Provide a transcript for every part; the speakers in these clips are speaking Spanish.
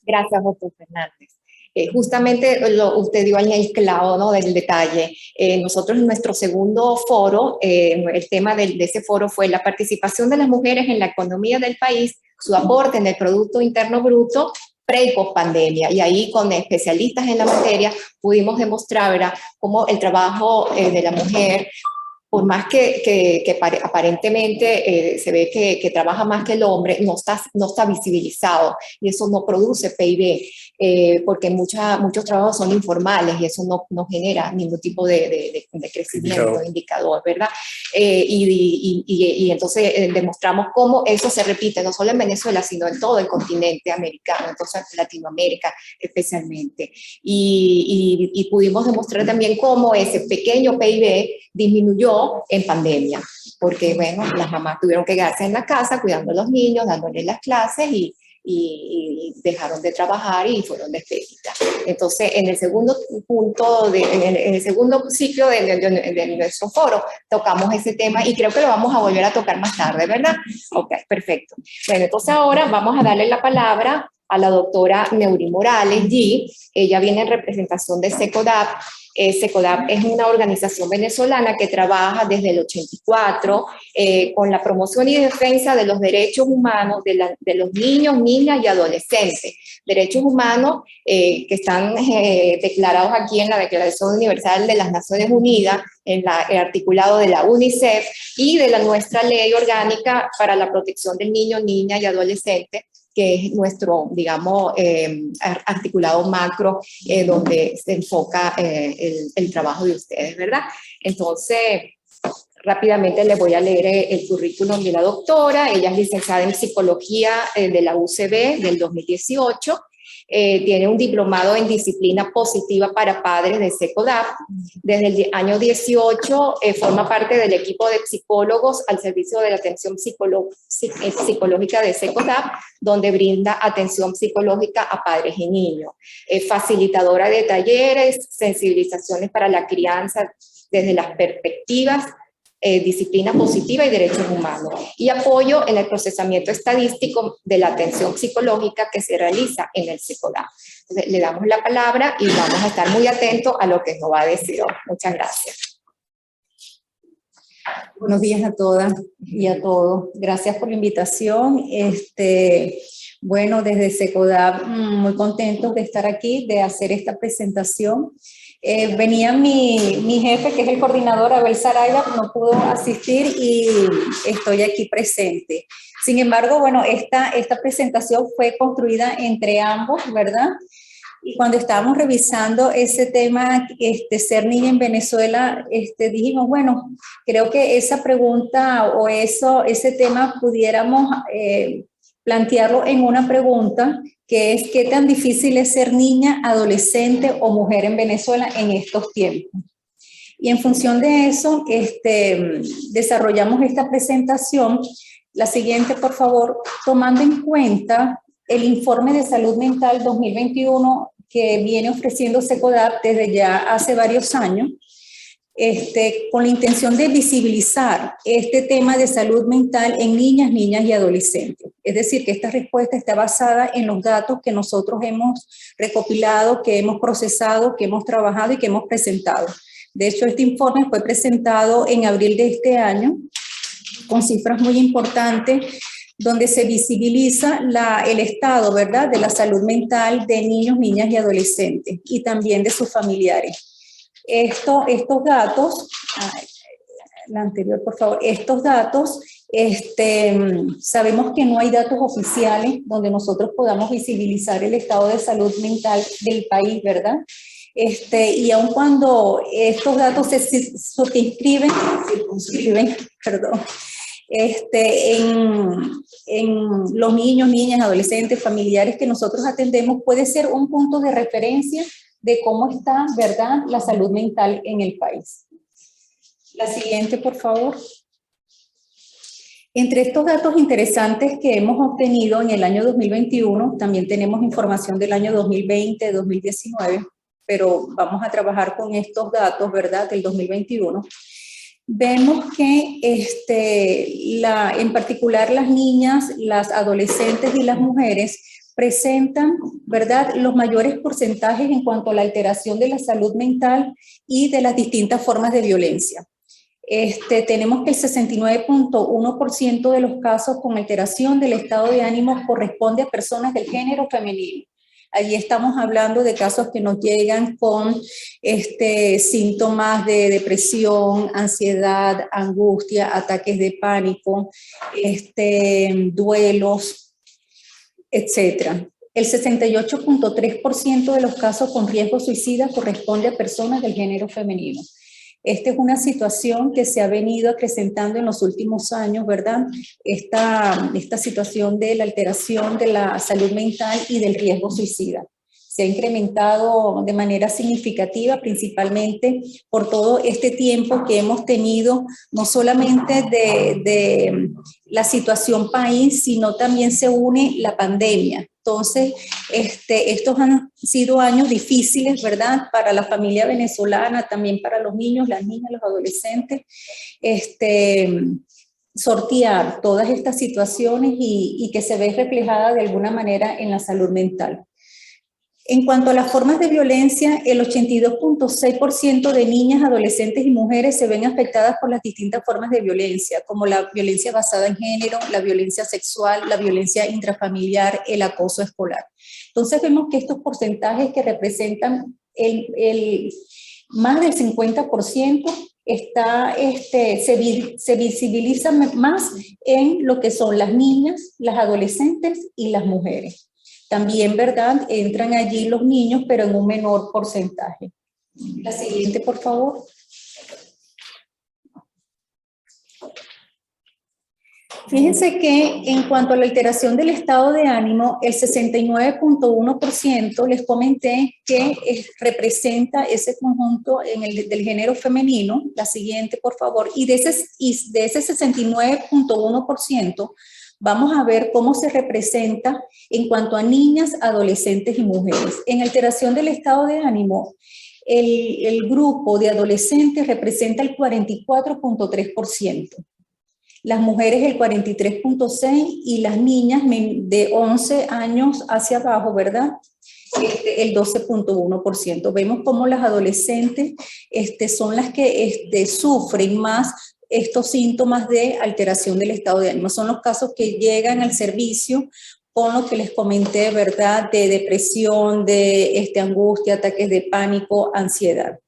Gracias, doctor Fernández. Justamente usted dio en el clavo, ¿no?, del detalle. Nosotros en nuestro segundo foro, el tema de ese foro fue la participación de las mujeres en la economía del país, su aporte en el Producto Interno Bruto pre y post pandemia. Y ahí con especialistas en la materia pudimos demostrar, ¿verdad?, cómo el trabajo de la mujer, por más que aparentemente se ve que trabaja más que el hombre, no está visibilizado y eso no produce PIB, porque muchos trabajos son informales y eso no genera ningún tipo de crecimiento, indicador, ¿verdad? Y entonces demostramos cómo eso se repite no solo en Venezuela, sino en todo el continente americano, entonces Latinoamérica especialmente. Y pudimos demostrar también cómo ese pequeño PIB disminuyó en pandemia, porque bueno, las mamás tuvieron que quedarse en la casa cuidando a los niños, dándoles las clases y dejaron de trabajar y fueron despedidas. Entonces, en el segundo punto, en el segundo ciclo de nuestro foro, tocamos ese tema y creo que lo vamos a volver a tocar más tarde, ¿verdad? Ok, perfecto. Bueno, entonces ahora vamos a darle la palabra a la doctora Neuri Morales G. Ella viene en representación de SECODAP. SECODAP es una organización venezolana que trabaja desde el 84 con la promoción y defensa de los derechos humanos de los niños, niñas y adolescentes. Derechos humanos que están declarados aquí en la Declaración Universal de las Naciones Unidas, en el articulado de la UNICEF y de nuestra ley orgánica para la protección del niño, niña y adolescente, que es nuestro, digamos, articulado macro, donde se enfoca el trabajo de ustedes, ¿verdad? Entonces, rápidamente les voy a leer el currículum de la doctora. Ella es licenciada en Psicología de la UCB del 2018. Tiene un diplomado en disciplina positiva para padres de SECODAP. Desde el año 18 forma parte del equipo de psicólogos al servicio de la atención psicológica de SECODAP, donde brinda atención psicológica a padres y niños. Facilitadora de talleres, sensibilizaciones para la crianza desde las perspectivas disciplina positiva y derechos humanos, y apoyo en el procesamiento estadístico de la atención psicológica que se realiza en el SECODAP. Entonces, le damos la palabra y vamos a estar muy atentos a lo que nos va a decir hoy. Muchas gracias. Buenos días a todas y a todos. Gracias por la invitación. Bueno, desde SECODAP muy contentos de estar aquí, de hacer esta presentación. Venía mi jefe, que es el coordinador, Abel Saraiva, no pudo asistir y estoy aquí presente. Sin embargo, bueno, esta presentación fue construida entre ambos, ¿verdad? Y cuando estábamos revisando ese tema, ser niña en Venezuela, dijimos, bueno, creo que esa pregunta o ese tema pudiéramos plantearlo en una pregunta, que es ¿qué tan difícil es ser niña, adolescente o mujer en Venezuela en estos tiempos? Y en función de eso, desarrollamos esta presentación. La siguiente, por favor, tomando en cuenta el informe de salud mental 2021 que viene ofreciendo SECODAP desde ya hace varios años, con la intención de visibilizar este tema de salud mental en niñas, niñas y adolescentes. Es decir, que esta respuesta está basada en los datos que nosotros hemos recopilado, que hemos procesado, que hemos trabajado y que hemos presentado. De hecho, este informe fue presentado en abril de este año, con cifras muy importantes, donde se visibiliza el estado, ¿verdad?, de la salud mental de niños, niñas y adolescentes, y también de sus familiares. Estos datos, la anterior por favor, estos datos, sabemos que no hay datos oficiales donde nosotros podamos visibilizar el estado de salud mental del país, ¿verdad? Y aun cuando estos datos se circunscriben, perdón, en los niños, niñas, adolescentes, familiares que nosotros atendemos, puede ser un punto de referencia de cómo está, ¿verdad?, la salud mental en el país. La siguiente, por favor. Entre estos datos interesantes que hemos obtenido en el año 2021, también tenemos información del año 2020, 2019, pero vamos a trabajar con estos datos, ¿verdad?, del 2021. Vemos que en particular las niñas, las adolescentes y las mujeres presentan, ¿verdad?, los mayores porcentajes en cuanto a la alteración de la salud mental y de las distintas formas de violencia. Tenemos que el 69.1% de los casos con alteración del estado de ánimo corresponde a personas del género femenino. Allí estamos hablando de casos que nos llegan con síntomas de depresión, ansiedad, angustia, ataques de pánico, duelos, etc. El 68.3% de los casos con riesgo suicida corresponde a personas del género femenino. Esta es una situación que se ha venido acrecentando en los últimos años, ¿verdad? Esta situación de la alteración de la salud mental y del riesgo suicida. Se ha incrementado de manera significativa, principalmente por todo este tiempo que hemos tenido, no solamente de la situación país, sino también se une la pandemia. Entonces, estos han sido años difíciles, ¿verdad?, para la familia venezolana, también para los niños, las niñas, los adolescentes, sortear todas estas situaciones y que se ve reflejada de alguna manera en la salud mental. En cuanto a las formas de violencia, el 82.6% de niñas, adolescentes y mujeres se ven afectadas por las distintas formas de violencia, como la violencia basada en género, la violencia sexual, la violencia intrafamiliar, el acoso escolar. Entonces vemos que estos porcentajes que representan más del 50% se visibilizan más en lo que son las niñas, las adolescentes y las mujeres. También, ¿verdad?, entran allí los niños, pero en un menor porcentaje. La siguiente, por favor. Fíjense que en cuanto a la alteración del estado de ánimo, el 69.1% les comenté que representa ese conjunto del género femenino. La siguiente, por favor. Y de ese 69.1%, vamos a ver cómo se representa en cuanto a niñas, adolescentes y mujeres. En alteración del estado de ánimo, el grupo de adolescentes representa el 44.3%. Las mujeres el 43.6% y las niñas de 11 años hacia abajo, ¿verdad?, el 12.1%. Vemos cómo las adolescentes son las que sufren más estos síntomas de alteración del estado de ánimo. Son los casos que llegan al servicio con lo que les comenté, ¿verdad?, de depresión, de angustia, ataques de pánico, ansiedad.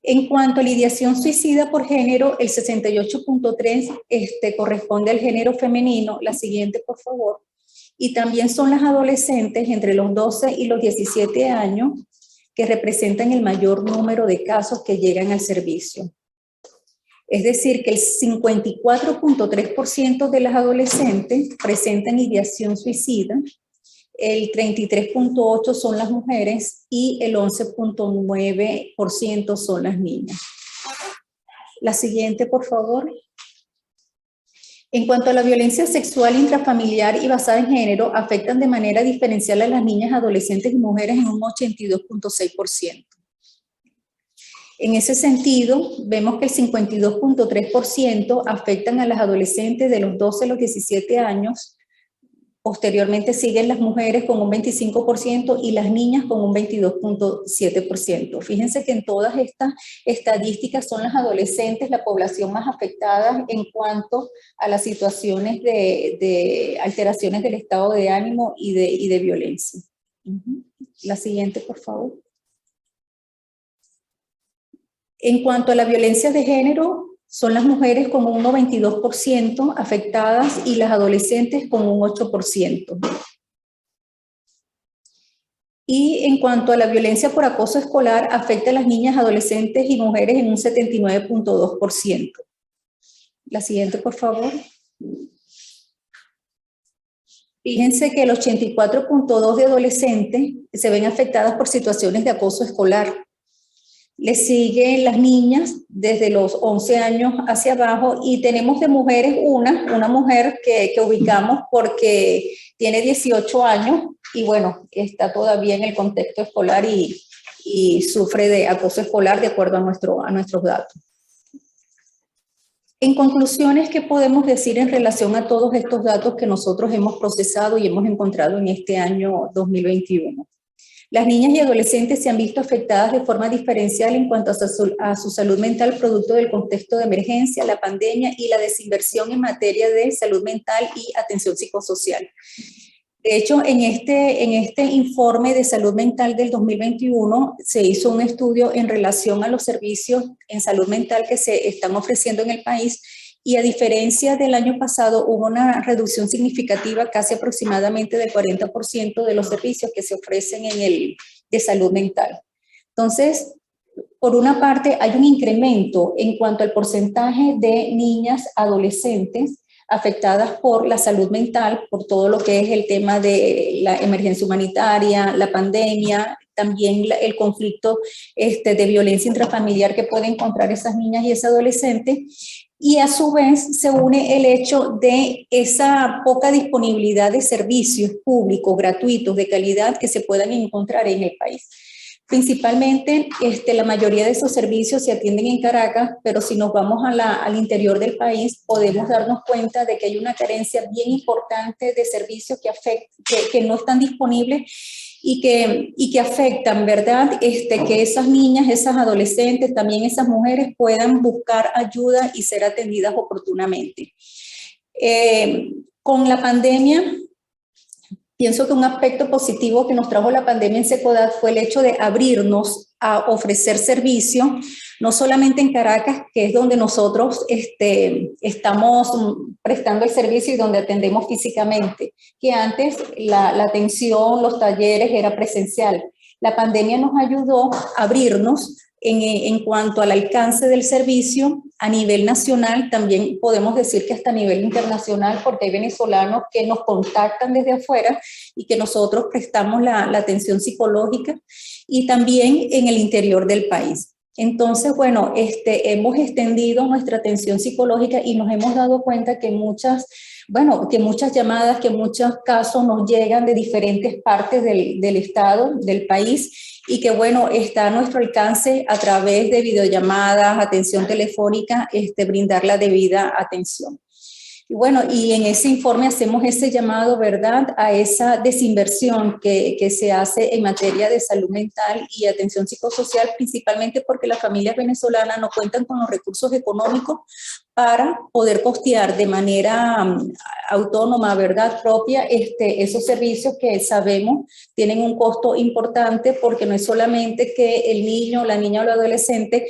En cuanto a la ideación suicida por género, el 68.3% corresponde al género femenino. La siguiente, por favor. Y también son las adolescentes entre los 12 y los 17 años que representan el mayor número de casos que llegan al servicio. Es decir, que el 54.3% de las adolescentes presentan ideación suicida, el 33.8% son las mujeres y el 11.9% son las niñas. La siguiente, por favor. En cuanto a la violencia sexual intrafamiliar y basada en género, afectan de manera diferencial a las niñas, adolescentes y mujeres en un 82.6%. En ese sentido, vemos que el 52.3% afectan a las adolescentes de los 12 a los 17 años, posteriormente siguen las mujeres con un 25% y las niñas con un 22.7%. Fíjense que en todas estas estadísticas son las adolescentes la población más afectada en cuanto a las situaciones de alteraciones del estado de ánimo y de violencia. La siguiente, por favor. En cuanto a la violencia de género, son las mujeres con un 92% afectadas y las adolescentes con un 8%. Y en cuanto a la violencia por acoso escolar, afecta a las niñas, adolescentes y mujeres en un 79.2%. La siguiente, por favor. Fíjense que el 84.2% de adolescentes se ven afectadas por situaciones de acoso escolar. Le siguen las niñas desde los 11 años hacia abajo y tenemos de mujeres una mujer que ubicamos porque tiene 18 años y bueno, está todavía en el contexto escolar y sufre de acoso escolar de acuerdo a nuestros datos. En conclusiones, ¿qué podemos decir en relación a todos estos datos que nosotros hemos procesado y hemos encontrado en este año 2021? Las niñas y adolescentes se han visto afectadas de forma diferencial en cuanto a su salud mental, producto del contexto de emergencia, la pandemia y la desinversión en materia de salud mental y atención psicosocial. De hecho, en este informe de salud mental del 2021 se hizo un estudio en relación a los servicios en salud mental que se están ofreciendo en el país, y a diferencia del año pasado hubo una reducción significativa, casi aproximadamente del 40% de los servicios que se ofrecen de salud mental. Entonces, por una parte hay un incremento en cuanto al porcentaje de niñas adolescentes afectadas por la salud mental, por todo lo que es el tema de la emergencia humanitaria, la pandemia, también el conflicto de violencia intrafamiliar que pueden encontrar esas niñas y esas adolescentes. Y a su vez se une el hecho de esa poca disponibilidad de servicios públicos gratuitos de calidad que se puedan encontrar en el país. Principalmente, la mayoría de esos servicios se atienden en Caracas, pero si nos vamos al interior del país, podemos darnos cuenta de que hay una carencia bien importante de servicios que no están disponibles y que afectan, ¿verdad? Que esas niñas, esas adolescentes, también esas mujeres puedan buscar ayuda y ser atendidas oportunamente. Con la pandemia, pienso que un aspecto positivo que nos trajo la pandemia en Secodad fue el hecho de abrirnos a ofrecer servicio, no solamente en Caracas, que es donde nosotros estamos prestando el servicio y donde atendemos físicamente, que antes la atención, los talleres era presencial. La pandemia nos ayudó a abrirnos en cuanto al alcance del servicio a nivel nacional, también podemos decir que hasta a nivel internacional, porque hay venezolanos que nos contactan desde afuera y que nosotros prestamos la atención psicológica, y también en el interior del país. Entonces, bueno, hemos extendido nuestra atención psicológica y nos hemos dado cuenta que muchas llamadas, que muchos casos nos llegan de diferentes partes del estado, del país, y que bueno, está a nuestro alcance a través de videollamadas, atención telefónica, brindar la debida atención. Y bueno, y en ese informe hacemos ese llamado, ¿verdad?, a esa desinversión que se hace en materia de salud mental y atención psicosocial, principalmente porque las familias venezolanas no cuentan con los recursos económicos para poder costear de manera autónoma, ¿verdad?, propia, esos servicios que sabemos tienen un costo importante, porque no es solamente que el niño, la niña o el adolescente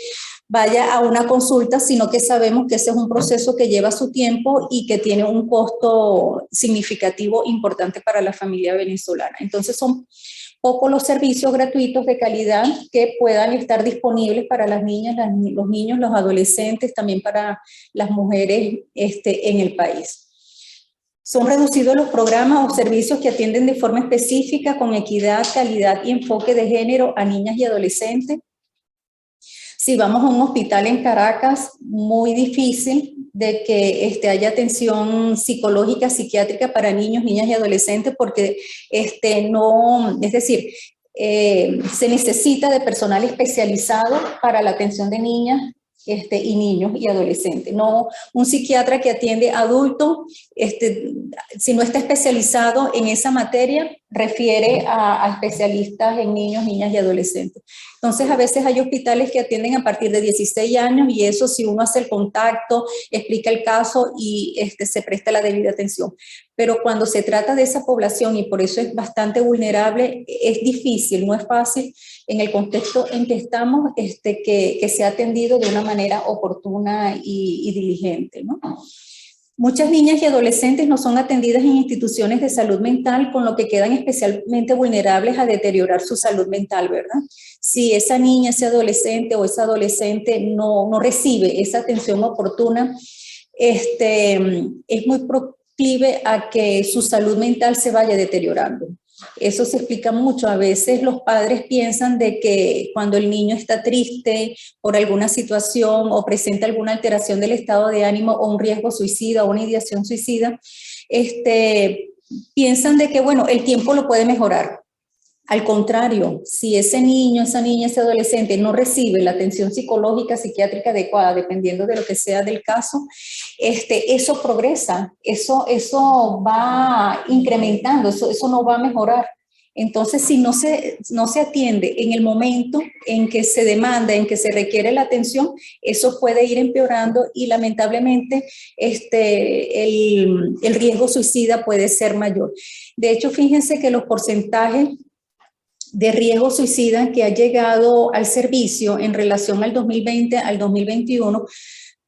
vaya a una consulta, sino que sabemos que ese es un proceso que lleva su tiempo y que tiene un costo significativo importante para la familia venezolana. Entonces son pocos los servicios gratuitos de calidad que puedan estar disponibles para las niñas, los niños, los adolescentes, también para las mujeres en el país. Son reducidos los programas o servicios que atienden de forma específica, con equidad, calidad y enfoque de género a niñas y adolescentes. Si vamos a un hospital en Caracas, muy difícil de que haya atención psicológica, psiquiátrica para niños, niñas y adolescentes, porque se necesita de personal especializado para la atención de niñas y niños y adolescentes. No un psiquiatra que atiende adultos, si no está especializado en esa materia, refiere a especialistas en niños, niñas y adolescentes. Entonces, a veces hay hospitales que atienden a partir de 16 años, y eso, si uno hace el contacto, explica el caso y se presta la debida atención. Pero cuando se trata de esa población, y por eso es bastante vulnerable, es difícil, no es fácil en el contexto en que estamos, que sea atendido de una manera oportuna y diligente, ¿no? Muchas niñas y adolescentes no son atendidas en instituciones de salud mental, con lo que quedan especialmente vulnerables a deteriorar su salud mental, ¿verdad? Si esa niña, ese adolescente o esa adolescente no recibe esa atención oportuna, es muy proclive a que su salud mental se vaya deteriorando. Eso se explica mucho. A veces los padres piensan de que cuando el niño está triste por alguna situación o presenta alguna alteración del estado de ánimo o un riesgo suicida o una ideación suicida, piensan de que, bueno, el tiempo lo puede mejorar. Al contrario, si ese niño, esa niña, ese adolescente no recibe la atención psicológica, psiquiátrica adecuada, dependiendo de lo que sea del caso, eso progresa, eso va incrementando, eso no va a mejorar. Entonces, si no se atiende en el momento en que se demanda, en que se requiere la atención, eso puede ir empeorando y lamentablemente el riesgo suicida puede ser mayor. De hecho, fíjense que los porcentajes de riesgo suicida que ha llegado al servicio en relación al 2020 al 2021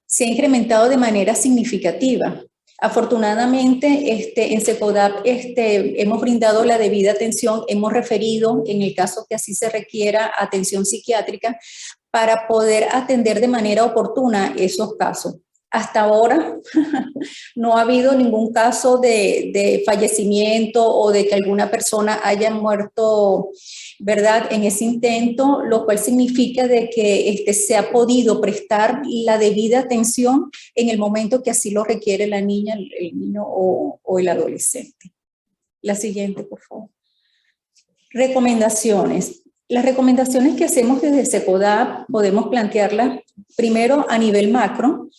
se ha incrementado de manera significativa. Afortunadamente, en SECODAP hemos brindado la debida atención, hemos referido, en el caso que así se requiera, atención psiquiátrica para poder atender de manera oportuna esos casos. Hasta ahora no ha habido ningún caso de fallecimiento o de que alguna persona haya muerto, ¿verdad?, en ese intento, lo cual significa de que se ha podido prestar la debida atención en el momento que así lo requiere la niña, el niño o el adolescente. La siguiente, por favor. Recomendaciones. Las recomendaciones que hacemos desde SECODAP podemos plantearlas primero a nivel macro,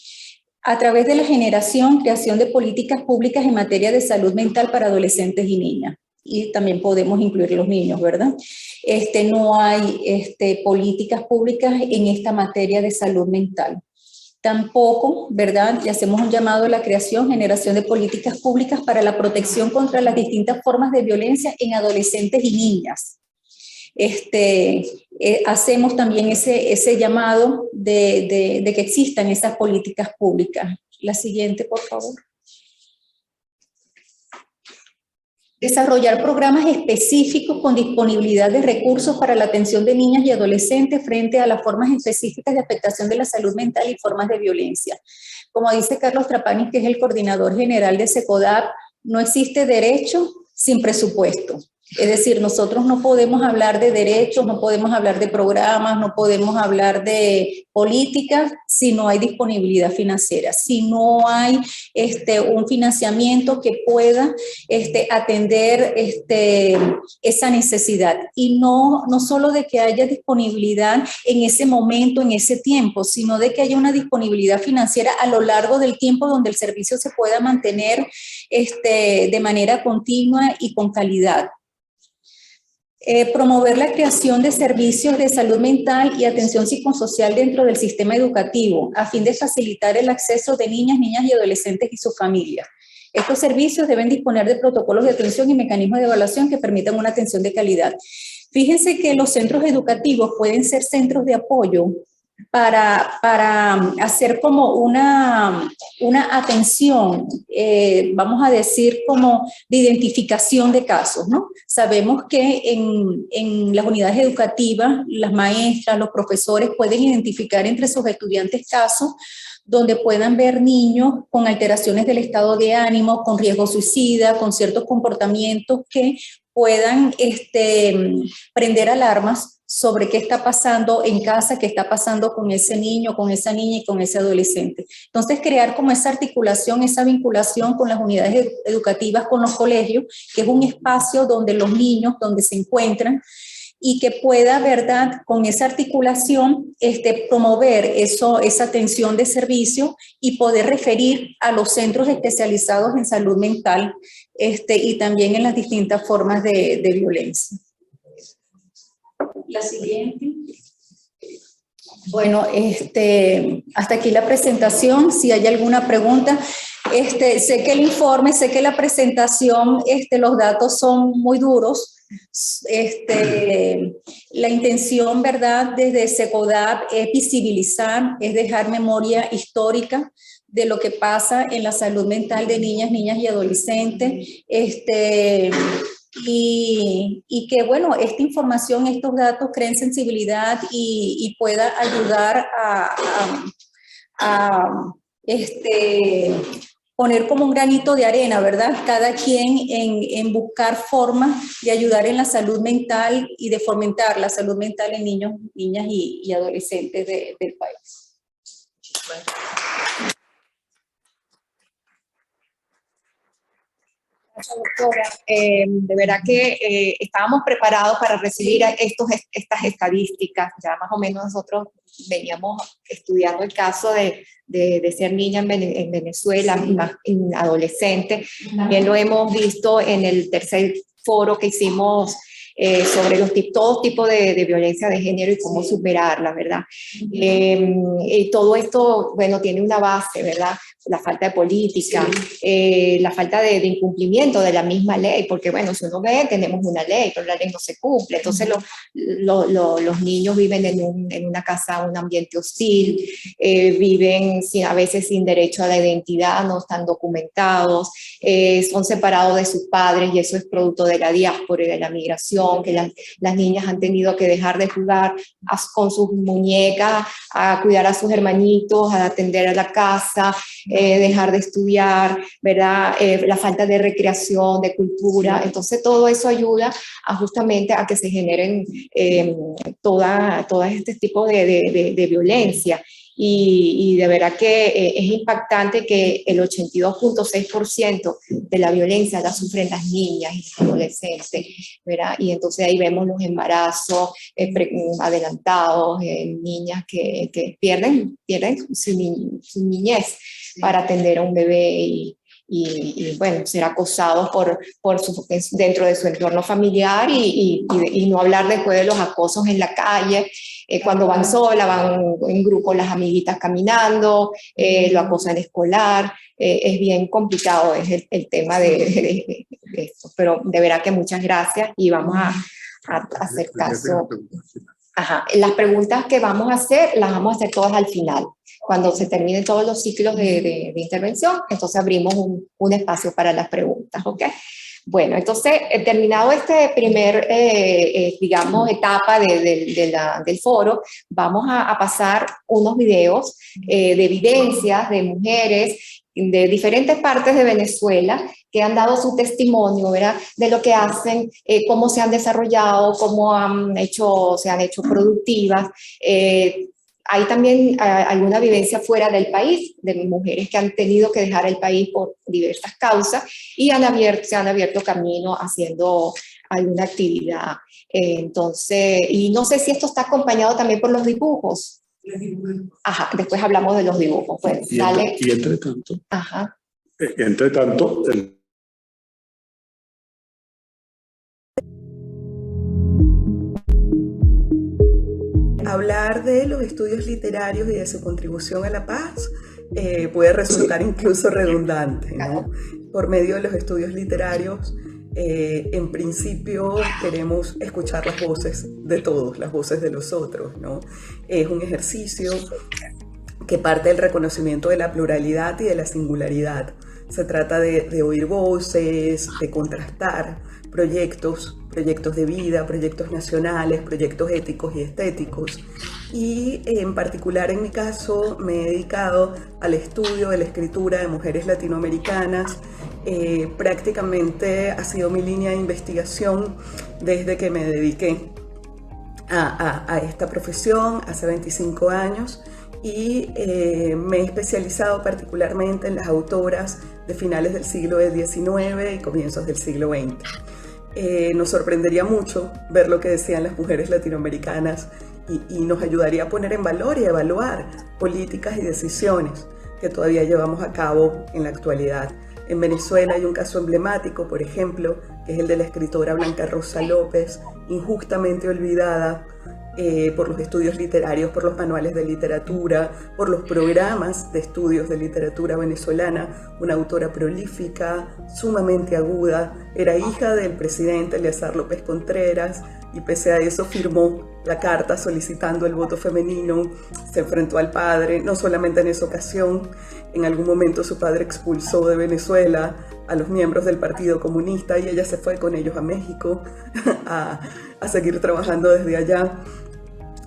a través de la generación, creación de políticas públicas en materia de salud mental para adolescentes y niñas. Y también podemos incluir los niños, ¿verdad? No hay políticas públicas en esta materia de salud mental. Tampoco, ¿verdad? Y hacemos un llamado a la creación, generación de políticas públicas para la protección contra las distintas formas de violencia en adolescentes y niñas. Hacemos también ese llamado de que existan esas políticas públicas. La siguiente, por favor. Desarrollar programas específicos con disponibilidad de recursos para la atención de niñas y adolescentes frente a las formas específicas de afectación de la salud mental y formas de violencia. Como dice Carlos Trapani, que es el coordinador general de SECODAP, no existe derecho sin presupuesto. Es decir, nosotros no podemos hablar de derechos, no podemos hablar de programas, no podemos hablar de políticas si no hay disponibilidad financiera, si no hay un financiamiento que pueda atender esa necesidad. Y no solo de que haya disponibilidad en ese momento, en ese tiempo, sino de que haya una disponibilidad financiera a lo largo del tiempo donde el servicio se pueda mantener de manera continua y con calidad. Promover la creación de servicios de salud mental y atención psicosocial dentro del sistema educativo, a fin de facilitar el acceso de niñas y adolescentes y sus familias. Estos servicios deben disponer de protocolos de atención y mecanismos de evaluación que permitan una atención de calidad. Fíjense que los centros educativos pueden ser centros de apoyo para hacer como una atención, vamos a decir, como de identificación de casos, ¿no? Sabemos que en las unidades educativas, las maestras, los profesores pueden identificar entre sus estudiantes casos donde puedan ver niños con alteraciones del estado de ánimo, con riesgo suicida, con ciertos comportamientos que puedan prender alarmas sobre qué está pasando en casa, qué está pasando con ese niño, con esa niña y con ese adolescente. Entonces, crear como esa articulación, esa vinculación con las unidades educativas, con los colegios, que es un espacio donde los niños, donde se encuentran, y que pueda, ¿verdad?, con esa articulación, promover esa atención de servicio y poder referir a los centros especializados en salud mental y también en las distintas formas de violencia. La siguiente. Bueno, hasta aquí la presentación. Si hay alguna pregunta, sé que el informe, sé que la presentación, los datos son muy duros. La intención, ¿verdad?, desde SECODAP es visibilizar, es dejar memoria histórica de lo que pasa en la salud mental de niñas y adolescentes, y que, bueno, esta información, estos datos creen sensibilidad y pueda ayudar a poner como un granito de arena, ¿verdad? Cada quien en buscar formas de ayudar en la salud mental y de fomentar la salud mental en niños, niñas y adolescentes del país. Gracias, doctora. De verdad que estábamos preparados para recibir estas estadísticas. Ya más o menos nosotros veníamos estudiando el caso de ser niña en Venezuela, más en adolescente. También lo hemos visto en el tercer foro que hicimos sobre todo tipo de violencia de género y cómo superarla, ¿verdad? Y todo esto, bueno, tiene una base, ¿verdad? La falta de política, la falta de incumplimiento de la misma ley, porque bueno, si uno ve, tenemos una ley, pero la ley no se cumple, entonces los niños viven en una casa, un ambiente hostil, viven a veces sin derecho a la identidad, no están documentados, son separados de sus padres y eso es producto de la diáspora y de la migración, que las niñas han tenido que dejar de jugar con sus muñecas, a cuidar a sus hermanitos, a atender a la casa, dejar de estudiar, ¿verdad? La falta de recreación, de cultura. Entonces, todo eso ayuda justamente a que se generen todo este tipo de violencia. Y de verdad que es impactante que el 82.6% de la violencia la sufren las niñas y los adolescentes, ¿verdad? Y entonces ahí vemos los embarazos adelantados, niñas que pierden su niñez para atender a un bebé y bueno, ser acosados dentro de su entorno familiar y no hablar después de los acosos en la calle. Cuando van sola, van en grupo las amiguitas caminando, lo acosan escolar, es bien complicado es el tema de esto, pero de verdad que muchas gracias y vamos a hacer caso. Ajá. Las preguntas que vamos a hacer, las vamos a hacer todas al final. Cuando se terminen todos los ciclos de intervención, entonces abrimos un espacio para las preguntas, ¿ok? Bueno, entonces, terminado este primer, digamos, etapa del foro, vamos a pasar unos videos de evidencias de mujeres de diferentes partes de Venezuela que han dado su testimonio, ¿verdad? De lo que hacen, cómo se han desarrollado, cómo se han hecho productivas. Hay también alguna vivencia fuera del país, de mujeres que han tenido que dejar el país por diversas causas y se han abierto camino haciendo alguna actividad. Entonces, y no sé si esto está acompañado también por los dibujos. Ajá, después hablamos de los dibujos. Pues, dale. Y entre tanto, ajá. Hablar de los estudios literarios y de su contribución a la paz puede resultar incluso redundante, ¿no? Por medio de los estudios literarios, en principio queremos escuchar las voces de todos, las voces de los otros, ¿no? Es un ejercicio que parte del reconocimiento de la pluralidad y de la singularidad. Se trata de oír voces, de contrastar proyectos de vida, proyectos nacionales, proyectos éticos y estéticos. Y en particular en mi caso me he dedicado al estudio de la escritura de mujeres latinoamericanas. Prácticamente ha sido mi línea de investigación desde que me dediqué a esta profesión hace 25 años. Y me he especializado particularmente en las autoras de finales del siglo XIX y comienzos del siglo XX. Nos sorprendería mucho ver lo que decían las mujeres latinoamericanas y nos ayudaría a poner en valor y a evaluar políticas y decisiones que todavía llevamos a cabo en la actualidad. En Venezuela hay un caso emblemático, por ejemplo, que es el de la escritora Blanca Rosa López, injustamente olvidada por los estudios literarios, por los manuales de literatura, por los programas de estudios de literatura venezolana, una autora prolífica, sumamente aguda, era hija del presidente Eleazar López Contreras y pese a eso firmó la carta solicitando el voto femenino, se enfrentó al padre, no solamente en esa ocasión, en algún momento su padre expulsó de Venezuela a los miembros del Partido Comunista y ella se fue con ellos a México a seguir trabajando desde allá.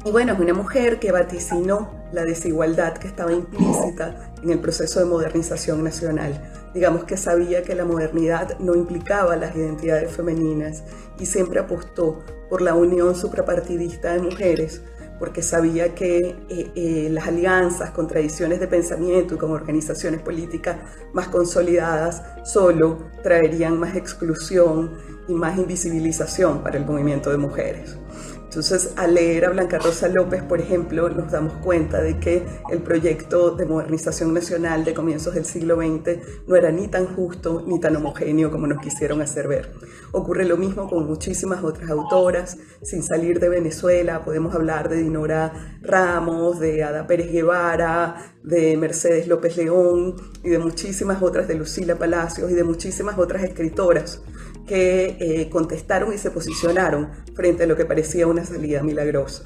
Y bueno, es una mujer que vaticinó la desigualdad que estaba implícita en el proceso de modernización nacional. Digamos que sabía que la modernidad no implicaba las identidades femeninas y siempre apostó por la unión suprapartidista de mujeres porque sabía que las alianzas con tradiciones de pensamiento y con organizaciones políticas más consolidadas solo traerían más exclusión y más invisibilización para el movimiento de mujeres. Entonces, al leer a Blanca Rosa López, por ejemplo, nos damos cuenta de que el proyecto de modernización nacional de comienzos del siglo XX no era ni tan justo ni tan homogéneo como nos quisieron hacer ver. Ocurre lo mismo con muchísimas otras autoras. Sin salir de Venezuela, podemos hablar de Dinora Ramos, de Ada Pérez Guevara, de Mercedes López León y de muchísimas otras, de Lucila Palacios y de muchísimas otras escritoras que contestaron y se posicionaron frente a lo que parecía una salida milagrosa.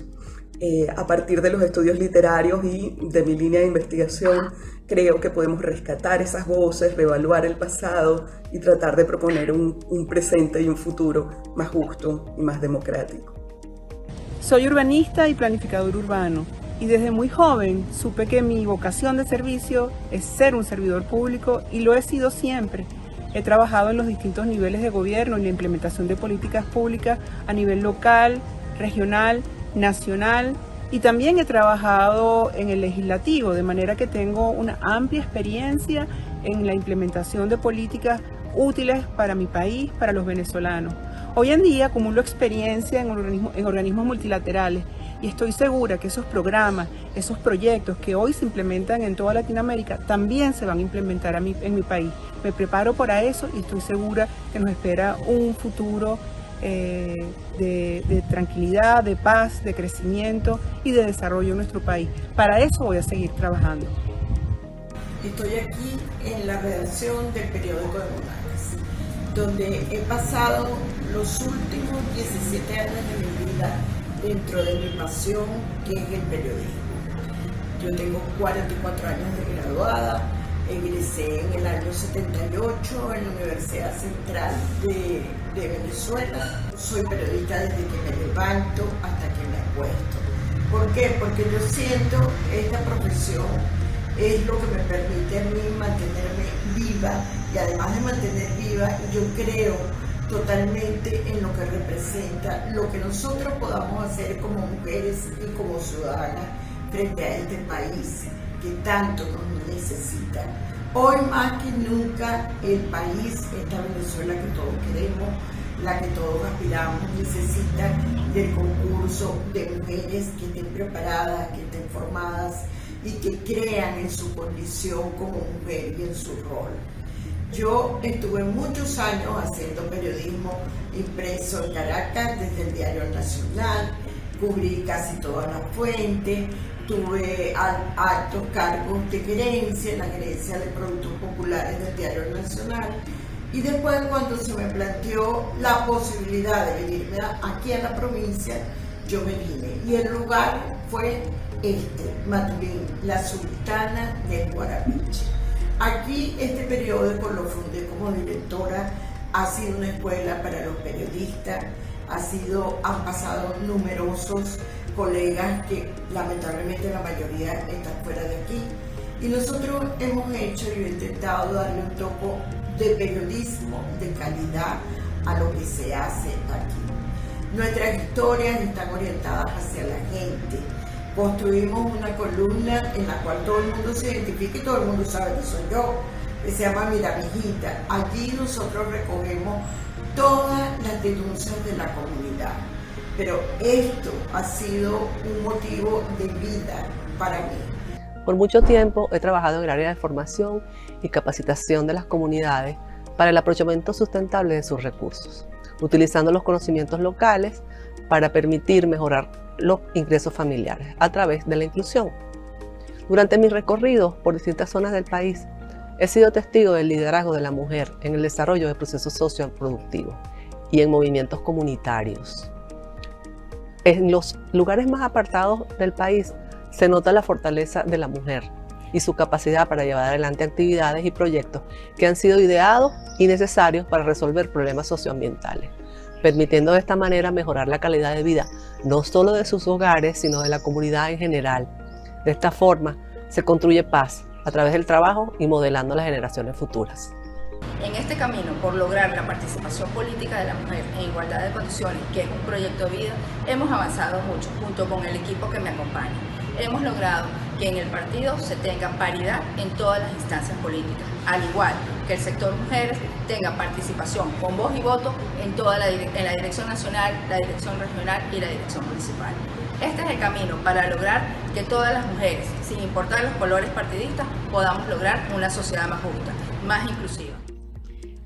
A partir de los estudios literarios y de mi línea de investigación, creo que podemos rescatar esas voces, reevaluar el pasado y tratar de proponer un presente y un futuro más justo y más democrático. Soy urbanista y planificador urbano, y desde muy joven supe que mi vocación de servicio es ser un servidor público, y lo he sido siempre. He trabajado en los distintos niveles de gobierno en la implementación de políticas públicas a nivel local, regional, nacional, y también he trabajado en el legislativo, de manera que tengo una amplia experiencia en la implementación de políticas útiles para mi país, para los venezolanos. Hoy en día acumulo experiencia en organismos multilaterales, y estoy segura que esos programas, esos proyectos que hoy se implementan en toda Latinoamérica, también se van a implementar en mi país. Me preparo para eso y estoy segura que nos espera un futuro de tranquilidad, de paz, de crecimiento y de desarrollo en nuestro país. Para eso voy a seguir trabajando. Estoy aquí en la redacción del periódico de Monagas, donde he pasado los últimos 17 años de mi vida dentro de mi pasión, que es el periodismo. Yo tengo 44 años de graduada, egresé en el año 78 en la Universidad Central de Venezuela. Soy periodista desde que me levanto hasta que me acuesto. ¿Por qué? Porque yo siento esta profesión es lo que me permite a mí mantenerme viva, y además de mantener viva, yo creo totalmente en lo que representa, lo que nosotros podamos hacer como mujeres y como ciudadanas frente a este país que tanto nos necesita. Hoy más que nunca el país, esta Venezuela que todos queremos, la que todos aspiramos, necesita del concurso de mujeres que estén preparadas, que estén formadas y que crean en su condición como mujer y en su rol. Yo estuve muchos años haciendo periodismo impreso en Caracas, desde el Diario Nacional, cubrí casi todas las fuentes, tuve altos cargos de gerencia en la gerencia de productos populares del Diario Nacional, y después, cuando se me planteó la posibilidad de venirme aquí a la provincia, yo me vine, y el lugar fue Maturín, la Sultana del Guarapiche. Aquí este periódico lo fundé como directora, ha sido una escuela para los periodistas, han pasado numerosos colegas que lamentablemente la mayoría están fuera de aquí, y nosotros hemos hecho y he intentado darle un toque de periodismo de calidad a lo que se hace aquí. Nuestras historias están orientadas hacia la gente. Construimos una columna en la cual todo el mundo se identifica y todo el mundo sabe que soy yo, que se llama Mira Mijita. Allí nosotros recogemos todas las denuncias de la comunidad. Pero esto ha sido un motivo de vida para mí. Por mucho tiempo he trabajado en el área de formación y capacitación de las comunidades para el aprovechamiento sustentable de sus recursos, utilizando los conocimientos locales para permitir mejorar los ingresos familiares a través de la inclusión. Durante mis recorridos por distintas zonas del país, he sido testigo del liderazgo de la mujer en el desarrollo de procesos socioproductivos y en movimientos comunitarios. En los lugares más apartados del país se nota la fortaleza de la mujer y su capacidad para llevar adelante actividades y proyectos que han sido ideados y necesarios para resolver problemas socioambientales, permitiendo de esta manera mejorar la calidad de vida no solo de sus hogares, sino de la comunidad en general. De esta forma se construye paz a través del trabajo y modelando las generaciones futuras. En este camino, por lograr la participación política de la mujer en igualdad de condiciones, que es un proyecto de vida, hemos avanzado mucho junto con el equipo que me acompaña. Hemos logrado que en el partido se tenga paridad en todas las instancias políticas, al igual que el sector mujeres tenga participación con voz y voto en la dirección nacional, la dirección regional y la dirección municipal. Este es el camino para lograr que todas las mujeres, sin importar los colores partidistas, podamos lograr una sociedad más justa, más inclusiva.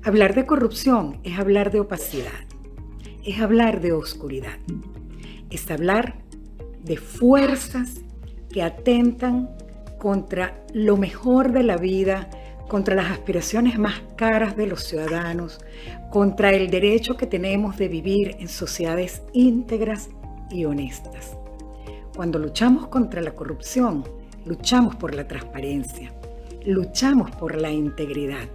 Hablar de corrupción es hablar de opacidad, es hablar de oscuridad, es hablar de fuerzas que atentan contra lo mejor de la vida, contra las aspiraciones más caras de los ciudadanos, contra el derecho que tenemos de vivir en sociedades íntegras y honestas. Cuando luchamos contra la corrupción, luchamos por la transparencia, luchamos por la integridad.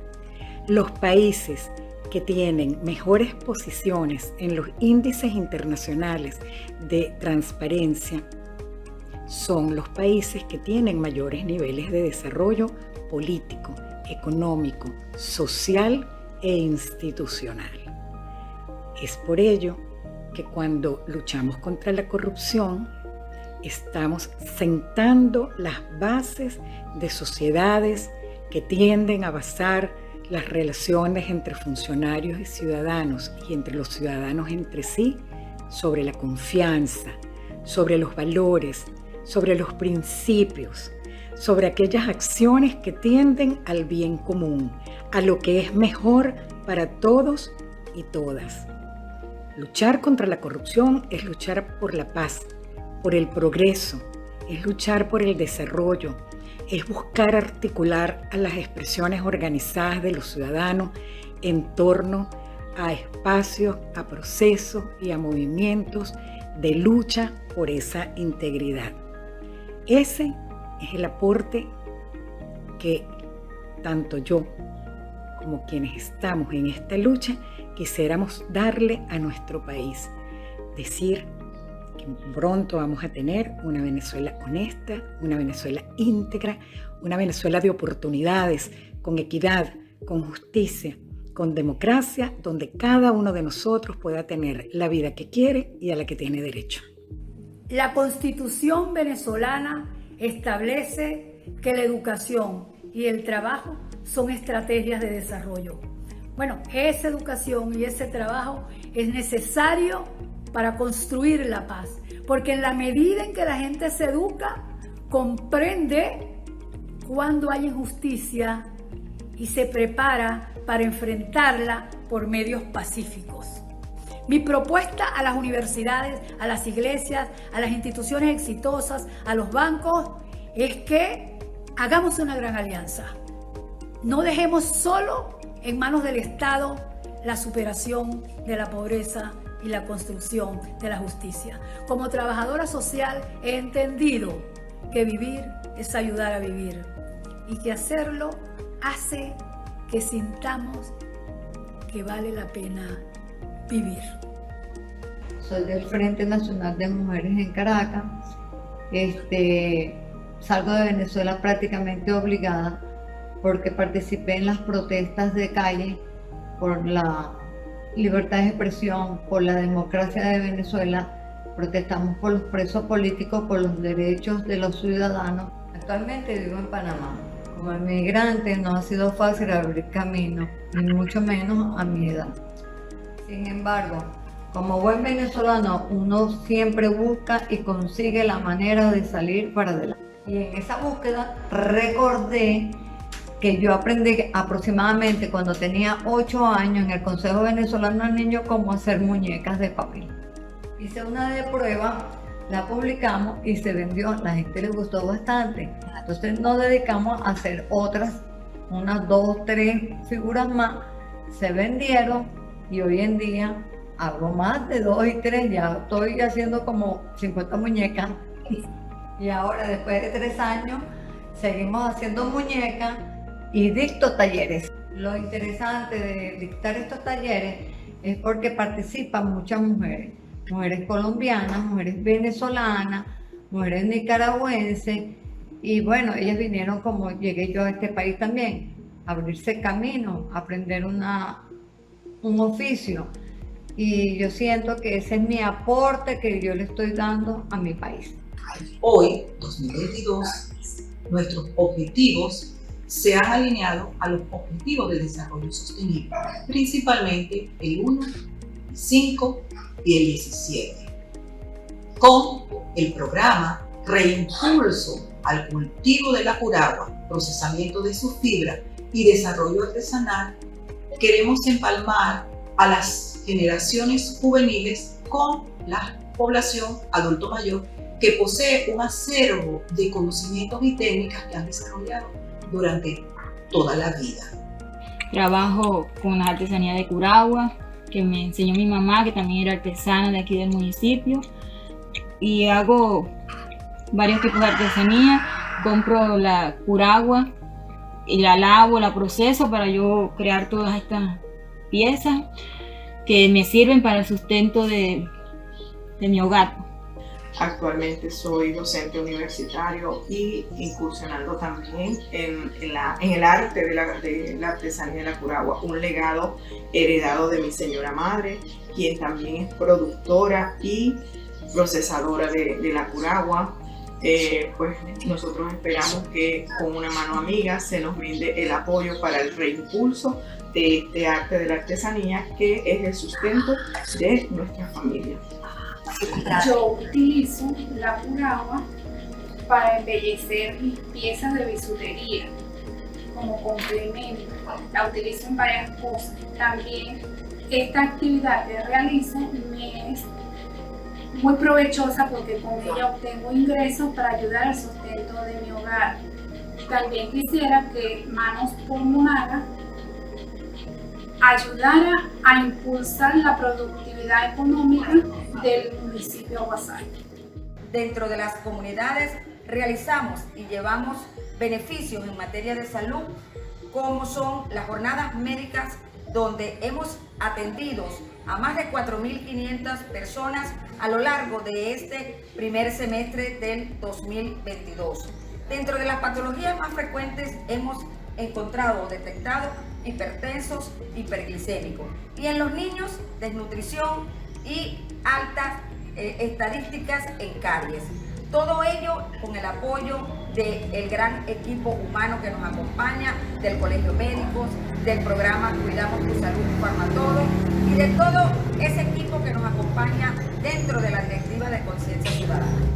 Los países que tienen mejores posiciones en los índices internacionales de transparencia son los países que tienen mayores niveles de desarrollo político, económico, social e institucional. Es por ello que cuando luchamos contra la corrupción, estamos sentando las bases de sociedades que tienden a basar las relaciones entre funcionarios y ciudadanos y entre los ciudadanos entre sí sobre la confianza, sobre los valores, sobre los principios, sobre aquellas acciones que tienden al bien común, a lo que es mejor para todos y todas. Luchar contra la corrupción es luchar por la paz, por el progreso, es luchar por el desarrollo, es buscar articular a las expresiones organizadas de los ciudadanos en torno a espacios, a procesos y a movimientos de lucha por esa integridad. Ese es el aporte que tanto yo como quienes estamos en esta lucha quisiéramos darle a nuestro país. Decir que pronto vamos a tener una Venezuela honesta, una Venezuela íntegra, una Venezuela de oportunidades, con equidad, con justicia, con democracia, donde cada uno de nosotros pueda tener la vida que quiere y a la que tiene derecho. La Constitución venezolana establece que la educación y el trabajo son estrategias de desarrollo. Bueno, esa educación y ese trabajo es necesario para construir la paz, porque en la medida en que la gente se educa, comprende cuando hay injusticia y se prepara para enfrentarla por medios pacíficos. Mi propuesta a las universidades, a las iglesias, a las instituciones exitosas, a los bancos, es que hagamos una gran alianza. No dejemos solo en manos del Estado la superación de la pobreza y la construcción de la justicia. Como trabajadora social he entendido que vivir es ayudar a vivir y que hacerlo hace que sintamos que vale la pena vivir. Soy del Frente Nacional de Mujeres en Caracas. Salgo de Venezuela prácticamente obligada porque participé en las protestas de calle por la libertad de expresión, por la democracia de Venezuela. Protestamos por los presos políticos, por los derechos de los ciudadanos. Actualmente vivo en Panamá. Como inmigrante no ha sido fácil abrir camino, ni mucho menos a mi edad. Sin embargo, como buen venezolano, uno siempre busca y consigue la manera de salir para adelante. Y en esa búsqueda recordé que yo aprendí aproximadamente cuando tenía 8 años en el Consejo Venezolano de Niños cómo hacer muñecas de papel. Hice una de prueba, la publicamos y se vendió, la gente le gustó bastante. Entonces nos dedicamos a hacer otras, unas 2, 3 figuras más, se vendieron y hoy en día hago más de 2 y 3, ya estoy haciendo como 50 muñecas. Y ahora después de 3 años seguimos haciendo muñecas y dicto talleres. Lo interesante de dictar estos talleres es porque participan muchas mujeres. Mujeres colombianas, mujeres venezolanas, mujeres nicaragüenses y bueno, ellas vinieron como llegué yo a este país también. abrirse camino, aprender un oficio. Y yo siento que ese es mi aporte que yo le estoy dando a mi país. Hoy, 2022, nuestros objetivos se han alineado a los objetivos de desarrollo sostenible, principalmente el 1, el 5 y el 17, con el programa Reimpulso al cultivo de la curagua, procesamiento de su fibra y desarrollo artesanal. Queremos empalmar a las generaciones juveniles con la población adulto mayor que posee un acervo de conocimientos y técnicas que han desarrollado durante toda la vida. Trabajo con la artesanía de curagua, que me enseñó mi mamá, que también era artesana de aquí del municipio, y hago varios tipos de artesanía. Compro la curagua y la lavo, la proceso para yo crear todas estas piezas que me sirven para el sustento de mi hogar. Actualmente soy docente universitario y incursionando también en el arte de la artesanía de la curagua, un legado heredado de mi señora madre, quien también es productora y procesadora de la curagua. Pues nosotros esperamos que con una mano amiga se nos brinde el apoyo para el reimpulso de este arte de la artesanía, que es el sustento de nuestra familia. Yo utilizo la curagua para embellecer mis piezas de bisutería como complemento. La utilizo en varias cosas. También esta actividad que realizo me es muy provechosa porque con ella obtengo ingresos para ayudar al sustento de mi hogar. También quisiera que Manos por Monagas ayudara a impulsar la productividad económica del municipio de Aguasay. Dentro de las comunidades realizamos y llevamos beneficios en materia de salud, como son las jornadas médicas, donde hemos atendido a más de 4.500 personas a lo largo de este primer semestre del 2022. Dentro de las patologías más frecuentes hemos encontrado o detectado hipertensos, hiperglicémicos, y en los niños desnutrición y altas estadísticas en caries. Todo ello con el apoyo del gran equipo humano que nos acompaña, del Colegio Médicos, del programa Cuidamos tu Salud Farmatodo y de todo ese equipo que nos acompaña dentro de la Directiva de Conciencia Ciudadana.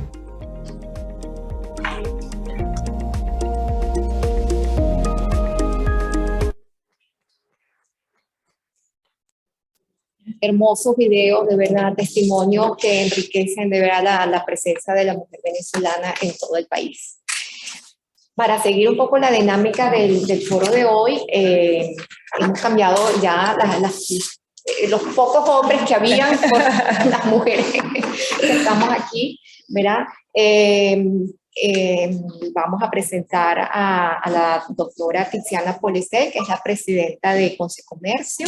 Hermosos videos, de verdad, testimonios que enriquecen de verdad la presencia de la mujer venezolana en todo el país. Para seguir un poco la dinámica del foro de hoy, hemos cambiado ya los pocos hombres que habían por las mujeres que estamos aquí, ¿verdad? Vamos a presentar a la doctora Tiziana Policé, que es la presidenta de Consecomercio.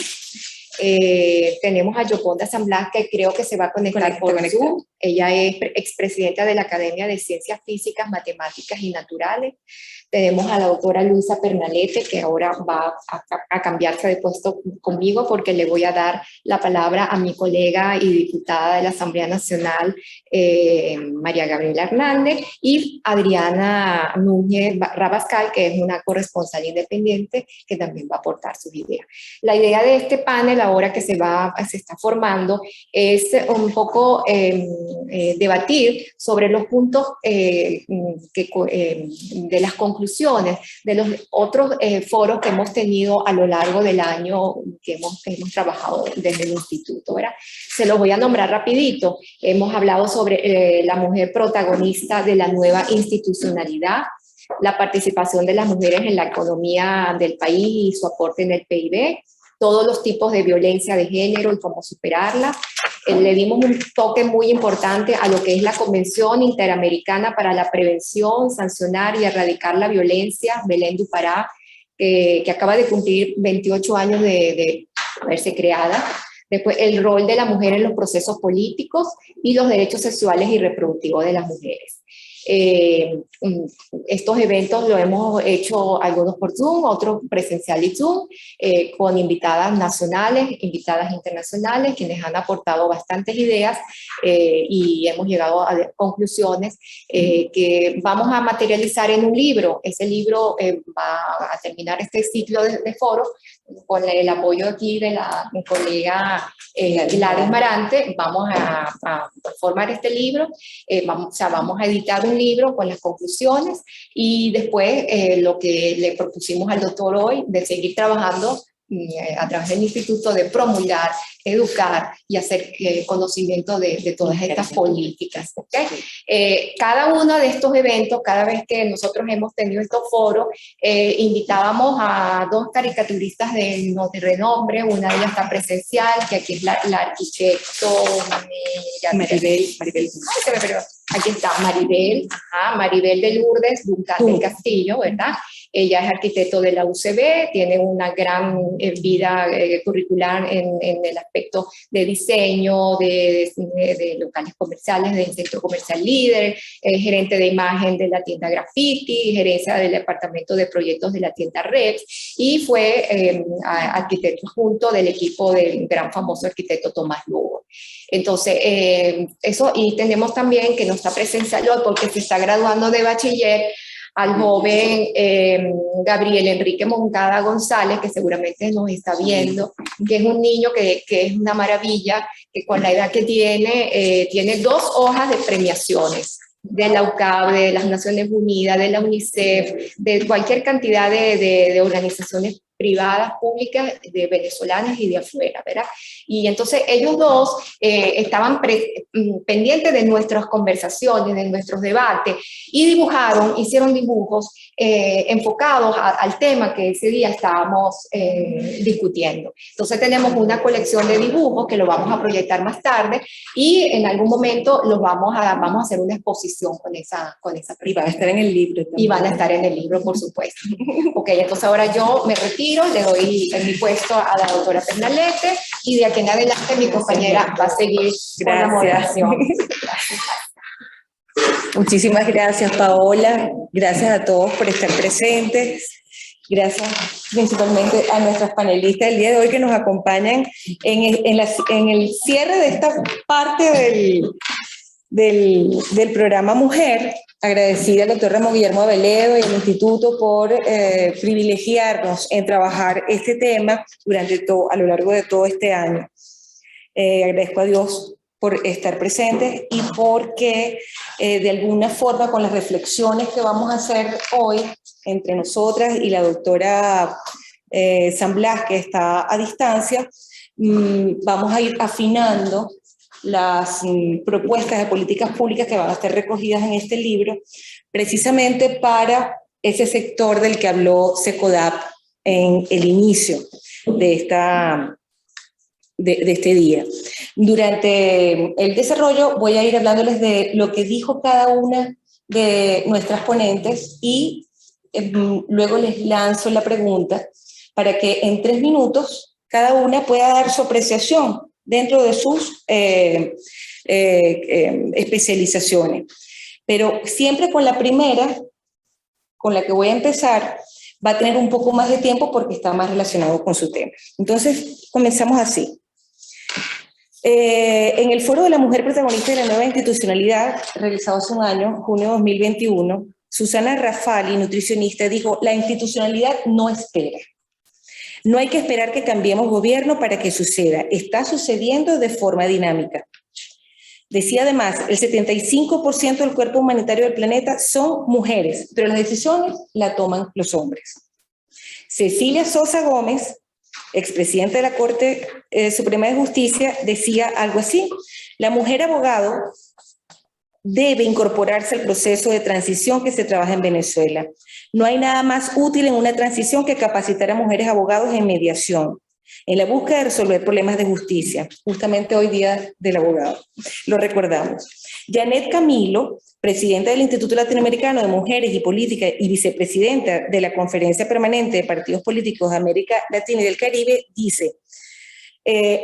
Tenemos a Yoconda San Blas, que creo que se va a conectar por Zoom. Ella es expresidenta de la Academia de Ciencias Físicas, Matemáticas y Naturales. Tenemos a la doctora Luisa Pernalete, que ahora va a cambiarse de puesto conmigo porque le voy a dar la palabra a mi colega y diputada de la Asamblea Nacional, María Gabriela Hernández, y Adriana Núñez Rabascal, que es una corresponsal independiente que también va a aportar sus ideas. La idea de este panel ahora que se está formando es un poco debatir sobre los puntos de las conclusiones de los otros foros que hemos tenido a lo largo del año que hemos trabajado desde el instituto, ¿verdad? Se los voy a nombrar rapidito. Hemos hablado sobre la mujer protagonista de la nueva institucionalidad, la participación de las mujeres en la economía del país y su aporte en el PIB, todos los tipos de violencia de género y cómo superarla. Le dimos un toque muy importante a lo que es la Convención Interamericana para la Prevención, Sancionar y Erradicar la Violencia, Belén du Pará, que acaba de cumplir 28 años de haberse creada. Después, el rol de la mujer en los procesos políticos y los derechos sexuales y reproductivos de las mujeres. Estos eventos lo hemos hecho algunos por Zoom, otros presencial y Zoom, con invitadas nacionales, invitadas internacionales, quienes han aportado bastantes ideas y hemos llegado a conclusiones que vamos a materializar en un libro. Ese libro va a terminar este ciclo de foro con el apoyo aquí de mi colega Gladys Marante. Vamos a formar este libro, vamos a editar un libro con las conclusiones y después lo que le propusimos al doctor hoy de seguir trabajando a través del instituto, de promulgar, educar y hacer conocimiento de todas estas políticas. ¿Okay? Cada uno de estos eventos, cada vez que nosotros hemos tenido estos foros, invitábamos a dos caricaturistas de renombre. Una de ellas está presencial, que aquí es la arquitecto Maribel. Aquí está Maribel de Lourdes del Castillo, ¿verdad? Ella es arquitecto de la UCB, tiene una gran vida curricular en el aspecto de diseño, de locales comerciales, del centro comercial líder, gerente de imagen de la tienda Graffiti, gerencia del departamento de proyectos de la tienda Reps, y fue arquitecto junto del equipo del gran famoso arquitecto Tomás Lugo. Entonces, eso, y tenemos también que no está presencial hoy porque se está graduando de bachiller al joven Gabriel Enrique Moncada González, que seguramente nos está viendo, que es un niño que es una maravilla, que con la edad que tiene 2 hojas de premiaciones de la UCAB, de las Naciones Unidas, de la UNICEF, de cualquier cantidad de organizaciones privadas, públicas, de venezolanas y de afuera, ¿verdad? Y entonces ellos dos estaban pendientes de nuestras conversaciones, de nuestros debates, y hicieron dibujos enfocados al tema que ese día estábamos discutiendo. Entonces tenemos una colección de dibujos que lo vamos a proyectar más tarde y en algún momento vamos a hacer una exposición con esa y van a estar en el libro también. Y van a estar en el libro, por supuesto. Ok, entonces ahora yo me retiro, le doy mi puesto a la doctora Pernalete y de aquí en adelante mi compañera va a seguir con la moderación. Muchísimas gracias, Paola. Gracias a todos por estar presentes. Gracias principalmente a nuestras panelistas del día de hoy que nos acompañan en el cierre de esta parte del programa Mujer. Agradecida al doctor Ramón Guillermo Aveledo y al Instituto por privilegiarnos en trabajar este tema a lo largo de todo este año. Agradezco a Dios por estar presentes y porque de alguna forma con las reflexiones que vamos a hacer hoy entre nosotras y la doctora San Blas, que está a distancia, vamos a ir afinando las propuestas de políticas públicas que van a estar recogidas en este libro, precisamente para ese sector del que habló SECODAP en el inicio de este día. Durante el desarrollo voy a ir hablándoles de lo que dijo cada una de nuestras ponentes y luego les lanzo la pregunta para que en 3 minutos cada una pueda dar su apreciación dentro de sus especializaciones. Pero siempre con la primera, con la que voy a empezar, va a tener un poco más de tiempo porque está más relacionado con su tema. Entonces, comenzamos así. En el Foro de la Mujer Protagonista de la Nueva Institucionalidad, realizado hace un año, junio de 2021, Susana Rafali, nutricionista, dijo: la institucionalidad no espera. No hay que esperar que cambiemos gobierno para que suceda. Está sucediendo de forma dinámica. Decía además, el 75% del cuerpo humanitario del planeta son mujeres, pero las decisiones las toman los hombres. Cecilia Sosa Gómez, expresidenta de la Corte Suprema de Justicia, decía algo así: la mujer abogado debe incorporarse al proceso de transición que se trabaja en Venezuela. No hay nada más útil en una transición que capacitar a mujeres abogados en mediación, en la búsqueda de resolver problemas de justicia. Justamente hoy día del abogado, lo recordamos. Janet Camilo, presidenta del Instituto Latinoamericano de Mujeres y Política y vicepresidenta de la Conferencia Permanente de Partidos Políticos de América Latina y del Caribe, dice: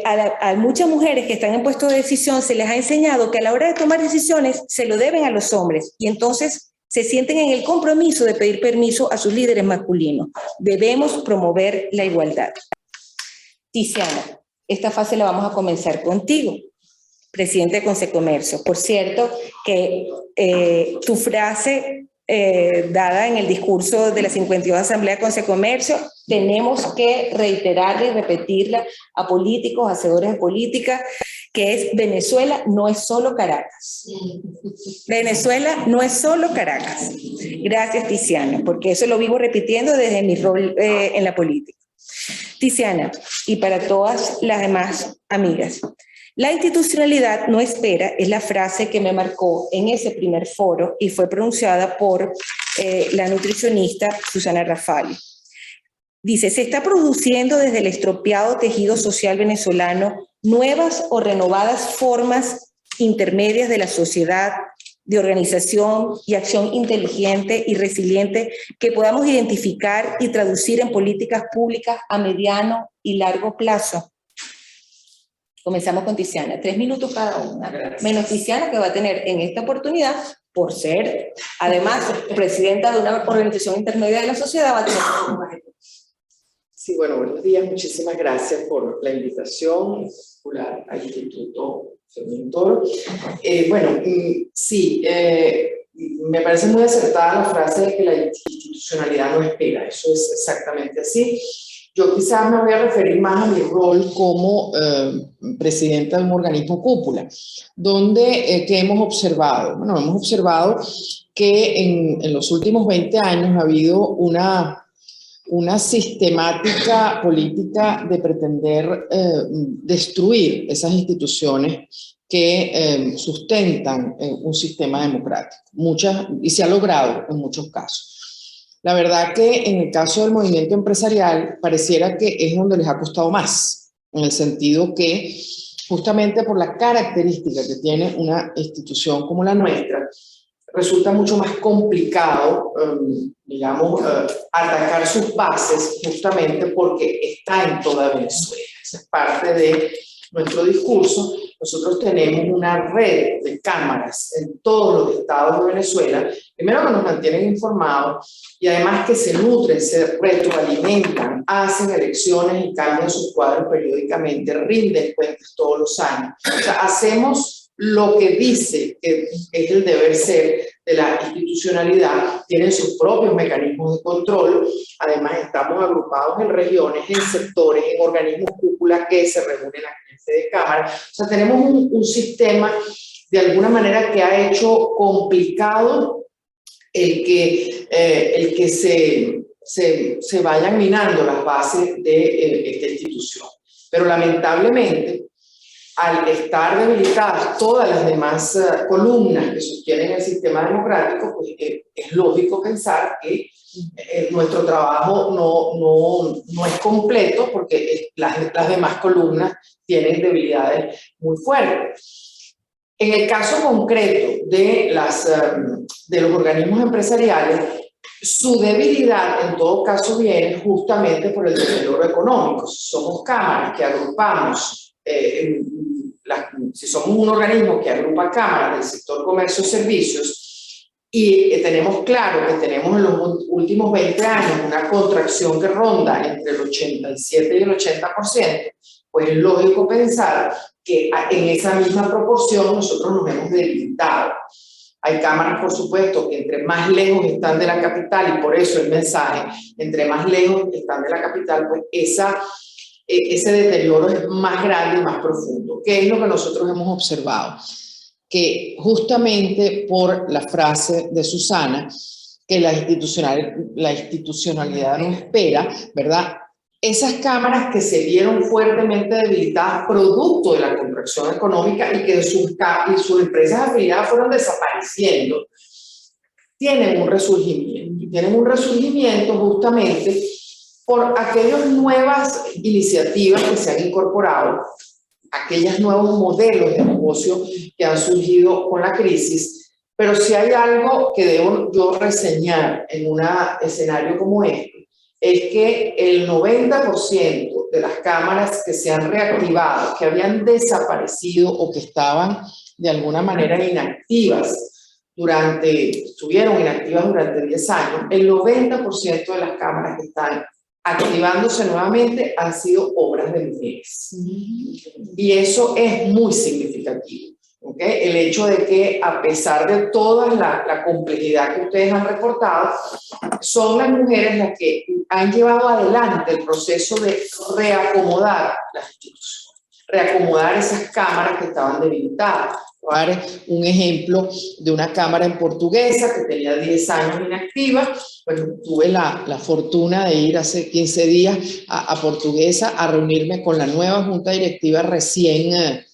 a muchas mujeres que están en puestos de decisión se les ha enseñado que a la hora de tomar decisiones se lo deben a los hombres y entonces se sienten en el compromiso de pedir permiso a sus líderes masculinos. Debemos promover la igualdad. Tiziana, esta fase la vamos a comenzar contigo, presidente de Consecomercio. Por cierto, que tu frase dada en el discurso de la 52 Asamblea de Consecomercio, tenemos que reiterarla y repetirla a políticos, hacedores de política, que es Venezuela no es solo Caracas. Venezuela no es solo Caracas. Gracias, Tiziana, porque eso lo vivo repitiendo desde mi rol en la política. Tiziana, y para todas las demás amigas, la institucionalidad no espera es la frase que me marcó en ese primer foro y fue pronunciada por la nutricionista Susana Rafali. Dice, se está produciendo desde el estropeado tejido social venezolano nuevas o renovadas formas intermedias de la sociedad, de organización y acción inteligente y resiliente que podamos identificar y traducir en políticas públicas a mediano y largo plazo. Comenzamos con Tiziana, 3 minutos cada una, menos Tiziana que va a tener en esta oportunidad, por ser además presidenta de una organización intermedia de la sociedad, va a tener más. Sí, bueno, buenos días, muchísimas gracias por la invitación al Instituto Fermín Toro. Me parece muy acertada la frase de que la institucionalidad no espera, eso es exactamente así. Yo quizás me voy a referir más a mi rol como presidenta de un organismo cúpula, donde ¿qué hemos observado? Bueno, hemos observado que en los últimos 20 años ha habido una sistemática política de pretender destruir esas instituciones que sustentan un sistema democrático, y se ha logrado en muchos casos. La verdad que en el caso del movimiento empresarial pareciera que es donde les ha costado más, en el sentido que justamente por la característica que tiene una institución como la nuestra, resulta mucho más complicado, atacar sus bases justamente porque está en toda Venezuela. Esa es parte de nuestro discurso. Nosotros tenemos una red de cámaras en todos los estados de Venezuela, primero que nos mantienen informados y además que se nutren, se retroalimentan, hacen elecciones y cambian sus cuadros periódicamente, rinden cuentas todos los años. O sea, hacemos lo que dice que es el deber ser de la institucionalidad, tienen sus propios mecanismos de control, además estamos agrupados en regiones, en sectores, en organismos cúpula que se reúnen aquí de cámara. O sea, tenemos un sistema de alguna manera que ha hecho complicado el que se vayan minando las bases de esta institución. Pero lamentablemente, al estar debilitadas todas las demás columnas que sostienen el sistema democrático, pues es lógico pensar que nuestro trabajo no es completo porque las demás columnas tienen debilidades muy fuertes. En el caso concreto de los organismos empresariales, su debilidad en todo caso viene justamente por el deterioro económico. Somos cámaras que agrupamos, si somos un organismo que agrupa cámaras del sector comercio y servicios, y tenemos claro que tenemos en los últimos 20 años una contracción que ronda entre el 87 y el 80%, pues es lógico pensar que en esa misma proporción nosotros nos hemos debilitado. Hay cámaras, por supuesto, que entre más lejos están de la capital, y por eso el mensaje, entre más lejos están de la capital, pues ese deterioro es más grande y más profundo. ¿Qué es lo que nosotros hemos observado? Que justamente por la frase de Susana, que la institucionalidad no espera, ¿verdad? Esas cámaras que se vieron fuertemente debilitadas producto de la contracción económica y que sus empresas afiliadas fueron desapareciendo, tienen un resurgimiento. Tienen un resurgimiento justamente por aquellas nuevas iniciativas que se han incorporado, aquellos nuevos modelos de negocio que han surgido con la crisis, pero si hay algo que debo yo reseñar en un escenario como este, es que el 90% de las cámaras que se han reactivado, que habían desaparecido o que estaban de alguna manera inactivas estuvieron inactivas durante 10 años, el 90% de las cámaras que están activándose nuevamente han sido obras de mujeres. Y eso es muy significativo. ¿Okay? El hecho de que a pesar de toda la complejidad que ustedes han reportado, son las mujeres las que han llevado adelante el proceso de reacomodar las instituciones, reacomodar esas cámaras que estaban debilitadas. Voy a dar un ejemplo de una cámara en Portuguesa que tenía 10 años inactiva. Bueno, tuve la fortuna de ir hace 15 días a Portuguesa a reunirme con la nueva junta directiva recién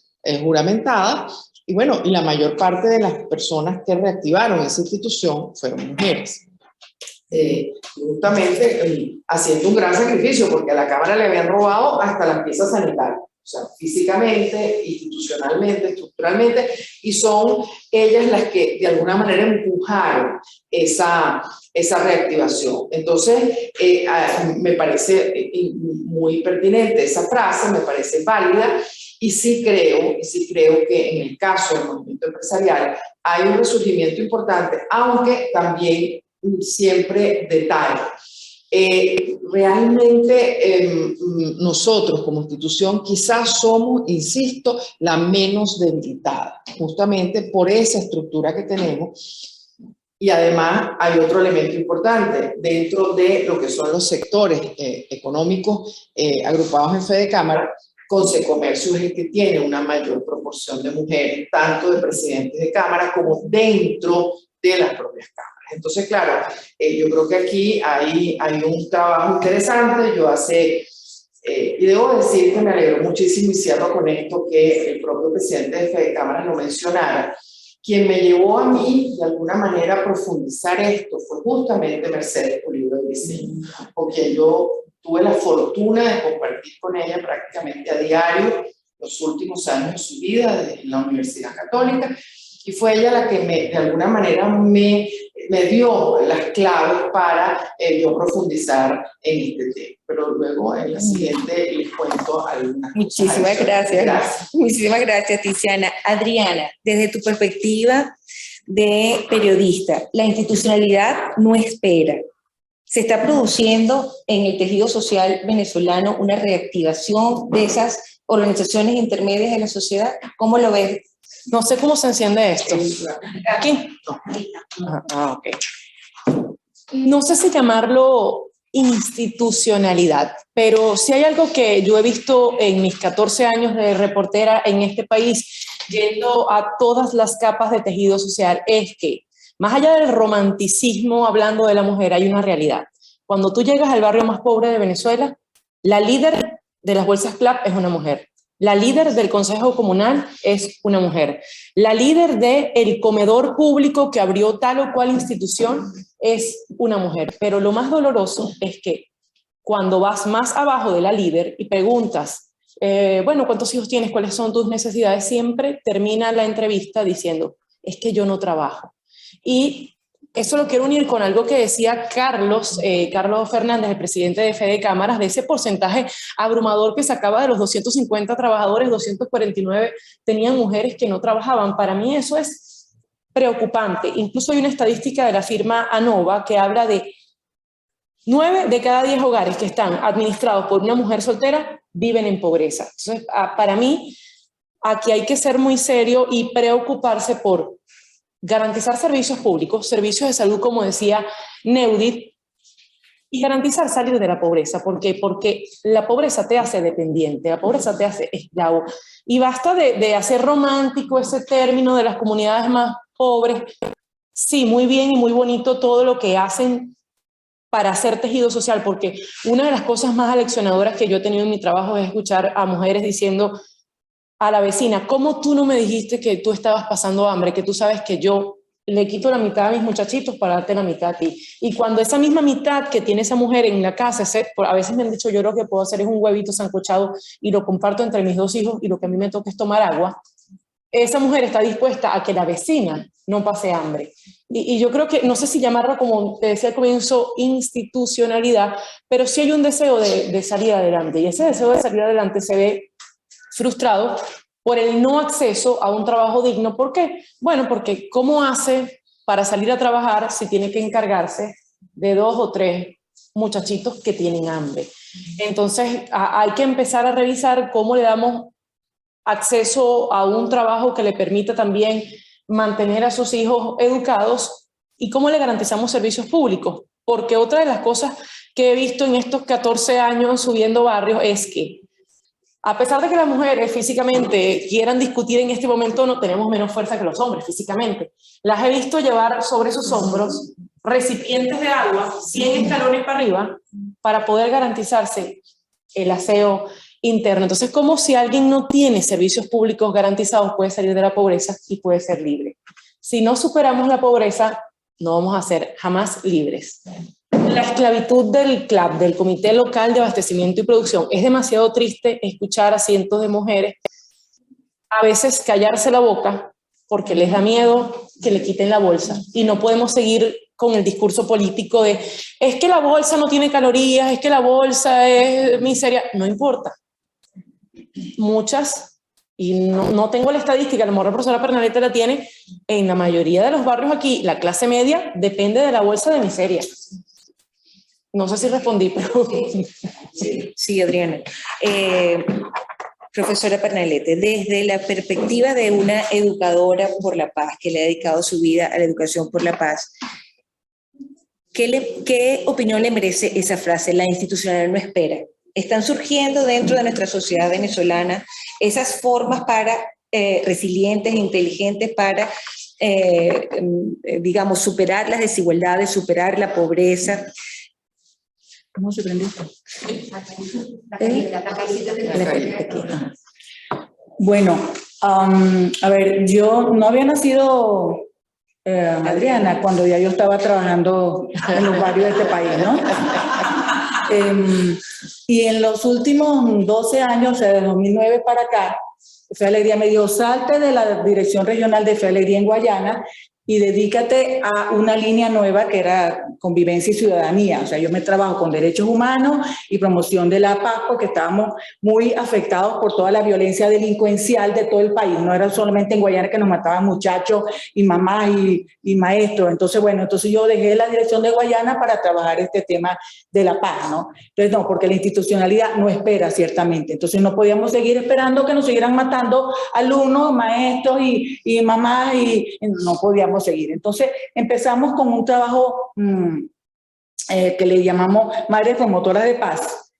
juramentada. Y bueno, y la mayor parte de las personas que reactivaron esa institución fueron mujeres. Justamente haciendo un gran sacrificio, porque a la Cámara le habían robado hasta las piezas sanitarias. O sea, físicamente, institucionalmente, estructuralmente, y son ellas las que de alguna manera empujaron esa reactivación. Entonces, me parece muy pertinente esa frase, me parece válida, y sí creo que en el caso del movimiento empresarial hay un resurgimiento importante, aunque también siempre detalle. Realmente nosotros como institución quizás somos, insisto, la menos debilitada, justamente por esa estructura que tenemos. Y además hay otro elemento importante, dentro de lo que son los sectores económicos agrupados en Fedecámara, Consecomercio es el que tiene una mayor proporción de mujeres, tanto de presidentes de cámara como dentro de las propias cámaras. Entonces, claro, yo creo que aquí hay un trabajo interesante. Y debo decir que me alegro muchísimo, y cierro con esto, que el propio presidente de Fedecámara lo mencionara. Quien me llevó a mí, de alguna manera, a profundizar esto fue justamente Mercedes Pulido del Diseño, porque yo tuve la fortuna de compartir con ella prácticamente a diario los últimos años de su vida en la Universidad Católica, y fue ella la que de alguna manera me dio las claves para yo profundizar en este tema. Pero luego en la siguiente les cuento algunas cosas. Muchísimas gracias. Muchísimas gracias, Tiziana. Adriana, desde tu perspectiva de periodista, la institucionalidad no espera. ¿Se está produciendo en el tejido social venezolano una reactivación de esas organizaciones intermedias de la sociedad? ¿Cómo lo ves? No sé cómo se enciende esto. ¿Aquí? Ok. No sé si llamarlo institucionalidad, pero si hay algo que yo he visto en mis 14 años de reportera en este país, yendo a todas las capas de tejido social, es que más allá del romanticismo hablando de la mujer, hay una realidad. Cuando tú llegas al barrio más pobre de Venezuela, la líder de las bolsas CLAP es una mujer. La líder del Consejo Comunal es una mujer. La líder del comedor público que abrió tal o cual institución es una mujer. Pero lo más doloroso es que cuando vas más abajo de la líder y preguntas, bueno, ¿cuántos hijos tienes? ¿Cuáles son tus necesidades? Siempre termina la entrevista diciendo, es que yo no trabajo. Y eso lo quiero unir con algo que decía Carlos Fernández, el presidente de Fedecámaras, de ese porcentaje abrumador que sacaba de los 250 trabajadores, 249 tenían mujeres que no trabajaban. Para mí eso es preocupante. Incluso hay una estadística de la firma ANOVA que habla de 9 de cada 10 hogares que están administrados por una mujer soltera viven en pobreza. Entonces, para mí, aquí hay que ser muy serio y preocuparse por garantizar servicios públicos, servicios de salud, como decía Neudit, y garantizar salir de la pobreza. ¿Por qué? Porque la pobreza te hace dependiente, la pobreza te hace esclavo. Y basta de hacer romántico ese término de las comunidades más pobres. Sí, muy bien y muy bonito todo lo que hacen para hacer tejido social, porque una de las cosas más aleccionadoras que yo he tenido en mi trabajo es escuchar a mujeres diciendo a la vecina, ¿cómo tú no me dijiste que tú estabas pasando hambre? Que tú sabes que yo le quito la mitad a mis muchachitos para darte la mitad a ti. Y cuando esa misma mitad que tiene esa mujer en la casa, a veces me han dicho, yo lo que puedo hacer es un huevito sancochado y lo comparto entre mis 2 hijos y lo que a mí me toca es tomar agua, esa mujer está dispuesta a que la vecina no pase hambre. Y yo creo que, no sé si llamarlo, como te decía al comienzo, institucionalidad, pero sí hay un deseo de salir adelante, y ese deseo de salir adelante se ve frustrado por el no acceso a un trabajo digno. ¿Por qué? Bueno, porque ¿cómo hace para salir a trabajar si tiene que encargarse de 2 o 3 muchachitos que tienen hambre? Entonces hay que empezar a revisar cómo le damos acceso a un trabajo que le permita también mantener a sus hijos educados y cómo le garantizamos servicios públicos. Porque otra de las cosas que he visto en estos 14 años subiendo barrios es que, a pesar de que las mujeres físicamente quieran discutir en este momento, no tenemos menos fuerza que los hombres físicamente. Las he visto llevar sobre sus hombros recipientes de agua 100 escalones para arriba para poder garantizarse el aseo interno. Entonces, como si alguien no tiene servicios públicos garantizados, puede salir de la pobreza y puede ser libre. Si no superamos la pobreza, no vamos a ser jamás libres. La esclavitud del CLAP, del Comité Local de Abastecimiento y Producción, es demasiado triste escuchar a cientos de mujeres a veces callarse la boca porque les da miedo que le quiten la bolsa, y no podemos seguir con el discurso político de es que la bolsa no tiene calorías, es que la bolsa es miseria. No importa. Muchas, y no tengo la estadística, a lo mejor la profesora Pernalete la tiene, en la mayoría de los barrios aquí, la clase media depende de la bolsa de miseria. No sé si respondí, pero... Sí, Adriana. Profesora Pernalete, desde la perspectiva de una educadora por la paz que le ha dedicado su vida a la educación por la paz, ¿qué opinión le merece esa frase, la institucionalidad no espera? Están surgiendo dentro de nuestra sociedad venezolana esas formas resilientes e inteligentes para, digamos, superar las desigualdades, superar la pobreza. ¿Cómo se prende esto? Bueno, a ver, yo no había nacido, Adriana, cuando ya yo estaba trabajando en los barrios de este país, ¿no? Y en los últimos 12 años, o sea, de 2009 para acá, Fe Alegría me dio salte de la Dirección Regional de Fe Alegría en Guayana y dedícate a una línea nueva que era convivencia y ciudadanía. O sea, yo me trabajo con derechos humanos y promoción de la paz, porque estábamos muy afectados por toda la violencia delincuencial de todo el país. No era solamente en Guayana que nos mataban muchachos y mamás y maestros. Entonces, bueno, entonces yo dejé la dirección de Guayana para trabajar este tema de la paz, ¿no? Entonces, no, porque la institucionalidad no espera, ciertamente. Entonces, no podíamos seguir esperando que nos siguieran matando alumnos, maestros y mamás, y no podíamos seguir. Entonces empezamos con un trabajo que le llamamos Madres Promotoras de Paz.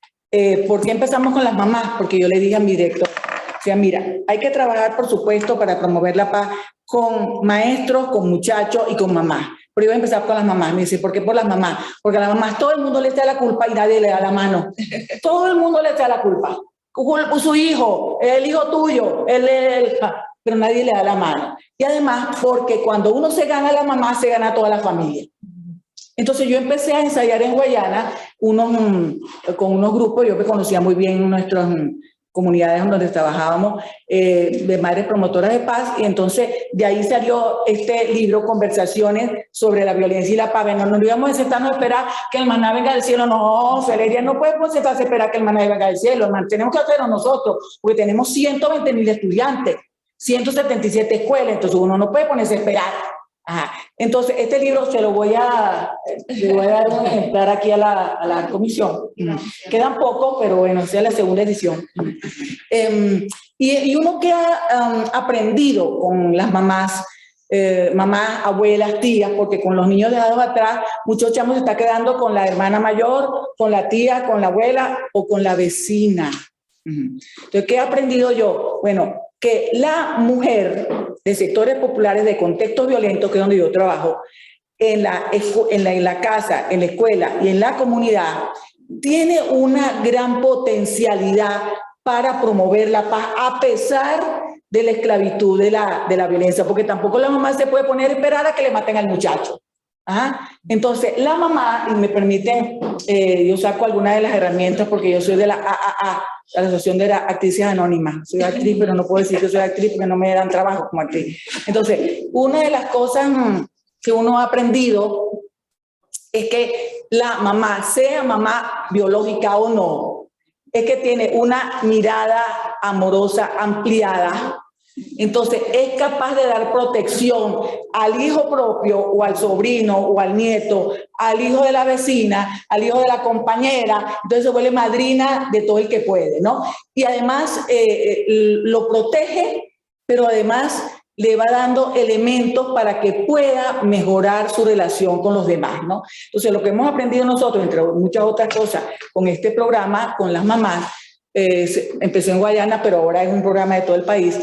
¿Por qué empezamos con las mamás? Porque yo le dije a mi director, o sea, mira, hay que trabajar, por supuesto, para promover la paz con maestros, con muchachos y con mamás. Pero iba a empezar con las mamás. Me dice, ¿por qué por las mamás? Porque a las mamás todo el mundo le echa la culpa y nadie le da la mano. Todo el mundo le echa la culpa. Su hijo, el hijo tuyo, pero nadie le da la mano. Y además, porque cuando uno se gana a la mamá, se gana a toda la familia. Entonces yo empecé a ensayar en Guayana con unos grupos, yo me conocía muy bien en nuestras comunidades donde trabajábamos, de madres promotoras de paz, y entonces de ahí salió este libro, Conversaciones sobre la violencia y la paz. No nos íbamos a sentarnos a esperar que el maná venga del cielo. No, Feleria, no podemos sentarse a esperar que el maná venga del cielo, tenemos que hacerlo nosotros, porque tenemos 120.000 estudiantes, 177 escuelas, entonces uno no puede ponerse a esperar. Ajá. Entonces, este libro le voy a dar un ejemplar aquí a la comisión. Quedan poco, pero bueno, esa es la segunda edición. Y uno que ha aprendido con las mamás, abuelas, tías, porque con los niños dejados atrás, muchos chamos se están quedando con la hermana mayor, con la tía, con la abuela o con la vecina. Entonces, ¿qué he aprendido yo? Bueno, que la mujer de sectores populares de contextos violentos, que es donde yo trabajo, en la casa, en la escuela y en la comunidad, tiene una gran potencialidad para promover la paz a pesar de la esclavitud de la violencia, porque tampoco la mamá se puede poner a esperar a que le maten al muchacho. Ajá. Entonces, la mamá, y me permiten, yo saco algunas de las herramientas porque yo soy de la AAA, la Asociación de las Actrices Anónimas. Soy actriz, pero no puedo decir que soy actriz porque no me dan trabajo como actriz. Entonces, una de las cosas que uno ha aprendido es que la mamá, sea mamá biológica o no, es que tiene una mirada amorosa ampliada. Entonces, es capaz de dar protección al hijo propio o al sobrino o al nieto, al hijo de la vecina, al hijo de la compañera. Entonces se vuelve madrina de todo el que puede, ¿no? Y además lo protege, pero además le va dando elementos para que pueda mejorar su relación con los demás, ¿no? Entonces, lo que hemos aprendido nosotros, entre muchas otras cosas, con este programa, con las mamás, empezó en Guayana, pero ahora es un programa de todo el país,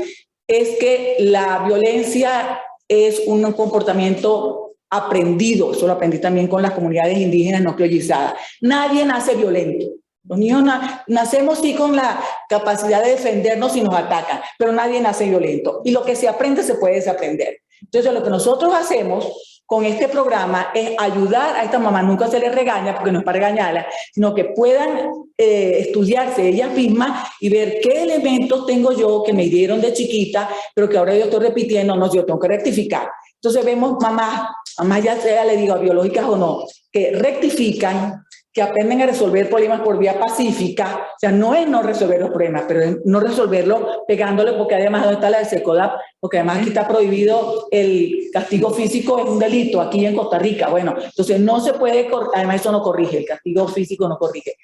es que la violencia es un comportamiento aprendido. Eso lo aprendí también con las comunidades indígenas no criollizadas. Nadie nace violento. Los niños nacemos sí con la capacidad de defendernos si nos atacan, pero nadie nace violento. Y lo que se aprende se puede desaprender. Entonces, lo que nosotros hacemos con este programa es ayudar a esta mamá. Nunca se les regaña porque no es para regañarla, sino que puedan estudiarse ellas mismas y ver qué elementos tengo yo que me dieron de chiquita, pero que ahora yo estoy repitiendo, no, yo tengo que rectificar. Entonces vemos mamás ya sea, le digo, biológicas o no, que rectifican, que aprenden a resolver problemas por vía pacífica. O sea, no es no resolver los problemas, pero es no resolverlo pegándole, porque además, ¿dónde está la de SECODAP? Porque además aquí está prohibido el castigo físico, es un delito aquí en Costa Rica. Bueno, entonces no se puede, además eso no corrige, el castigo físico no corrige.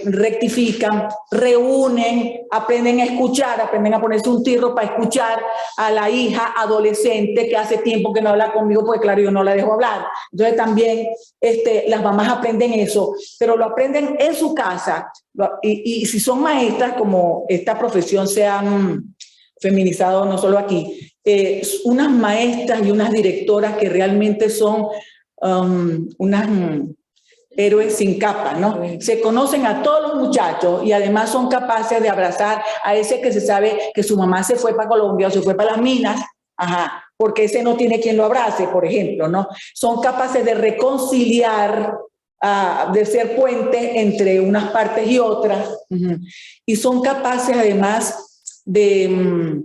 Rectifican, reúnen, aprenden a escuchar, aprenden a ponerse un tirro para escuchar a la hija adolescente que hace tiempo que no habla conmigo, porque claro, yo no la dejo hablar. Entonces también las mamás aprenden eso, pero lo aprenden en su casa. Y si son maestras, como esta profesión se han feminizado no solo aquí, unas maestras y unas directoras que realmente son unas héroes sin capa, ¿no? Se conocen a todos los muchachos y además son capaces de abrazar a ese que se sabe que su mamá se fue para Colombia o se fue para las minas, ajá, porque ese no tiene quien lo abrace, por ejemplo, ¿no? Son capaces de reconciliar, de ser puente entre unas partes y otras, y son capaces además de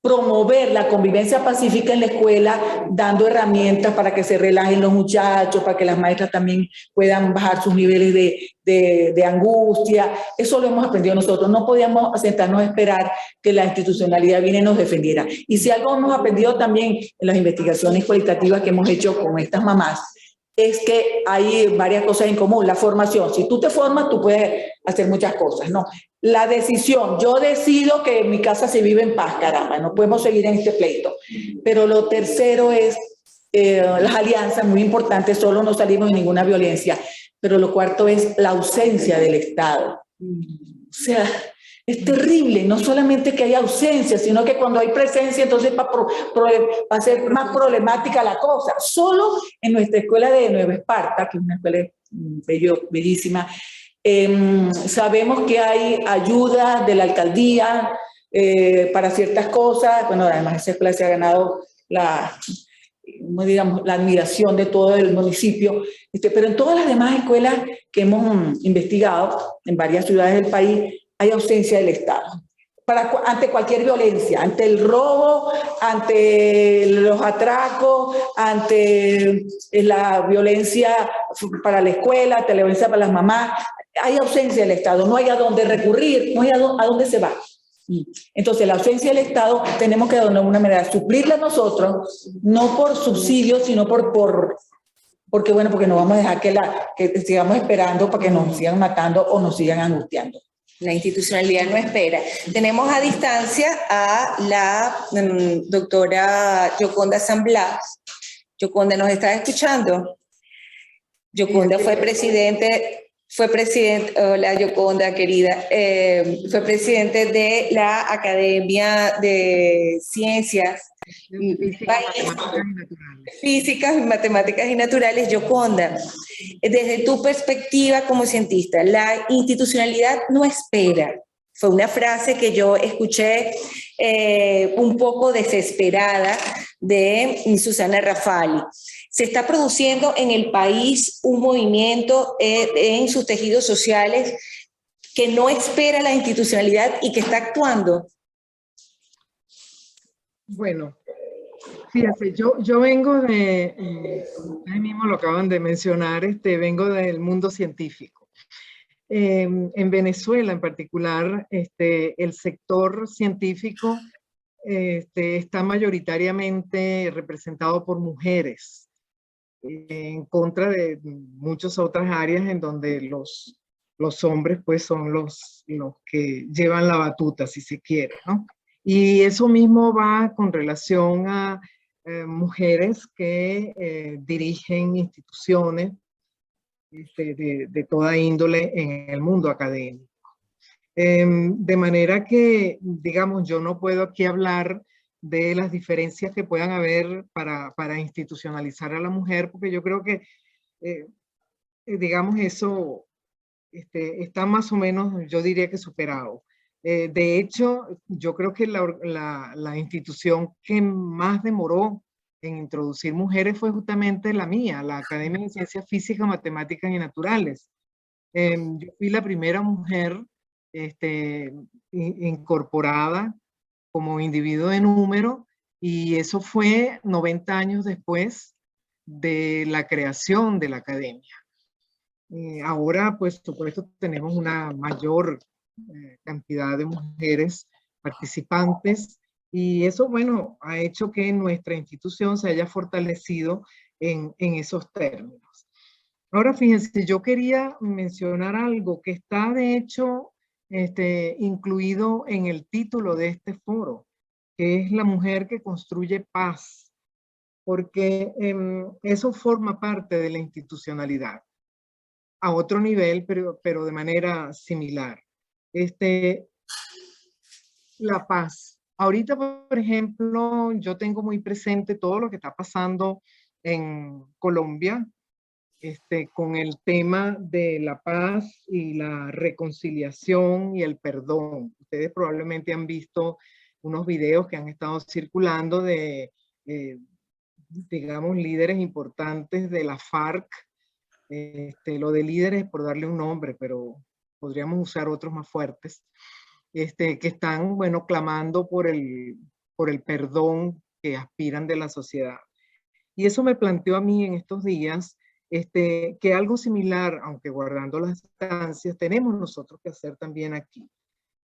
promover la convivencia pacífica en la escuela, dando herramientas para que se relajen los muchachos, para que las maestras también puedan bajar sus niveles de angustia. Eso lo hemos aprendido nosotros. No podíamos sentarnos a esperar que la institucionalidad viene y nos defendiera. Y si algo hemos aprendido también en las investigaciones cualitativas que hemos hecho con estas mamás, es que hay varias cosas en común. La formación, si tú te formas, tú puedes hacer muchas cosas, ¿no? La decisión, yo decido que en mi casa se vive en paz, caramba, no podemos seguir en este pleito. Pero lo tercero es las alianzas, muy importantes, solo no salimos de ninguna violencia. Pero lo cuarto es la ausencia del Estado. O sea, es terrible, no solamente que haya ausencia, sino que cuando hay presencia, entonces va a ser más problemática la cosa. Solo en nuestra escuela de Nueva Esparta, que es una escuela bellísima, sabemos que hay ayuda de la alcaldía para ciertas cosas. Bueno, además esa escuela se ha ganado la admiración de todo el municipio, pero en todas las demás escuelas que hemos investigado, en varias ciudades del país, hay ausencia del Estado. Ante cualquier violencia, ante el robo, ante los atracos, ante la violencia para la escuela, ante la violencia para las mamás, hay ausencia del Estado, no hay a dónde recurrir, no hay a dónde se va. Entonces la ausencia del Estado tenemos que de alguna manera suplirla nosotros, no por subsidios, sino porque no vamos a dejar que sigamos esperando para que nos sigan matando o nos sigan angustiando. La institucionalidad no espera. Tenemos a distancia a la doctora Yoconda San Blas. Yoconda, ¿nos estás escuchando? Yoconda fue presidente, hola Yoconda querida, fue presidente de la Academia de Ciencias Físicas, Matemáticas y Naturales. Yoconda, desde tu perspectiva como cientista, la institucionalidad no espera. Fue una frase que yo escuché un poco desesperada de Susana Rafali. Se está produciendo en el país un movimiento en sus tejidos sociales que no espera la institucionalidad y que está actuando. Bueno, fíjate, yo vengo ustedes mismos lo acaban de mencionar, vengo del mundo científico. En Venezuela en particular, el sector científico está mayoritariamente representado por mujeres, en contra de muchas otras áreas en donde los hombres pues son los que llevan la batuta, si se quiere, ¿no? Y eso mismo va con relación a mujeres que dirigen instituciones de toda índole en el mundo académico. De manera que, digamos, yo no puedo aquí hablar de las diferencias que puedan haber para institucionalizar a la mujer, porque yo creo que, digamos, eso está más o menos, yo diría que superado. De hecho, yo creo que la institución que más demoró en introducir mujeres fue justamente la mía, la Academia de Ciencias Físicas, Matemáticas y Naturales. Yo fui la primera mujer incorporada como individuo de número, y eso fue 90 años después de la creación de la academia. Ahora, pues, por supuesto, tenemos una mayor cantidad de mujeres participantes, y eso, bueno, ha hecho que nuestra institución se haya fortalecido en esos términos. Ahora, fíjense, yo quería mencionar algo que está, de hecho, incluido en el título de este foro, que es la mujer que construye paz, porque eso forma parte de la institucionalidad, a otro nivel, pero de manera similar. La paz. Ahorita, por ejemplo, yo tengo muy presente todo lo que está pasando en Colombia, con el tema de la paz y la reconciliación y el perdón. Ustedes probablemente han visto unos videos que han estado circulando de, digamos, líderes importantes de la FARC. Lo de líderes por darle un nombre, pero podríamos usar otros más fuertes, que están, bueno, clamando por el perdón que aspiran de la sociedad. Y eso me planteó a mí en estos días, que algo similar, aunque guardando las distancias, tenemos nosotros que hacer también aquí.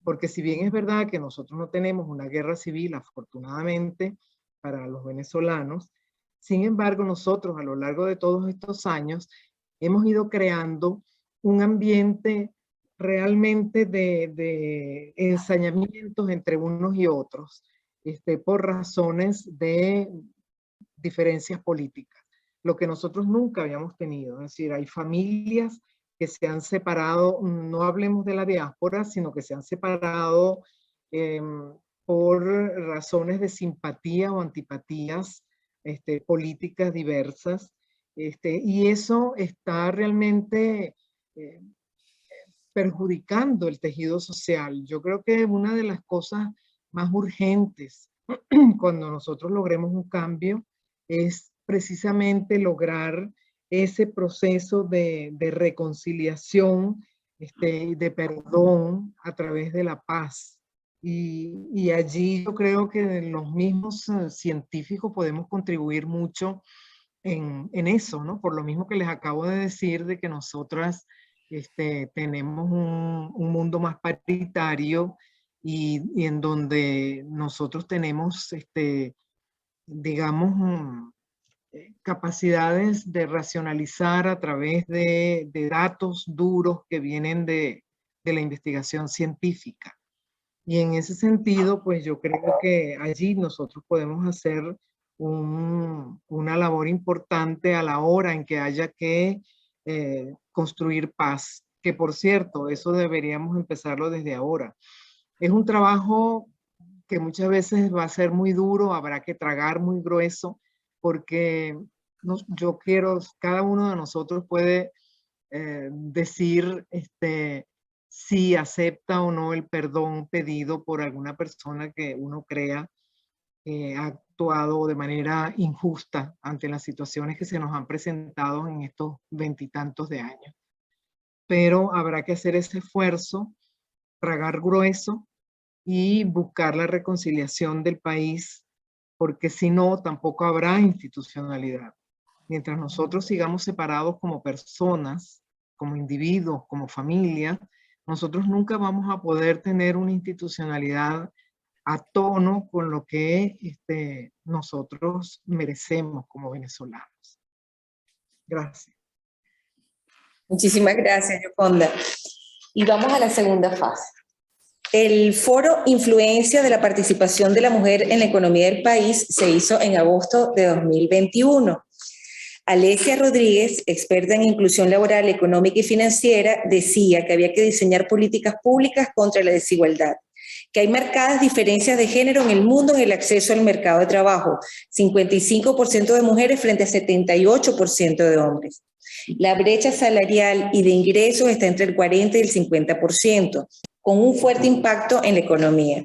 Porque si bien es verdad que nosotros no tenemos una guerra civil, afortunadamente, para los venezolanos, sin embargo, nosotros a lo largo de todos estos años hemos ido creando un ambiente realmente de ensañamientos entre unos y otros, por razones de diferencias políticas, lo que nosotros nunca habíamos tenido. Es decir, hay familias que se han separado, no hablemos de la diáspora, sino que se han separado por razones de simpatía o antipatías políticas diversas, y eso está realmente perjudicando el tejido social. Yo creo que una de las cosas más urgentes cuando nosotros logremos un cambio es precisamente lograr ese proceso de reconciliación, de perdón a través de la paz. Y allí yo creo que los mismos científicos podemos contribuir mucho en eso, ¿no? Por lo mismo que les acabo de decir, de que nosotras tenemos un mundo más paritario y en donde nosotros tenemos, digamos, capacidades de racionalizar a través de datos duros que vienen de la investigación científica. Y en ese sentido, pues yo creo que allí nosotros podemos hacer una labor importante a la hora en que haya que construir paz, que por cierto, eso deberíamos empezarlo desde ahora. Es un trabajo que muchas veces va a ser muy duro, habrá que tragar muy grueso, porque yo quiero, cada uno de nosotros puede decir si acepta o no el perdón pedido por alguna persona que uno crea ha actuado de manera injusta ante las situaciones que se nos han presentado en estos 20 y tantos de años. Pero habrá que hacer ese esfuerzo, tragar grueso y buscar la reconciliación del país, porque si no, tampoco habrá institucionalidad. Mientras nosotros sigamos separados como personas, como individuos, como familia, nosotros nunca vamos a poder tener una institucionalidad a tono con lo que nosotros merecemos como venezolanos. Gracias. Muchísimas gracias, Yoconda. Y vamos a la segunda fase. El foro Influencia de la participación de la mujer en la economía del país se hizo en agosto de 2021. Alesia Rodríguez, experta en inclusión laboral, económica y financiera, decía que había que diseñar políticas públicas contra la desigualdad, que hay marcadas diferencias de género en el mundo en el acceso al mercado de trabajo, 55% de mujeres frente a 78% de hombres. La brecha salarial y de ingresos está entre el 40 y el 50%, con un fuerte impacto en la economía.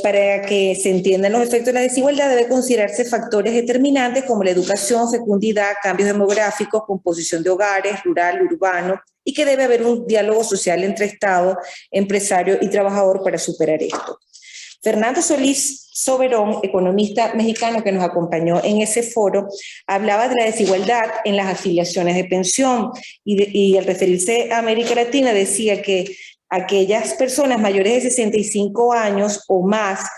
Para que se entiendan los efectos de la desigualdad, debe considerarse factores determinantes como la educación, fecundidad, cambios demográficos, composición de hogares, rural, urbano, y que debe haber un diálogo social entre Estado, empresario y trabajador para superar esto. Fernando Solís Soberón, economista mexicano que nos acompañó en ese foro, hablaba de la desigualdad en las afiliaciones de pensión y al referirse a América Latina decía que aquellas personas mayores de 65 años o más,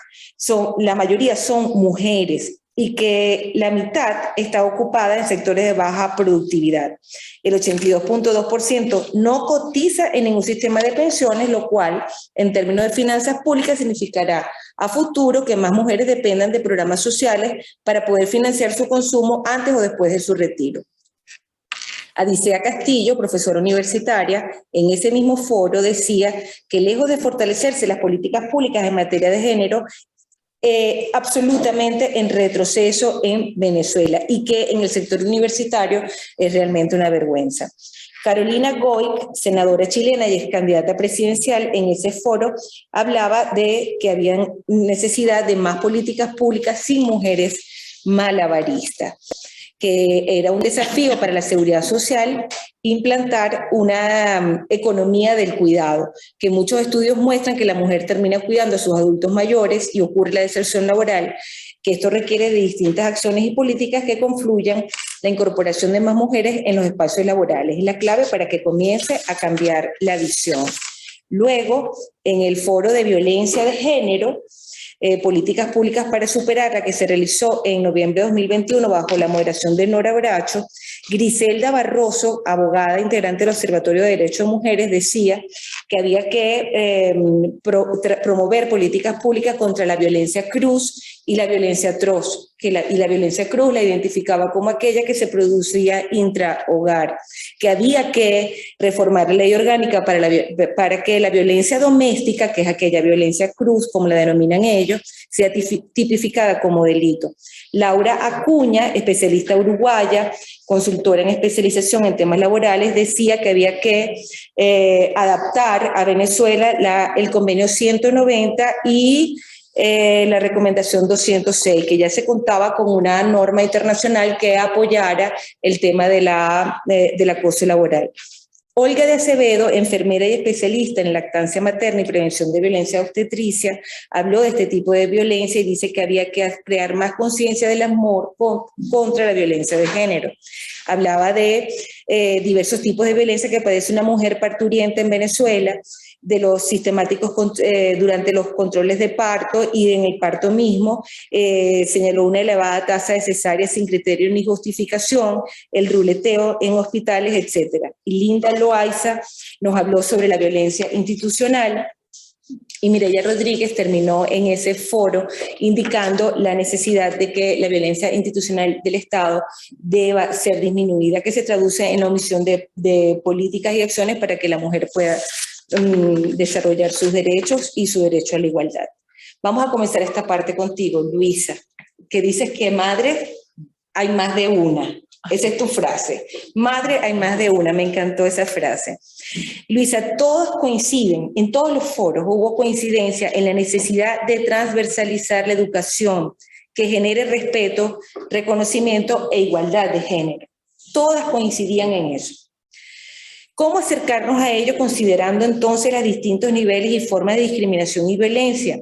la mayoría son mujeres y que la mitad está ocupada en sectores de baja productividad. El 82.2% no cotiza en ningún sistema de pensiones, lo cual, en términos de finanzas públicas, significará a futuro que más mujeres dependan de programas sociales para poder financiar su consumo antes o después de su retiro. Adicea Castillo, profesora universitaria, en ese mismo foro decía que lejos de fortalecerse las políticas públicas en materia de género, absolutamente en retroceso en Venezuela y que en el sector universitario es realmente una vergüenza. Carolina Goic, senadora chilena y ex candidata presidencial, en ese foro hablaba de que había necesidad de más políticas públicas sin mujeres malabaristas, que era un desafío para la seguridad social implantar una economía del cuidado, que muchos estudios muestran que la mujer termina cuidando a sus adultos mayores y ocurre la deserción laboral, que esto requiere de distintas acciones y políticas que confluyan la incorporación de más mujeres en los espacios laborales. Es la clave para que comience a cambiar la visión. Luego, en el foro de violencia de género, políticas públicas para superarla, que se realizó en noviembre de 2021 bajo la moderación de Nora Bracho, Griselda Barroso, abogada integrante del Observatorio de Derechos de Mujeres, decía que había que promover políticas públicas contra la violencia cruz y la violencia atroz, y la violencia cruz la identificaba como aquella que se producía intrahogar, que había que reformar la ley orgánica para que la violencia doméstica, que es aquella violencia cruz, como la denominan ellos, sea tipificada como delito. Laura Acuña, especialista uruguaya, consultora en especialización en temas laborales, decía que había que adaptar a Venezuela el convenio 190 y la recomendación 206, que ya se contaba con una norma internacional que apoyara el tema del acoso laboral. Olga de Acevedo, enfermera y especialista en lactancia materna y prevención de violencia obstetricia, habló de este tipo de violencia y dice que había que crear más conciencia del amor contra la violencia de género. Hablaba de diversos tipos de violencia que padece una mujer parturienta en Venezuela, de los sistemáticos durante los controles de parto y en el parto mismo, señaló una elevada tasa de cesáreas sin criterio ni justificación, el ruleteo en hospitales, etc. Y Linda Loaiza nos habló sobre la violencia institucional. Y Mireya Rodríguez terminó en ese foro indicando la necesidad de que la violencia institucional del Estado deba ser disminuida, que se traduce en la omisión de políticas y acciones para que la mujer pueda desarrollar sus derechos y su derecho a la igualdad. Vamos a comenzar esta parte contigo, Luisa, que dices que madre hay más de una. Esa es tu frase. Madre, hay más de una, me encantó esa frase. Luisa, todos coinciden, en todos los foros hubo coincidencia en la necesidad de transversalizar la educación que genere respeto, reconocimiento e igualdad de género. Todas coincidían en eso. ¿Cómo acercarnos a ello considerando entonces los distintos niveles y formas de discriminación y violencia?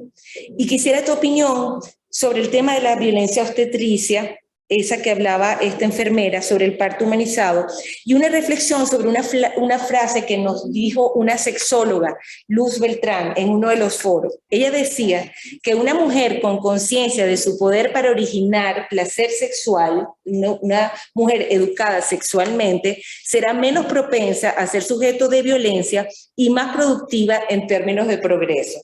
Y quisiera tu opinión sobre el tema de la violencia obstetricia, esa que hablaba esta enfermera, sobre el parto humanizado, y una reflexión sobre una frase que nos dijo una sexóloga, Luz Beltrán, en uno de los foros. Ella decía que una mujer con conciencia de su poder para originar placer sexual, una mujer educada sexualmente, será menos propensa a ser sujeto de violencia y más productiva en términos de progreso.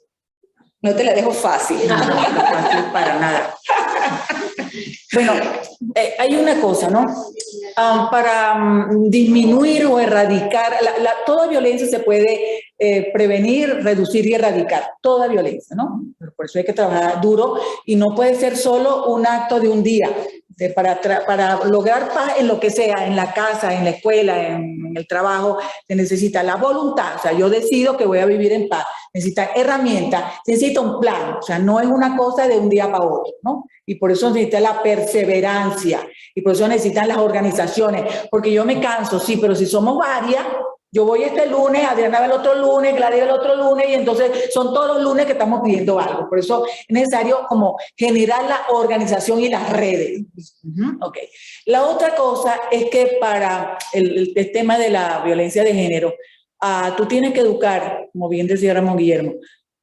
No te la dejo fácil. No, no fácil para nada. Bueno, hay una cosa, ¿no? Para disminuir o erradicar, toda violencia se puede prevenir, reducir y erradicar, toda violencia, ¿no? Pero por eso hay que trabajar duro y no puede ser solo un acto de un día. Para lograr paz en lo que sea, en la casa, en la escuela, en el trabajo, se necesita la voluntad. O sea, yo decido que voy a vivir en paz. Necesita herramientas, necesita un plan. O sea, no es una cosa de un día para otro, ¿no? Y por eso necesita la perseverancia. Y por eso necesitan las organizaciones. Porque yo me canso, sí, pero si somos varias, yo voy este lunes, Adriana va el otro lunes, Gladys el otro lunes, y entonces son todos los lunes que estamos pidiendo algo. Por eso es necesario como generar la organización y las redes. Okay. La otra cosa es que para el tema de la violencia de género, tú tienes que educar, como bien decía Ramón Guillermo,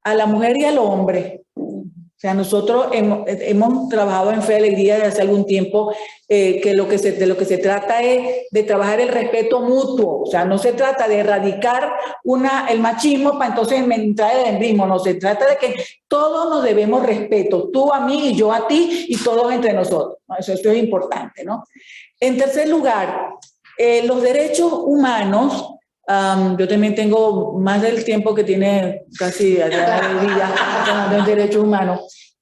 a la mujer y al hombre. O sea, nosotros hemos trabajado en Fe y Alegría desde hace algún tiempo que de lo que se trata es de trabajar el respeto mutuo. O sea, no se trata de erradicar el machismo para entonces entrar el embrismo. No, se trata de que todos nos debemos respeto. Tú a mí y yo a ti y todos entre nosotros. Eso es importante, ¿no? En tercer lugar, los derechos humanos. Yo también tengo más del tiempo que tiene casi allá de vida de derechos humanos.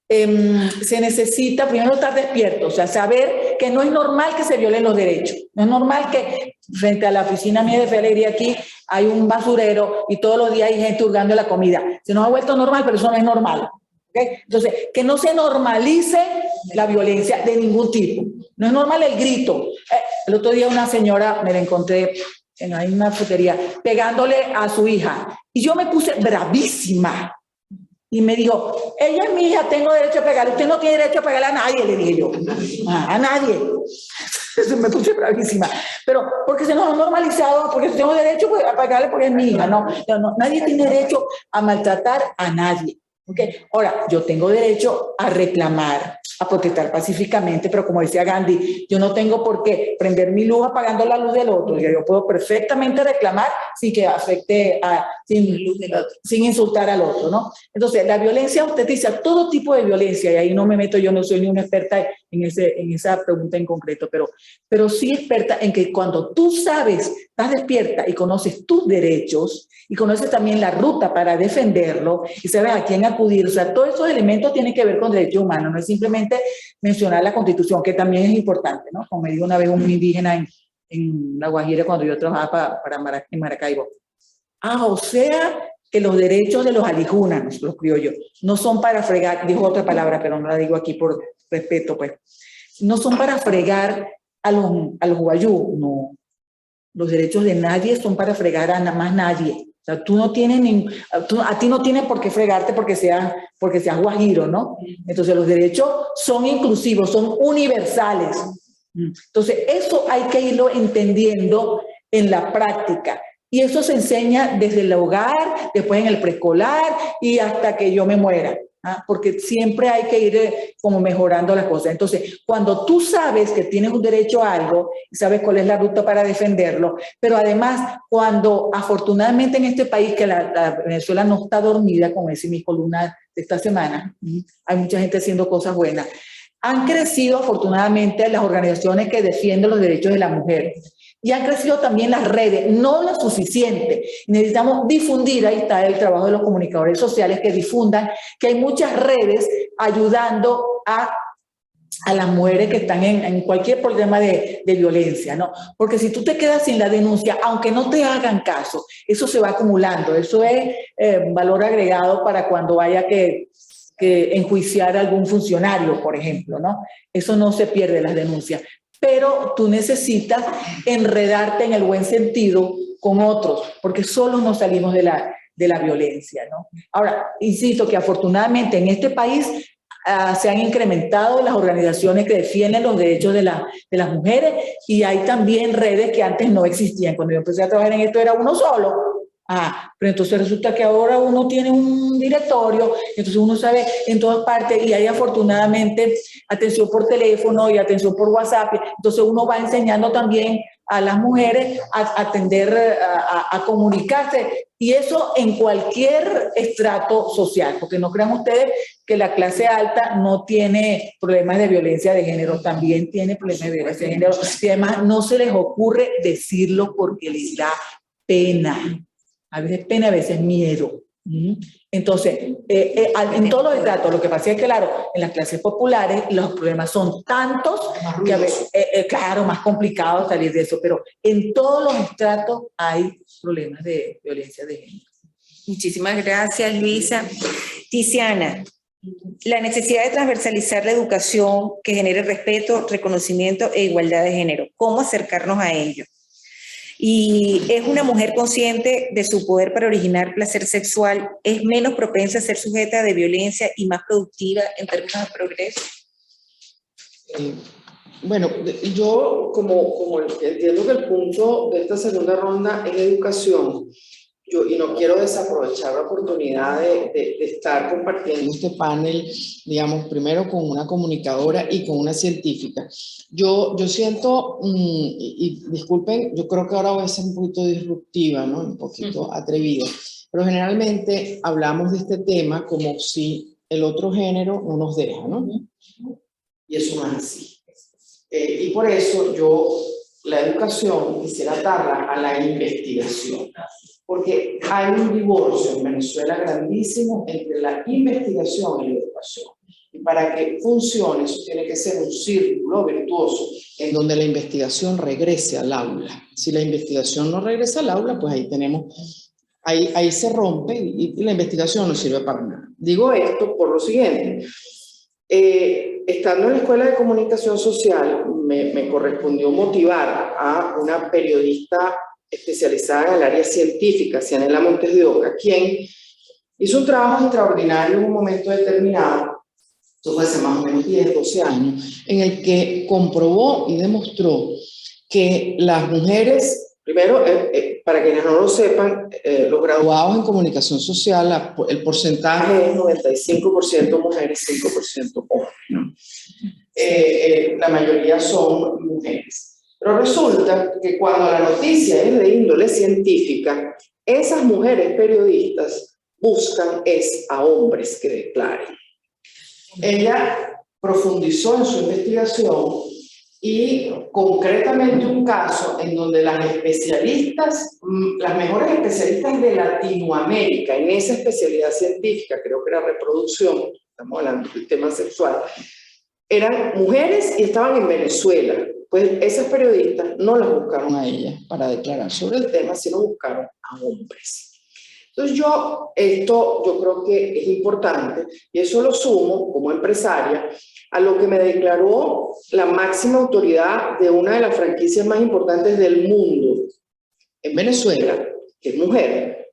Se necesita primero estar despierto, o sea, saber que no es normal que se violen los derechos. No es normal que frente a la oficina mía de Fe y Alegría aquí hay un basurero y todos los días hay gente hurgando la comida. Se nos ha vuelto normal, pero eso no es normal. ¿Okay? Entonces, que no se normalice la violencia de ningún tipo. No es normal el grito. El otro día una señora, me la encontré en una frutería, pegándole a su hija. Y yo me puse bravísima. Y me dijo, ella es mi hija, tengo derecho a pegarle. Usted no tiene derecho a pegarle a nadie, le dije yo. A nadie. Me puse bravísima. Pero porque se nos ha normalizado, porque tengo derecho a pegarle porque es mi hija. No, nadie tiene derecho a maltratar a nadie. ¿Okay? Ahora, yo tengo derecho a reclamar, a protestar pacíficamente, pero como decía Gandhi, yo no tengo por qué prender mi luz apagando la luz del otro. Yo puedo perfectamente reclamar sin que afecte sin insultar al otro, ¿no? Entonces, la violencia obstetricia, todo tipo de violencia, y ahí no me meto, yo no soy ni una experta en esa pregunta en concreto, pero sí experta en que cuando tú sabes, estás despierta y conoces tus derechos y conoces también la ruta para defenderlo y sabes a quién acudir, o sea, todos esos elementos tienen que ver con derechos humanos, no es simplemente mencionar la Constitución, que también es importante, ¿no? Como me dijo una vez un indígena en La Guajira cuando yo trabajaba en Maracaibo. O sea, que los derechos de los alijúnanos, los criollos, no son para fregar, dijo otra palabra, pero no la digo aquí por respeto, pues, no son para fregar a los guayú, no. Los derechos de nadie son para fregar a nada más nadie. O sea, tú no tienes a ti no tienen por qué fregarte porque seas guajiro, ¿no? Entonces los derechos son inclusivos, son universales. Entonces eso hay que irlo entendiendo en la práctica. Y eso se enseña desde el hogar, después en el preescolar y hasta que yo me muera. Porque siempre hay que ir como mejorando las cosas. Entonces, cuando tú sabes que tienes un derecho a algo y sabes cuál es la ruta para defenderlo, pero además, cuando afortunadamente en este país, que la Venezuela no está dormida, como dice mi columna de esta semana, hay mucha gente haciendo cosas buenas, han crecido afortunadamente las organizaciones que defienden los derechos de la mujer. Y han crecido también las redes, no lo suficiente. Necesitamos difundir, ahí está el trabajo de los comunicadores sociales que difundan, que hay muchas redes ayudando a a las mujeres que están en cualquier problema de violencia, ¿no? Porque si tú te quedas sin la denuncia, aunque no te hagan caso, eso se va acumulando, eso es valor agregado para cuando haya que enjuiciar a algún funcionario, por ejemplo, ¿no? Eso no se pierde, las denuncias. Pero tú necesitas enredarte en el buen sentido con otros, porque solos no salimos de la violencia, ¿no? Ahora, insisto que afortunadamente en este país se han incrementado las organizaciones que defienden los derechos de las mujeres, y hay también redes que antes no existían. Cuando yo empecé a trabajar en esto era uno solo. Pero entonces resulta que ahora uno tiene un directorio, entonces uno sabe en todas partes, y hay afortunadamente atención por teléfono y atención por WhatsApp. Entonces uno va enseñando también a las mujeres a atender, a comunicarse, y eso en cualquier estrato social, porque no crean ustedes que la clase alta no tiene problemas de violencia de género, también tiene problemas de violencia de género, y además no se les ocurre decirlo porque les da pena. A veces pena, a veces miedo. Entonces, en todos los estratos, lo que pasa es que, claro, en las clases populares los problemas son tantos que a veces, claro, más complicado salir de eso, pero en todos los estratos hay problemas de violencia de género. Muchísimas gracias, Luisa. Tiziana, la necesidad de transversalizar la educación que genere respeto, reconocimiento e igualdad de género. ¿Cómo acercarnos a ello? Y es una mujer consciente de su poder para originar placer sexual, es menos propensa a ser sujeta de violencia y más productiva en términos de progreso. Bueno, yo como entiendo que el punto de esta segunda ronda es educación, y no quiero desaprovechar la oportunidad de estar compartiendo este panel, digamos, primero con una comunicadora y con una científica. Yo siento, y disculpen, yo creo que ahora voy a ser un poquito disruptiva, ¿no? Un poquito atrevida, pero generalmente hablamos de este tema como si el otro género no nos deja, ¿no? Y eso no es así. Y por eso yo la educación quisiera atarla a la investigación. Porque hay un divorcio en Venezuela grandísimo entre la investigación y la educación. Y para que funcione, eso tiene que ser un círculo virtuoso en donde la investigación regrese al aula. Si la investigación no regresa al aula, pues ahí se rompe y la investigación no sirve para nada. Digo esto por lo siguiente. Estando en la Escuela de Comunicación Social, me correspondió motivar a una periodista especializada en el área científica, Cianela Montes de Oca, quien hizo un trabajo extraordinario en un momento determinado, eso fue hace más o menos 10, 12 años, en el que comprobó y demostró que las mujeres, primero, para quienes no lo sepan, los graduados en comunicación social, el porcentaje es 95% mujeres, 5% hombres, ¿no? La mayoría son mujeres. Pero resulta que cuando la noticia es de índole científica, esas mujeres periodistas buscan a hombres que declaren. Ella profundizó en su investigación y concretamente un caso en donde las especialistas, las mejores especialistas de Latinoamérica en esa especialidad científica, creo que era reproducción, estamos hablando del tema sexual, eran mujeres y estaban en Venezuela. Pues esas periodistas no las buscaron a ellas para declarar sobre el tema, sino buscaron a hombres. Entonces yo creo que es importante, y eso lo sumo como empresaria a lo que me declaró la máxima autoridad de una de las franquicias más importantes del mundo en Venezuela, que es mujer,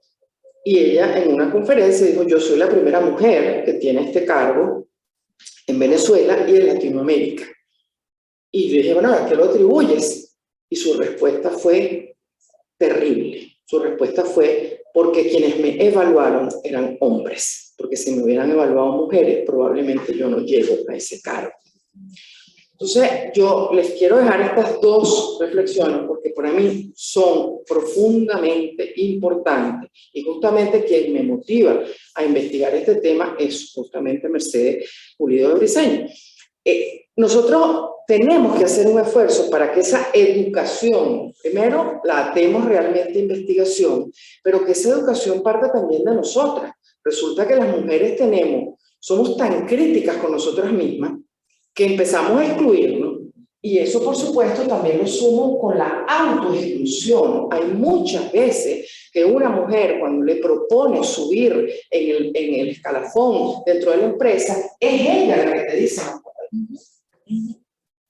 y ella en una conferencia dijo: yo soy la primera mujer que tiene este cargo en Venezuela y en Latinoamérica. Y yo dije: bueno, ¿a qué lo atribuyes? Y su respuesta fue terrible. Su respuesta fue: porque quienes me evaluaron eran hombres. Porque si me hubieran evaluado mujeres, probablemente yo no llego a ese cargo. Entonces, yo les quiero dejar estas dos reflexiones porque para mí son profundamente importantes. Y justamente quien me motiva a investigar este tema es justamente Mercedes Pulido de Briceño. Nosotros tenemos que hacer un esfuerzo para que esa educación, primero, la atemos realmente a investigación, pero que esa educación parte también de nosotras. Resulta que las mujeres somos tan críticas con nosotras mismas que empezamos a excluirnos. Y eso, por supuesto, también lo sumo con la autoexclusión. Hay muchas veces que una mujer, cuando le propone subir en el escalafón dentro de la empresa, es ella la que te dice no puedo.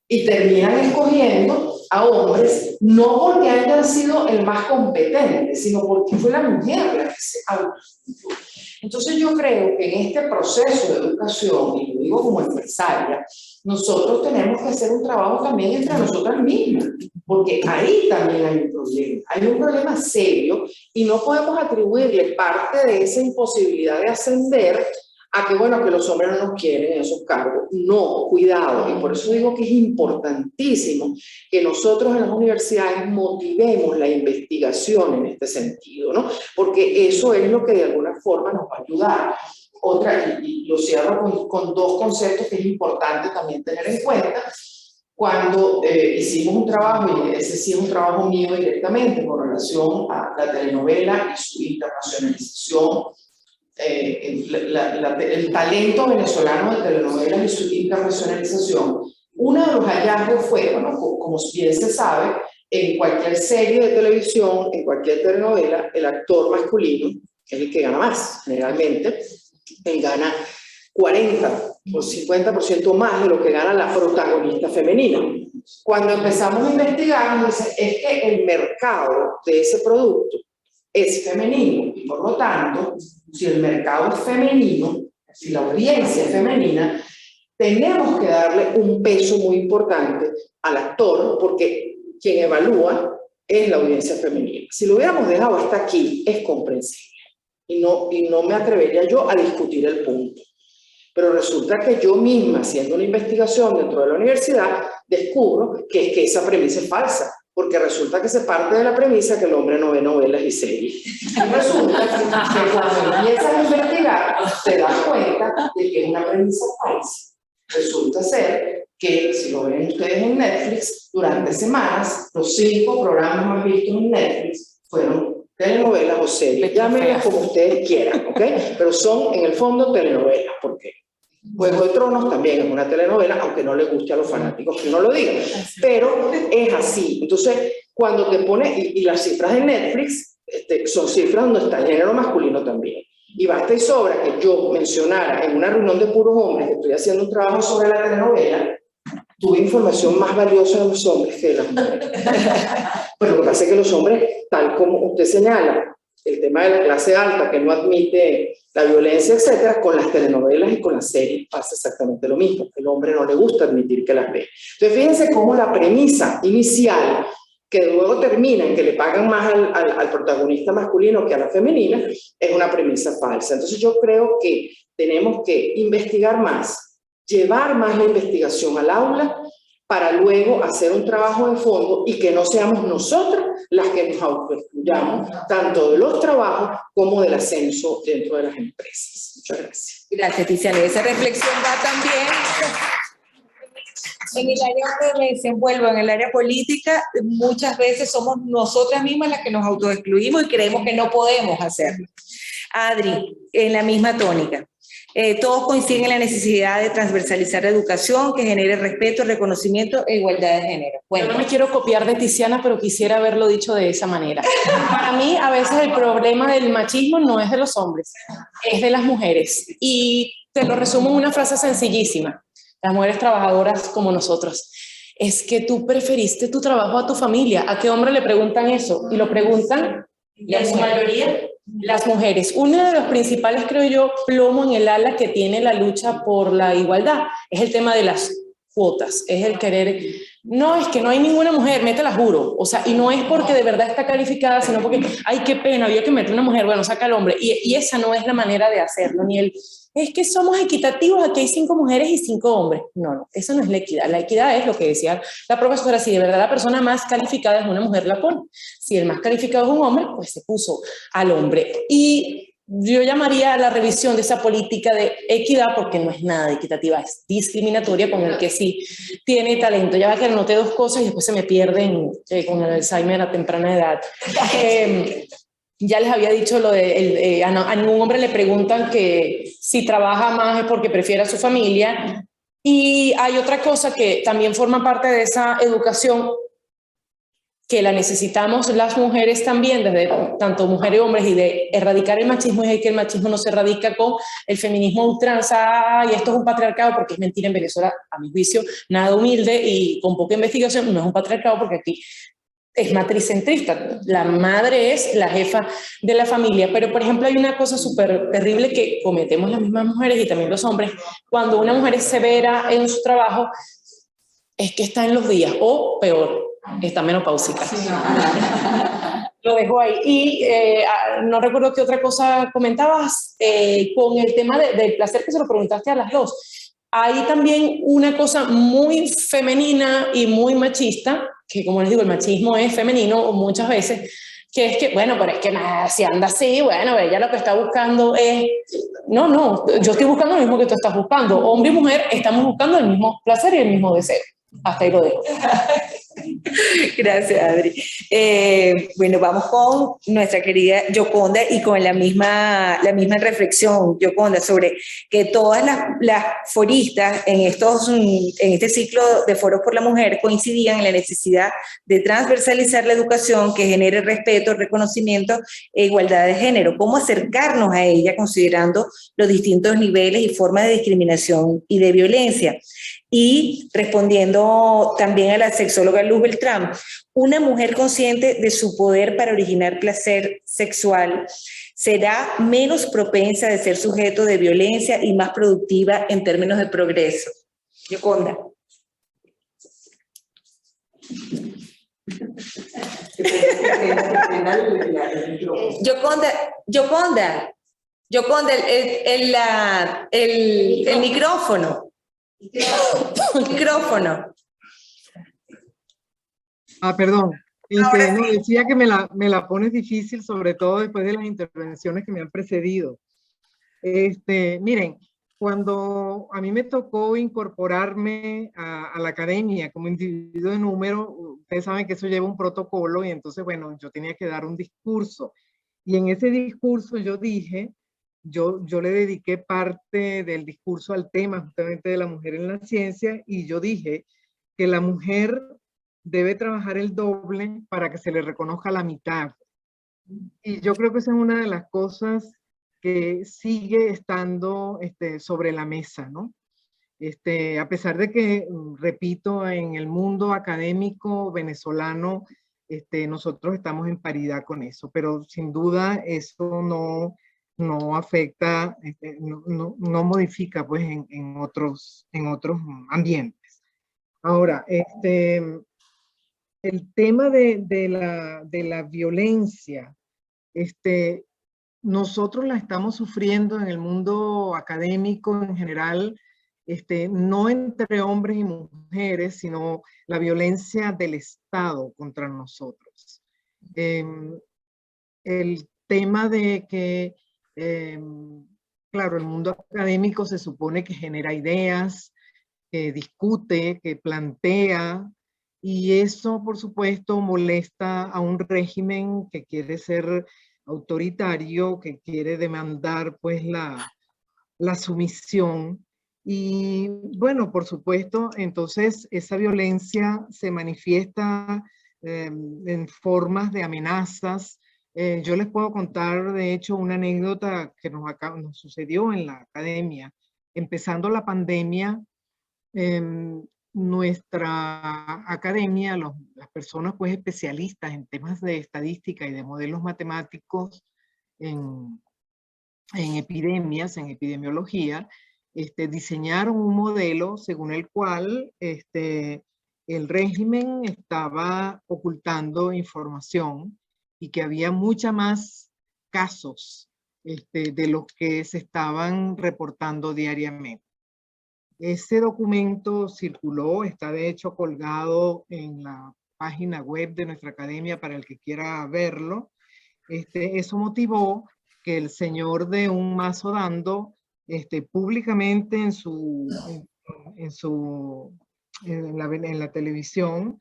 Y terminan escogiendo a hombres, no porque hayan sido el más competente, sino porque fue la mujer la que se autoexcluyó. Entonces yo creo que en este proceso de educación, y lo digo como empresaria, nosotros tenemos que hacer un trabajo también entre nosotras mismas, porque ahí también hay un problema serio, y no podemos atribuirle parte de esa imposibilidad de ascender a que, bueno, que los hombres no nos quieren en esos cargos. No, cuidado, y por eso digo que es importantísimo que nosotros en las universidades motivemos la investigación en este sentido, ¿no? Porque eso es lo que de alguna forma nos va a ayudar. Otra, y lo cierro con dos conceptos que es importante también tener en cuenta. Cuando hicimos un trabajo, y ese sí es un trabajo mío directamente, con relación a la telenovela y su internacionalización, el talento venezolano de telenovelas y su internacionalización, uno de los hallazgos fue, bueno, como bien se sabe, en cualquier serie de televisión, en cualquier telenovela, el actor masculino es el que gana más, generalmente. Él gana 40 o 50% más de lo que gana la protagonista femenina. Cuando empezamos a investigar, nos dicen, es que el mercado de ese producto es femenino, y por lo tanto, si el mercado es femenino, si la audiencia es femenina, tenemos que darle un peso muy importante al actor, porque quien evalúa es la audiencia femenina. Si lo hubiéramos dejado hasta aquí, es comprensible. Y no me atrevería yo a discutir el punto. Pero resulta que yo misma, haciendo una investigación dentro de la universidad, descubro que es que esa premisa es falsa, porque resulta que se parte de la premisa que el hombre no ve novelas y series. Y resulta que cuando empiezas a investigar, te das cuenta de que es una premisa falsa. Resulta ser que, si lo ven ustedes en Netflix, durante semanas, los 5 programas más vistos en Netflix fueron telenovelas o series, llámenlas como ustedes quieran, ¿ok? Pero son, en el fondo, telenovelas, porque Juego de Tronos también es una telenovela, aunque no le guste a los fanáticos que no lo digan, pero es así. Entonces, cuando te pones, y las cifras de Netflix son cifras donde está el género masculino también. Y basta y sobra que yo mencionara en una reunión de puros hombres que estoy haciendo un trabajo sobre la telenovela, tuve información más valiosa de los hombres que de las mujeres. Pero lo que pasa es que los hombres, tal como usted señala, el tema de la clase alta que no admite la violencia, etcétera, con las telenovelas y con las series pasa exactamente lo mismo. El hombre no le gusta admitir que las ve. Entonces fíjense cómo la premisa inicial, que luego termina en que le pagan más al protagonista masculino que a la femenina, es una premisa falsa. Entonces yo creo que tenemos que investigar más, llevar más la investigación al aula, para luego hacer un trabajo de fondo y que no seamos nosotros las que nos autoexcluyamos, tanto de los trabajos como del ascenso dentro de las empresas. Muchas gracias. Gracias, Tiziana. Esa reflexión va también en el área donde me desenvuelvo, en el área política. Muchas veces somos nosotras mismas las que nos autoexcluimos y creemos que no podemos hacerlo. Adri, en la misma tónica. Todos coinciden en la necesidad de transversalizar la educación que genere respeto, reconocimiento e igualdad de género. Bueno, yo no me quiero copiar de Tiziana, pero quisiera haberlo dicho de esa manera. Para mí, a veces el problema del machismo no es de los hombres, es de las mujeres. Y te lo resumo en una frase sencillísima. Las mujeres trabajadoras como nosotros. Es que tú preferiste tu trabajo a tu familia. ¿A qué hombre le preguntan eso? Y lo preguntan, en su mayoría, las mujeres. Uno de los principales, creo yo, plomo en el ala que tiene la lucha por la igualdad es el tema de las cuotas, es el querer, no, es que no hay ninguna mujer, métela, juro, o sea, y no es porque de verdad está calificada, sino porque, ay, qué pena, había que meter una mujer, bueno, saca al hombre, y esa no es la manera de hacerlo, ni el, es que somos equitativos, aquí hay 5 mujeres y 5 hombres, no, eso no es la equidad es lo que decía la profesora, si de verdad la persona más calificada es una mujer, la pone, si el más calificado es un hombre, pues se puso al hombre, y yo llamaría a la revisión de esa política de equidad, porque no es nada equitativa, es discriminatoria con el que sí tiene talento. Ya va que anoté 2 cosas y después se me pierden con el Alzheimer a temprana edad. Ya les había dicho lo de, a ningún hombre le preguntan que si trabaja más es porque prefiere a su familia, Y hay otra cosa que también forma parte de esa educación, que la necesitamos las mujeres también, desde tanto mujeres y hombres, y de erradicar el machismo, es que el machismo no se erradica con el feminismo ultranza, y esto es un patriarcado, porque es mentira. En Venezuela, a mi juicio, nada humilde y con poca investigación, no es un patriarcado, porque aquí es matricentrista. La madre es la jefa de la familia. Pero, por ejemplo, hay una cosa súper terrible que cometemos las mismas mujeres y también los hombres. Cuando una mujer es severa en su trabajo, es que está en los días, o peor, está menopáusica. Lo dejo ahí. Y no recuerdo qué otra cosa comentabas con el tema del placer, que se lo preguntaste a las dos. Hay también una cosa muy femenina y muy machista, que como les digo, el machismo es femenino muchas veces, que es que, bueno, pero es que si anda así, bueno, ella lo que está buscando es... No, yo estoy buscando lo mismo que tú estás buscando. Hombre y mujer estamos buscando el mismo placer y el mismo deseo. Hasta ahí lo dejo. Gracias, Adri. Bueno, vamos con nuestra querida Yoconda y con la misma reflexión, Yoconda, sobre que todas las foristas en este ciclo de foros por la mujer coincidían en la necesidad de transversalizar la educación que genere respeto, reconocimiento e igualdad de género. ¿Cómo acercarnos a ella considerando los distintos niveles y formas de discriminación y de violencia? Y respondiendo también a la sexóloga Luz Beltrán, una mujer consciente de su poder para originar placer sexual será menos propensa de ser sujeto de violencia y más productiva en términos de progreso. Yoconda. Yoconda, el micrófono. Micrófono. Perdón. No, decía que me la pones difícil, sobre todo después de las intervenciones que me han precedido. Miren, cuando a mí me tocó incorporarme a la academia como individuo de número, ustedes saben que eso lleva un protocolo, y entonces, bueno, yo tenía que dar un discurso. Y en ese discurso yo dije, yo le dediqué parte del discurso al tema justamente de la mujer en la ciencia, y yo dije que la mujer debe trabajar el doble para que se le reconozca la mitad. Y yo creo que esa es una de las cosas que sigue estando sobre la mesa, ¿no? A pesar de que, repito, en el mundo académico venezolano, nosotros estamos en paridad con eso, pero sin duda eso no afecta, no modifica pues en otros ambientes. Ahora, el tema de la violencia, nosotros la estamos sufriendo en el mundo académico en general, no entre hombres y mujeres, sino la violencia del Estado contra nosotros. El tema de que, claro, el mundo académico se supone que genera ideas, que discute, que plantea, y eso, por supuesto, molesta a un régimen que quiere ser autoritario, que quiere demandar pues la sumisión. Y bueno, por supuesto, entonces esa violencia se manifiesta en formas de amenazas. Yo les puedo contar, de hecho, una anécdota que nos sucedió en la academia. Empezando la pandemia, nuestra academia, las personas pues especialistas en temas de estadística y de modelos matemáticos en epidemias, en epidemiología, diseñaron un modelo según el cual el régimen estaba ocultando información y que había mucha más casos de los que se estaban reportando diariamente. Ese documento circuló, está de hecho colgado en la página web de nuestra academia para el que quiera verlo. Eso motivó que el señor de un mazo dando públicamente en la televisión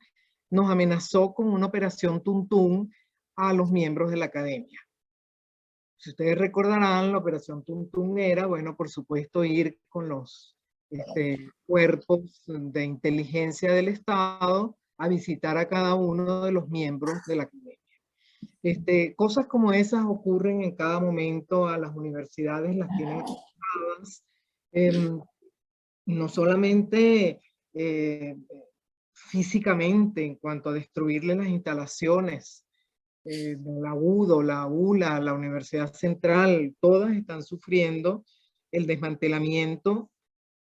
nos amenazó con una operación Tuntún a los miembros de la academia. Si ustedes recordarán, la operación Tuntún era, bueno, por supuesto, ir con los cuerpos de inteligencia del Estado a visitar a cada uno de los miembros de la academia. Cosas como esas ocurren en cada momento, a las universidades las tienen afectadas, no solamente físicamente en cuanto a destruirle las instalaciones, la UDO, la ULA, la Universidad Central, todas están sufriendo el desmantelamiento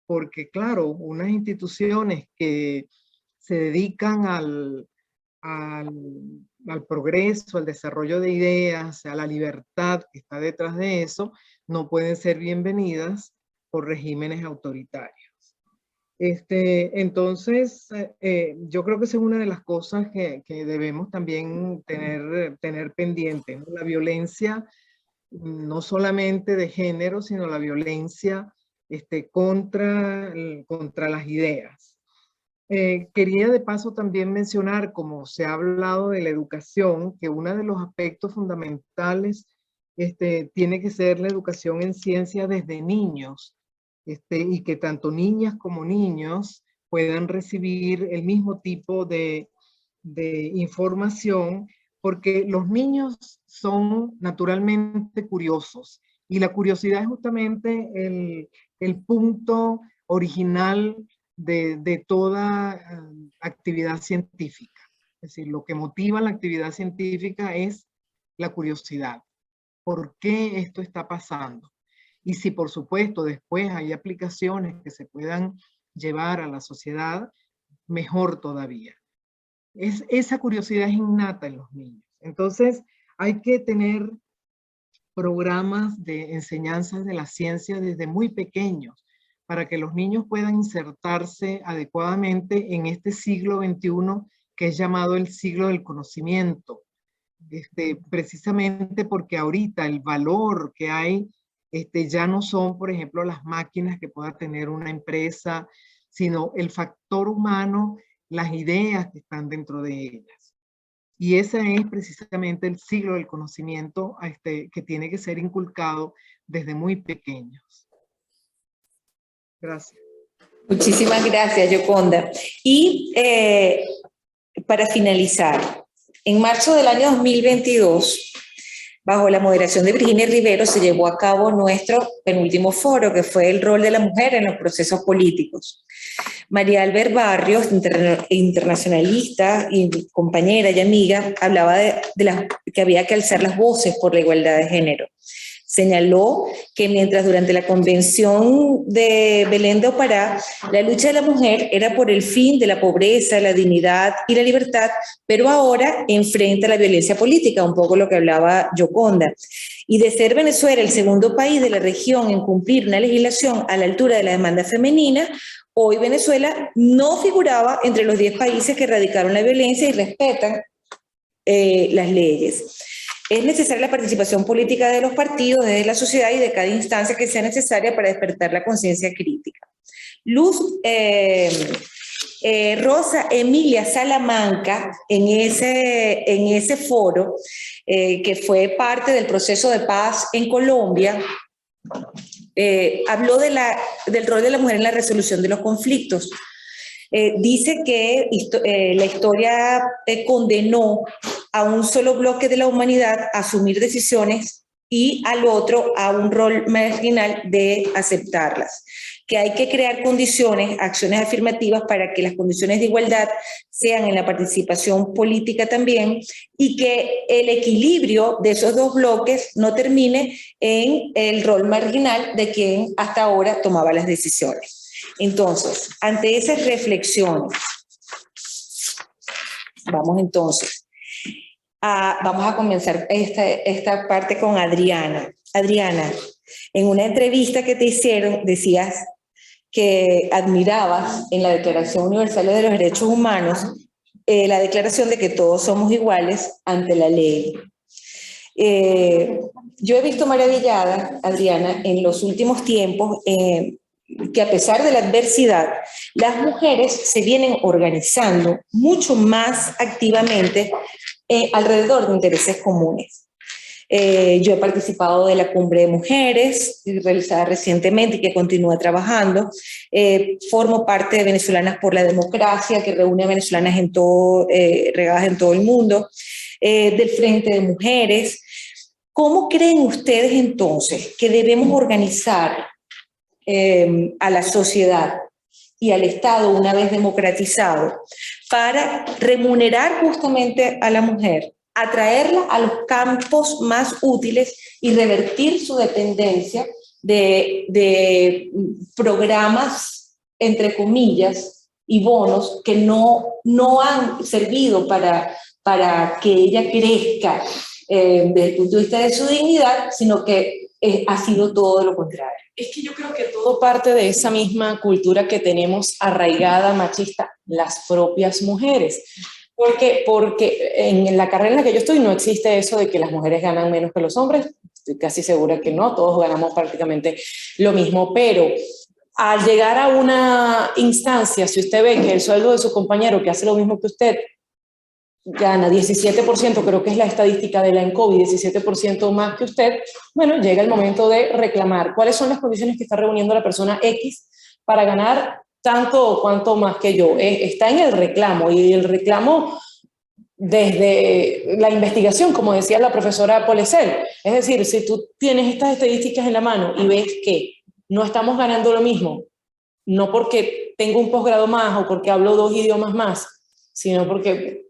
porque, claro, unas instituciones que se dedican al progreso, al desarrollo de ideas, a la libertad que está detrás de eso, no pueden ser bienvenidas por regímenes autoritarios. Entonces, yo creo que esa es una de las cosas que debemos también tener pendiente, ¿no? La violencia, no solamente de género, sino la violencia contra las ideas. Quería de paso también mencionar, como se ha hablado de la educación, que uno de los aspectos fundamentales tiene que ser la educación en ciencia desde niños, y que tanto niñas como niños puedan recibir el mismo tipo de información, porque los niños son naturalmente curiosos, y la curiosidad es justamente el punto original de toda actividad científica. Es decir, lo que motiva la actividad científica es la curiosidad. ¿Por qué esto está pasando? Y si por supuesto después hay aplicaciones que se puedan llevar a la sociedad, mejor todavía. Esa curiosidad es innata en los niños. Entonces hay que tener programas de enseñanzas de la ciencia desde muy pequeños, para que los niños puedan insertarse adecuadamente en este siglo XXI, que es llamado el siglo del conocimiento. Precisamente porque ahorita el valor que hay ya no son, por ejemplo, las máquinas que pueda tener una empresa, sino el factor humano, las ideas que están dentro de ellas. Y ese es precisamente el siglo del conocimiento que tiene que ser inculcado desde muy pequeños. Gracias. Muchísimas gracias, Yoconda. Y para finalizar, en marzo del año 2022, bajo la moderación de Virginia Rivero, se llevó a cabo nuestro penúltimo foro, que fue el rol de la mujer en los procesos políticos. María Albert Barrios, internacionalista y compañera y amiga, hablaba de que había que alzar las voces por la igualdad de género. Señaló que mientras durante la convención de Belén de Opará, la lucha de la mujer era por el fin de la pobreza, la dignidad y la libertad, pero ahora enfrenta la violencia política, un poco lo que hablaba Yoconda. Y de ser Venezuela el segundo país de la región en cumplir una legislación a la altura de la demanda femenina, hoy Venezuela no figuraba entre los 10 países que erradicaron la violencia y respetan las leyes. Es necesaria la participación política de los partidos, de la sociedad y de cada instancia que sea necesaria para despertar la conciencia crítica. Rosa Emilia Salamanca, en ese foro, que fue parte del proceso de paz en Colombia, habló del rol de la mujer en la resolución de los conflictos. Dice que la historia condenó a un solo bloque de la humanidad a asumir decisiones y al otro a un rol marginal de aceptarlas. Que hay que crear condiciones, acciones afirmativas para que las condiciones de igualdad sean en la participación política también, y que el equilibrio de esos dos bloques no termine en el rol marginal de quien hasta ahora tomaba las decisiones. Entonces, ante esas reflexiones, vamos a comenzar esta parte con Adriana. Adriana, en una entrevista que te hicieron, decías que admirabas en la Declaración Universal de los Derechos Humanos la declaración de que todos somos iguales ante la ley. Yo he visto maravillada, Adriana, en los últimos tiempos, que a pesar de la adversidad, las mujeres se vienen organizando mucho más activamente alrededor de intereses comunes. Yo he participado de la Cumbre de Mujeres, realizada recientemente y que continúa trabajando. Formo parte de Venezolanas por la Democracia, que reúne a venezolanas regadas en todo el mundo, del Frente de Mujeres. ¿Cómo creen ustedes entonces que debemos organizar a la sociedad y al Estado una vez democratizado para remunerar justamente a la mujer, atraerla a los campos más útiles y revertir su dependencia de programas, entre comillas, y bonos que no han servido para que ella crezca desde el punto de vista de su dignidad, sino que ha sido todo lo contrario? Es que yo creo que todo parte de esa misma cultura que tenemos arraigada, machista, las propias mujeres. Porque en la carrera en la que yo estoy no existe eso de que las mujeres ganan menos que los hombres. Estoy casi segura que no, todos ganamos prácticamente lo mismo, pero al llegar a una instancia, si usted ve que el sueldo de su compañero que hace lo mismo que usted gana 17%, creo que es la estadística de la ENCOBI, 17% más que usted, bueno, llega el momento de reclamar cuáles son las condiciones que está reuniendo la persona X para ganar tanto o cuanto más que yo. Está en el reclamo, y el reclamo desde la investigación, como decía la profesora Polecel. Es decir, si tú tienes estas estadísticas en la mano y ves que no estamos ganando lo mismo, no porque tengo un posgrado más o porque hablo 2 idiomas más, sino porque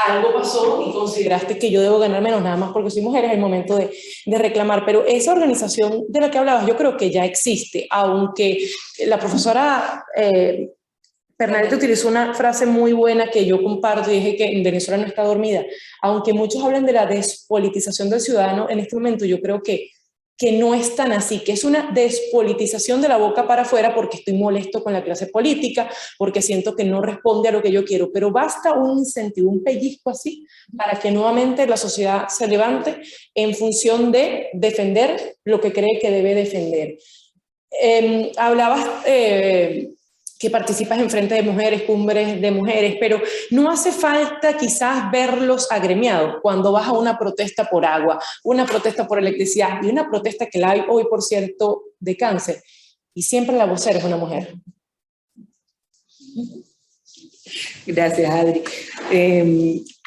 algo pasó y consideraste que yo debo ganar menos nada más porque soy mujer, es el momento de reclamar. Pero esa organización de la que hablabas yo creo que ya existe, aunque la profesora Bernadette utilizó una frase muy buena que yo comparto y dije que en Venezuela no está dormida. Aunque muchos hablan de la despolitización del ciudadano, en este momento yo creo que no es tan así, que es una despolitización de la boca para afuera porque estoy molesto con la clase política, porque siento que no responde a lo que yo quiero, pero basta un incentivo, un pellizco así, para que nuevamente la sociedad se levante en función de defender lo que cree que debe defender. Hablabas que participas en Frente de Mujeres, Cumbres de Mujeres, pero no hace falta quizás verlos agremiados cuando vas a una protesta por agua, una protesta por electricidad y una protesta que la hay hoy, por cierto, de cáncer. Y siempre la vocera es una mujer. Gracias, Adri.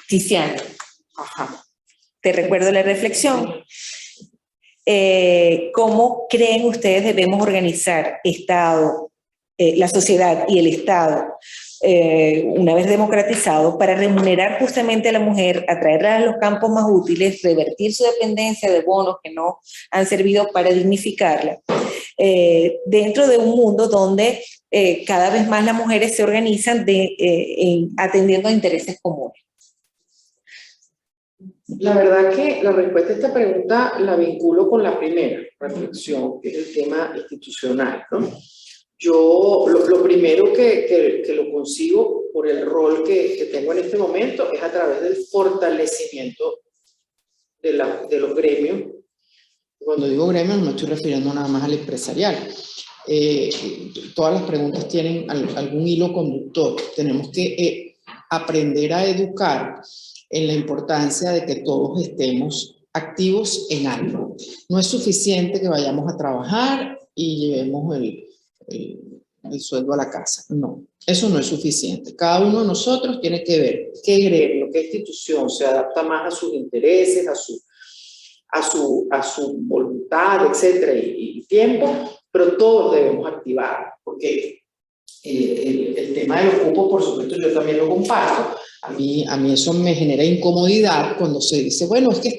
Tiziana, te recuerdo la reflexión. ¿Cómo creen ustedes debemos organizar Estado, la sociedad y el Estado, una vez democratizado, para remunerar justamente a la mujer, atraerla a los campos más útiles, revertir su dependencia de bonos que no han servido para dignificarla, dentro de un mundo donde cada vez más las mujeres se organizan atendiendo a intereses comunes? La verdad que la respuesta a esta pregunta la vinculo con la primera reflexión, que es el tema institucional, ¿no? Yo lo primero que lo consigo por el rol que tengo en este momento es a través del fortalecimiento de los gremios. Cuando digo gremios no me estoy refiriendo nada más al empresarial. Todas las preguntas tienen algún hilo conductor. Tenemos que aprender a educar en la importancia de que todos estemos activos en algo. No es suficiente que vayamos a trabajar y llevemos el sueldo a la casa. No, eso no es suficiente. Cada uno de nosotros tiene que ver qué gremio, qué institución se adapta más a sus intereses, a su voluntad, etcétera, y tiempo, pero todos debemos activar, porque el tema de los cupos, por supuesto, yo también lo comparto. A mí eso me genera incomodidad cuando se dice, bueno, es que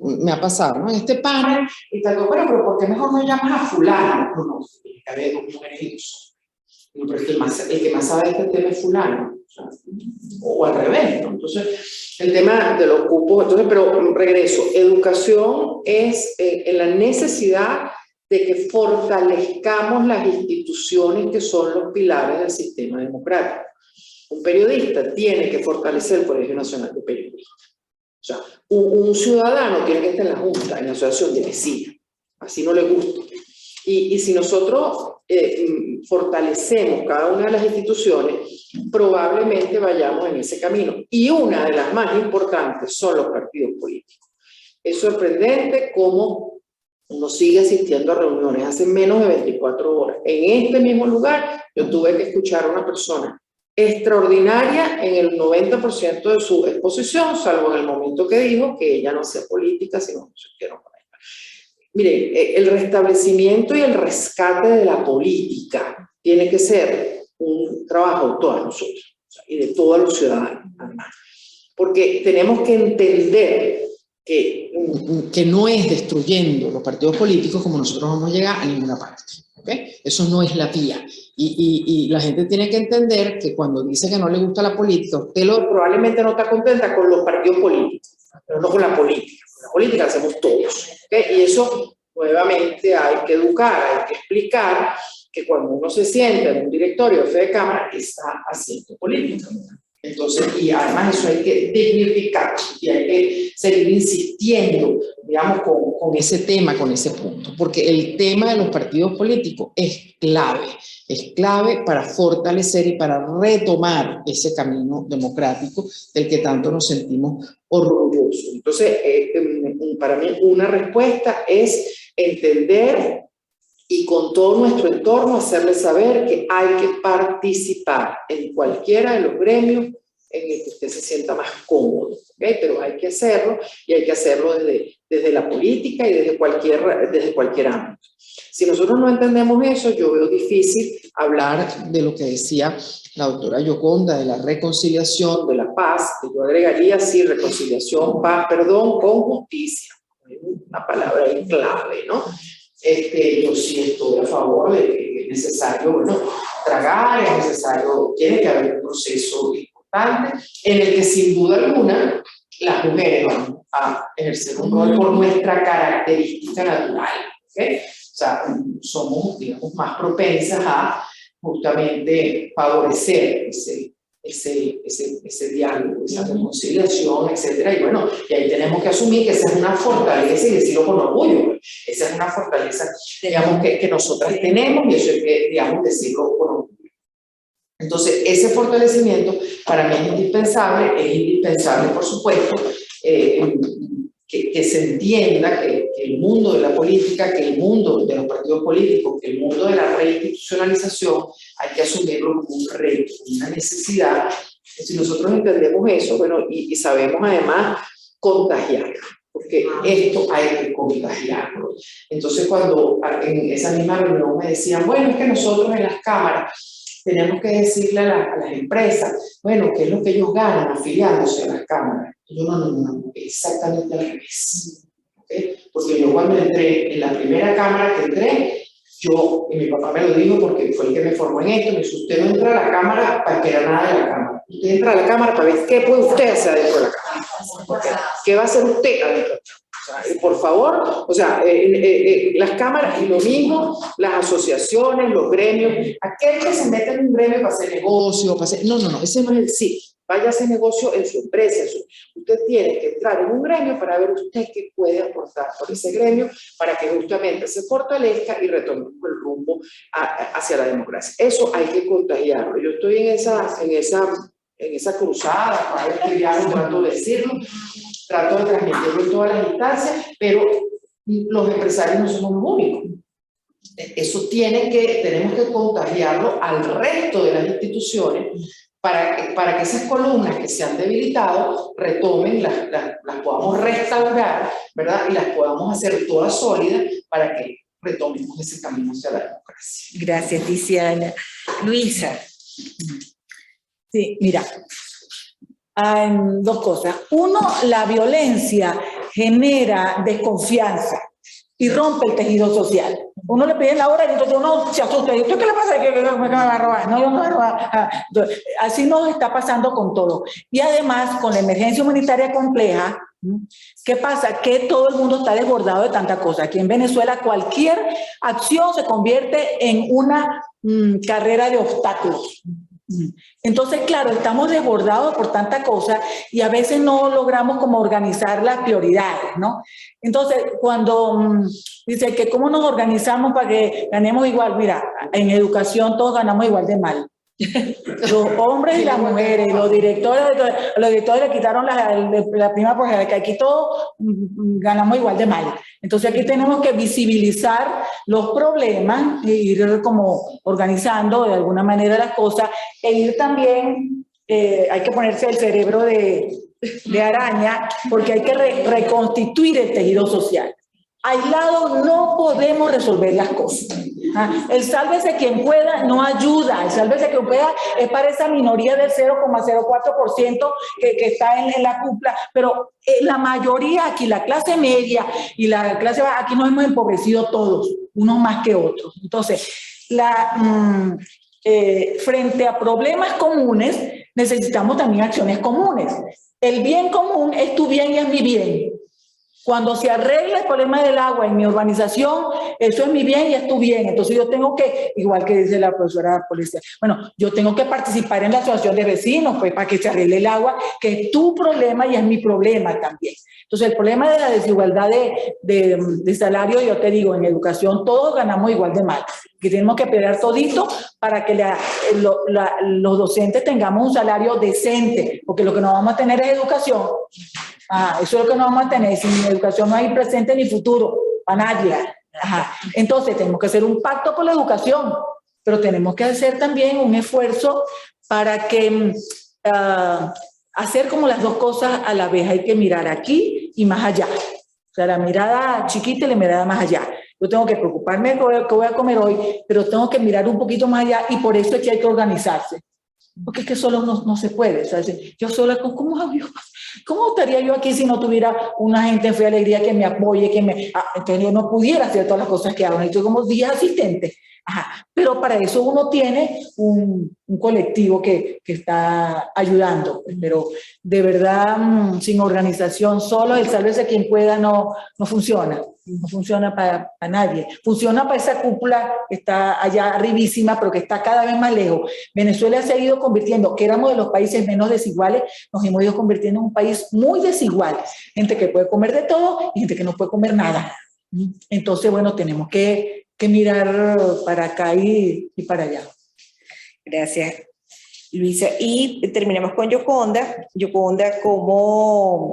me ha pasado, ¿no? En este panel, y tal, bueno, pero ¿por qué mejor no llamas a fulano? No, tiene que haber 2 mujeres y 2 hombres. No, pero es el que más sabe de este tema es fulano, o al revés, ¿no? Entonces, el tema de los cupos, pero regreso, educación es en la necesidad de que fortalezcamos las instituciones que son los pilares del sistema democrático. Un periodista tiene que fortalecer el Colegio Nacional de Periodistas. O sea, un ciudadano tiene que estar en la Junta, en la asociación de vecinos. Así no le gusta. Y si nosotros fortalecemos cada una de las instituciones, probablemente vayamos en ese camino. Y una de las más importantes son los partidos políticos. Es sorprendente cómo uno sigue asistiendo a reuniones hace menos de 24 horas. En este mismo lugar yo tuve que escuchar a una persona extraordinaria en el 90% de su exposición, salvo en el momento que dijo que ella no hacía política, sino que no. Mire, el restablecimiento y el rescate de la política tiene que ser un trabajo de todos nosotros, o sea, y de todos los ciudadanos, además. Porque tenemos que entender que no es destruyendo los partidos políticos como nosotros vamos a llegar a ninguna parte. ¿Okay? Eso no es la vía. Y la gente tiene que entender que cuando dice que no le gusta la política, usted probablemente no está contenta con los partidos políticos, pero no con la política. La política la hacemos todos. ¿Okay? Y eso, nuevamente, hay que educar, hay que explicar que cuando uno se sienta en un directorio de fe de cámara, está haciendo política. Entonces, y además eso hay que dignificar y hay que seguir insistiendo, digamos, con ese tema, con ese punto, porque el tema de los partidos políticos es clave para fortalecer y para retomar ese camino democrático del que tanto nos sentimos orgullosos. Entonces, para mí una respuesta es entender y con todo nuestro entorno hacerles saber que hay que participar en cualquiera de los gremios en el que usted se sienta más cómodo, ¿okay? Pero hay que hacerlo y hay que hacerlo desde la política y desde cualquier ámbito. Si nosotros no entendemos eso, yo veo difícil hablar de lo que decía la doctora Yoconda, de la reconciliación, de la paz, que yo agregaría, sí, reconciliación, paz, perdón, con justicia. Una palabra ahí clave, ¿no? Yo sí estoy a favor de que es necesario, bueno, tragar, es necesario, tiene que haber un proceso importante en el que sin duda alguna las mujeres van a ejercer un rol por nuestra característica natural, ¿okay? O sea, somos, digamos, más propensas a justamente favorecer ese diálogo, esa reconciliación, etcétera. Y bueno, y ahí tenemos que asumir que esa es una fortaleza y decirlo con orgullo. Esa es una fortaleza, digamos, que nosotras tenemos y eso hay que, digamos, decirlo con orgullo. Entonces, ese fortalecimiento para mí es indispensable, por supuesto, que se entienda que el mundo de la política, que el mundo de los partidos políticos, que el mundo de la reinstitucionalización hay que asumirlo como un reto, una necesidad. Si nosotros entendemos eso, bueno, y sabemos además contagiarlo, porque esto hay que contagiarlo. Entonces, cuando en esa misma reunión me decían, bueno, es que nosotros en las cámaras tenemos que decirle a las empresas, bueno, qué es lo que ellos ganan afiliándose a las cámaras. Yo no, exactamente al revés. ¿Okay? Porque yo cuando entré en la primera cámara que entré, y mi papá me lo dijo porque fue el que me formó en esto, me dijo, usted no entra a la cámara para esperar nada de la cámara. Usted entra a la cámara para ver qué puede usted hacer adentro de la cámara. ¿Okay? ¿Qué va a hacer usted adentro? O sea, por favor, o sea, las cámaras y lo mismo, las asociaciones, los gremios, aquel que se mete en un gremio para hacer negocio, no, ese no es el sí. Vaya a hacer negocio en su empresa. Usted tiene que entrar en un gremio para ver usted qué puede aportar por ese gremio para que justamente se fortalezca y retome el rumbo hacia la democracia. Eso hay que contagiarlo. Yo estoy en esa cruzada, cada vez que viajo trato de decirlo, trato de transmitirlo en todas las instancias, pero los empresarios no somos los únicos. Eso tenemos que contagiarlo al resto de las instituciones para que esas columnas que se han debilitado retomen, las podamos restaurar, ¿verdad? Y las podamos hacer todas sólidas para que retomemos ese camino hacia la democracia. Gracias, Tiziana. Luisa. Sí, mira, dos cosas. Uno, la violencia genera desconfianza y rompe el tejido social. Uno le pide la hora y entonces uno se asusta. ¿Esto qué le pasa? ¿Qué me va a robar? No, yo no voy a robar. Así nos está pasando con todo. Y además, con la emergencia humanitaria compleja, ¿qué pasa? Que todo el mundo está desbordado de tanta cosa. Aquí en Venezuela cualquier acción se convierte en una carrera de obstáculos. Entonces, claro, estamos desbordados por tanta cosa y a veces no logramos como organizar las prioridades, ¿no? Entonces, cuando dice que cómo nos organizamos para que ganemos igual, mira, en educación todos ganamos igual de mal. Los hombres y las mujeres, los directores le quitaron la prima por que aquí todos ganamos igual de mal. Entonces aquí tenemos que visibilizar los problemas e ir como organizando de alguna manera las cosas e ir también, hay que ponerse el cerebro de araña porque hay que reconstituir el tejido social. Aislados no podemos resolver las cosas. El sálvese quien pueda no ayuda. El sálvese quien pueda es para esa minoría del 0,04% que está en la cúpula, pero la mayoría aquí, la clase media y la clase baja, aquí nos hemos empobrecido todos, unos más que otros. Entonces, frente a problemas comunes, necesitamos también acciones comunes. El bien común es tu bien y es mi bien. Cuando se arregla el problema del agua en mi urbanización, eso es mi bien y es tu bien. Entonces yo tengo que, igual que dice la profesora policía, bueno, yo tengo que participar en la asociación de vecinos, pues para que se arregle el agua, que es tu problema y es mi problema también. Entonces el problema de la desigualdad de salario, yo te digo, en educación todos ganamos igual de mal. Que tenemos que pelear todito para que los docentes tengamos un salario decente, porque lo que no vamos a tener es educación. Eso es lo que no vamos a tener. Sin educación no hay presente ni futuro para nadie. Entonces tenemos que hacer un pacto por la educación, pero tenemos que hacer también un esfuerzo para que hacer como las dos cosas a la vez. Hay que mirar aquí y más allá. O sea, la mirada chiquita y la mirada más allá. Yo tengo que preocuparme de qué voy a comer hoy, pero tengo que mirar un poquito más allá y por eso es que hay que organizarse. Porque es que solo no se puede. O sea, yo sola, ¿cómo estaría yo aquí si no tuviera una gente en Fe y Alegría que me apoye, entonces yo no pudiera hacer todas las cosas que hago. Necesito como 10 asistentes. Pero para eso uno tiene un colectivo que está ayudando. Pero de verdad, sin organización, solo el sálvese quien pueda no funciona. No funciona para nadie. Funciona para esa cúpula que está allá arribísima, pero que está cada vez más lejos. Venezuela se ha ido convirtiendo, que éramos de los países menos desiguales, nos hemos ido convirtiendo en un país muy desigual. Gente que puede comer de todo y gente que no puede comer nada. Entonces, bueno, tenemos que mirar para acá y para allá. Gracias, Luisa. Y terminamos con Yoconda. Yoconda, ¿cómo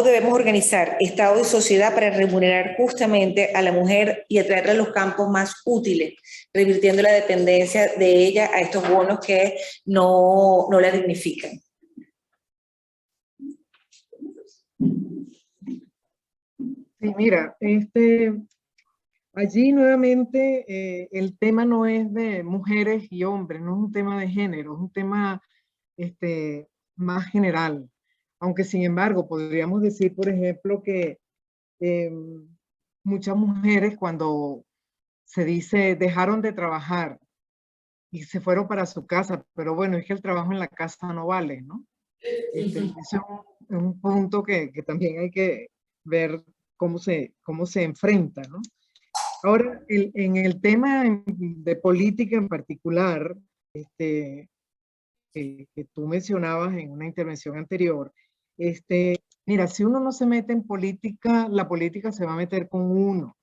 debemos organizar Estado y sociedad para remunerar justamente a la mujer y atraerla a los campos más útiles, revirtiendo la dependencia de ella a estos bonos que no la dignifican? Sí, mira, allí nuevamente el tema no es de mujeres y hombres, no es un tema de género, es un tema más general. Aunque sin embargo podríamos decir, por ejemplo, que muchas mujeres cuando se dice dejaron de trabajar y se fueron para su casa, pero bueno, es que el trabajo en la casa no vale, ¿no? Eso es un punto que también hay que ver cómo se enfrenta, ¿no? Ahora, en el tema de política en particular, que tú mencionabas en una intervención anterior, mira, si uno no se mete en política, la política se va a meter con uno.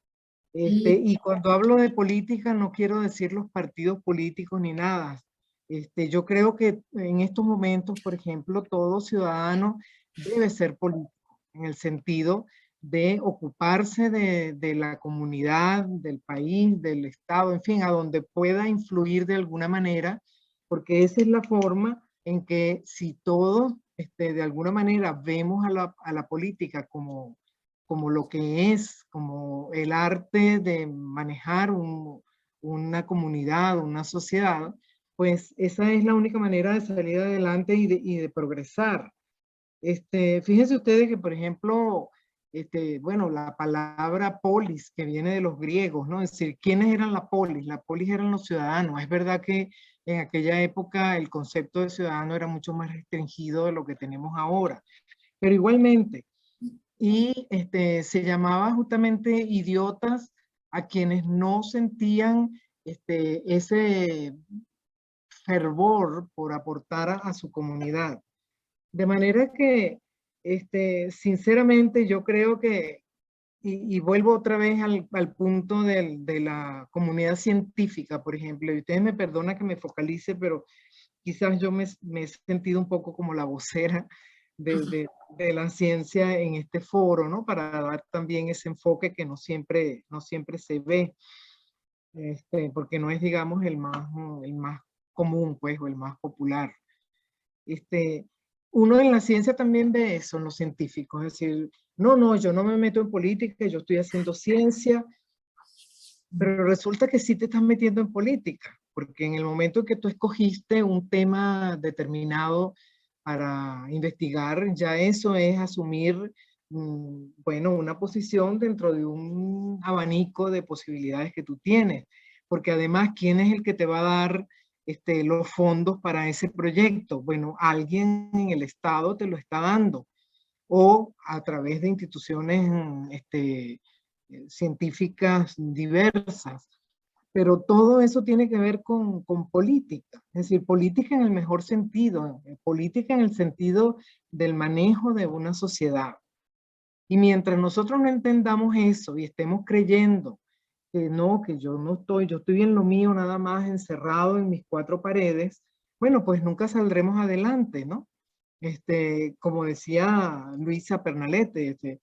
Y cuando hablo de política no quiero decir los partidos políticos ni nada. Yo creo que en estos momentos, por ejemplo, todo ciudadano debe ser político, en el sentido de ocuparse de la comunidad, del país, del Estado, en fin, a donde pueda influir de alguna manera, porque esa es la forma en que si todos de alguna manera vemos a la política como lo que es, como el arte de manejar una comunidad, una sociedad, pues esa es la única manera de salir adelante y de progresar. Fíjense ustedes que, por ejemplo, bueno, la palabra polis, que viene de los griegos, ¿no? Es decir, ¿quiénes eran la polis? La polis eran los ciudadanos. Es verdad que en aquella época el concepto de ciudadano era mucho más restringido de lo que tenemos ahora, pero igualmente, y se llamaba justamente idiotas a quienes no sentían ese fervor por aportar a su comunidad. De manera que, sinceramente, yo creo que y vuelvo otra vez al punto de la comunidad científica, por ejemplo, y ustedes me perdonan que me focalice, pero quizás yo me he sentido un poco como la vocera de la ciencia en este foro, ¿no? Para dar también ese enfoque que no siempre se ve, porque no es, digamos, el más común, pues, o el más popular. Uno en la ciencia también ve eso, en los científicos, es decir, no, yo no me meto en política, yo estoy haciendo ciencia, pero resulta que sí te estás metiendo en política, porque en el momento en que tú escogiste un tema determinado para investigar, ya eso es asumir, bueno, una posición dentro de un abanico de posibilidades que tú tienes, porque además, ¿quién es el que te va a dar los fondos para ese proyecto? Bueno, alguien en el Estado te lo está dando, o a través de instituciones científicas diversas. Pero todo eso tiene que ver con política, es decir, política en el mejor sentido, política en el sentido del manejo de una sociedad. Y mientras nosotros no entendamos eso y estemos creyendo que no, que yo estoy en lo mío nada más encerrado en mis cuatro paredes, bueno, pues nunca saldremos adelante, ¿no? Como decía Luisa Pernalete,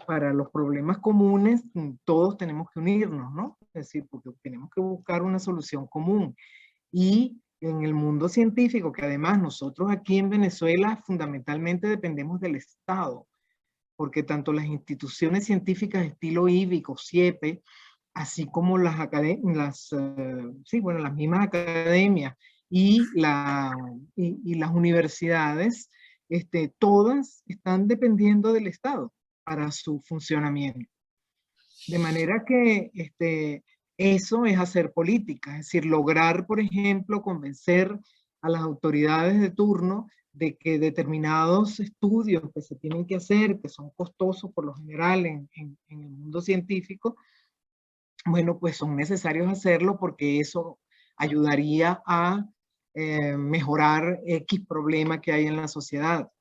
para los problemas comunes todos tenemos que unirnos, ¿no? Es decir, porque tenemos que buscar una solución común. Y en el mundo científico, que además nosotros aquí en Venezuela fundamentalmente dependemos del Estado, porque tanto las instituciones científicas estilo IBIC o CIEPE, así como las mismas academias y las universidades, todas están dependiendo del Estado para su funcionamiento. De manera que eso es hacer política, es decir, lograr, por ejemplo, convencer a las autoridades de turno de que determinados estudios que se tienen que hacer, que son costosos por lo general en el mundo científico, bueno, pues son necesarios hacerlo porque eso ayudaría a mejorar X problema que hay en la sociedad.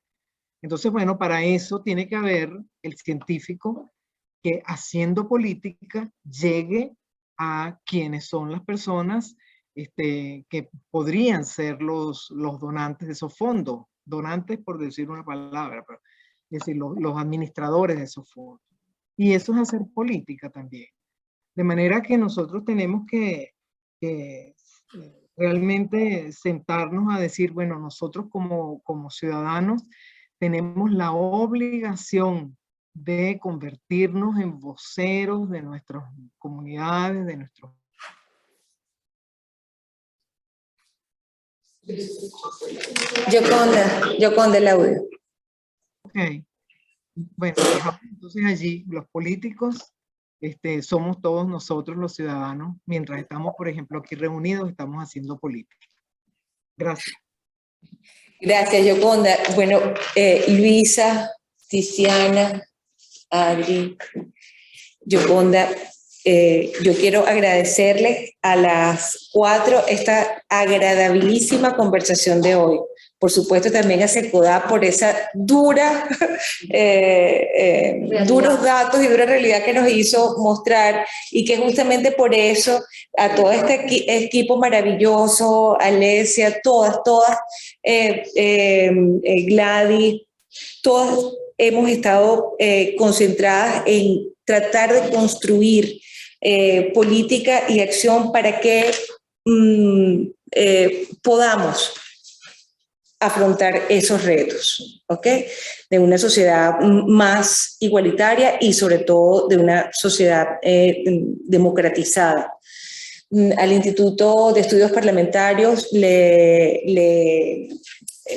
Entonces, bueno, para eso tiene que haber el científico que haciendo política llegue a quienes son las personas que podrían ser los donantes de esos fondos. Donantes por decir una palabra, pero, es decir, los administradores de esos fondos. Y eso es hacer política también. De manera que nosotros tenemos que realmente sentarnos a decir, bueno, nosotros como ciudadanos tenemos la obligación de convertirnos en voceros de nuestras comunidades, de nuestros... Yoconda el audio. Ok. Bueno, entonces allí los políticos somos todos nosotros los ciudadanos, mientras estamos, por ejemplo, aquí reunidos, estamos haciendo política. Gracias. Gracias, Yoconda. Bueno, Luisa, Tiziana, Adri, Yoconda, yo quiero agradecerles a las 4 esta agradabilísima conversación de hoy. Por supuesto también a Secodá por esa duros datos y dura realidad que nos hizo mostrar, y que justamente por eso a todo este equipo maravilloso, Alesia, todas, Gladys, todas hemos estado concentradas en tratar de construir política y acción para que podamos afrontar esos retos, ¿ok? De una sociedad más igualitaria y sobre todo de una sociedad democratizada. Al Instituto de Estudios Parlamentarios le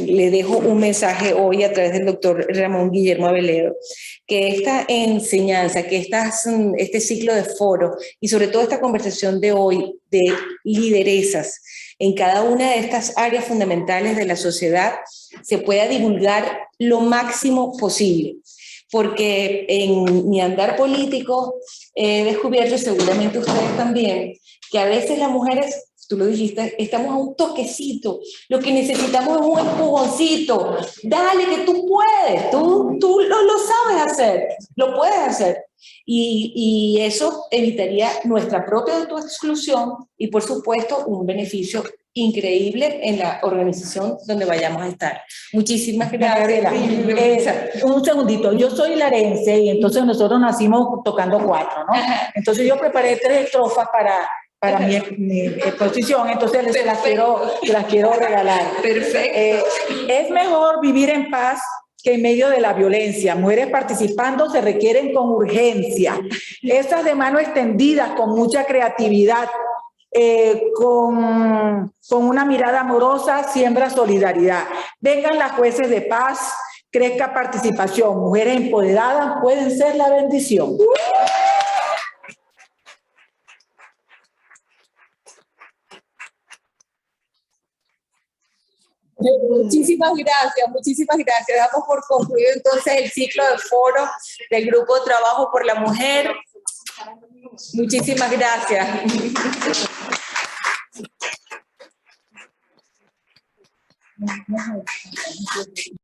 dejo un mensaje hoy a través del doctor Ramón Guillermo Aveledo, que esta enseñanza, que este ciclo de foro y sobre todo esta conversación de hoy de lideresas en cada una de estas áreas fundamentales de la sociedad se pueda divulgar lo máximo posible. Porque en mi andar político he descubierto, y seguramente ustedes también, que a veces las mujeres tú lo dijiste, estamos a un toquecito, lo que necesitamos es un empujoncito, dale que tú puedes, tú lo sabes hacer, lo puedes hacer. Y eso evitaría nuestra propia autoexclusión y, por supuesto, un beneficio increíble en la organización donde vayamos a estar. Muchísimas gracias. Gabriela, un segundito, yo soy larense y entonces nosotros nacimos tocando cuatro, ¿no? Entonces yo preparé 3 estrofas para mi exposición, entonces se las quiero regalar. Perfecto. Es mejor vivir en paz que en medio de la violencia. Mujeres participando se requieren con urgencia. Estas de mano extendida, con mucha creatividad, con una mirada amorosa, siembra solidaridad. Vengan las jueces de paz, crezca participación. Mujeres empoderadas pueden ser la bendición. Muchísimas gracias, muchísimas gracias. Damos por concluido entonces el ciclo de foro del Grupo de Trabajo por la Mujer. Muchísimas gracias.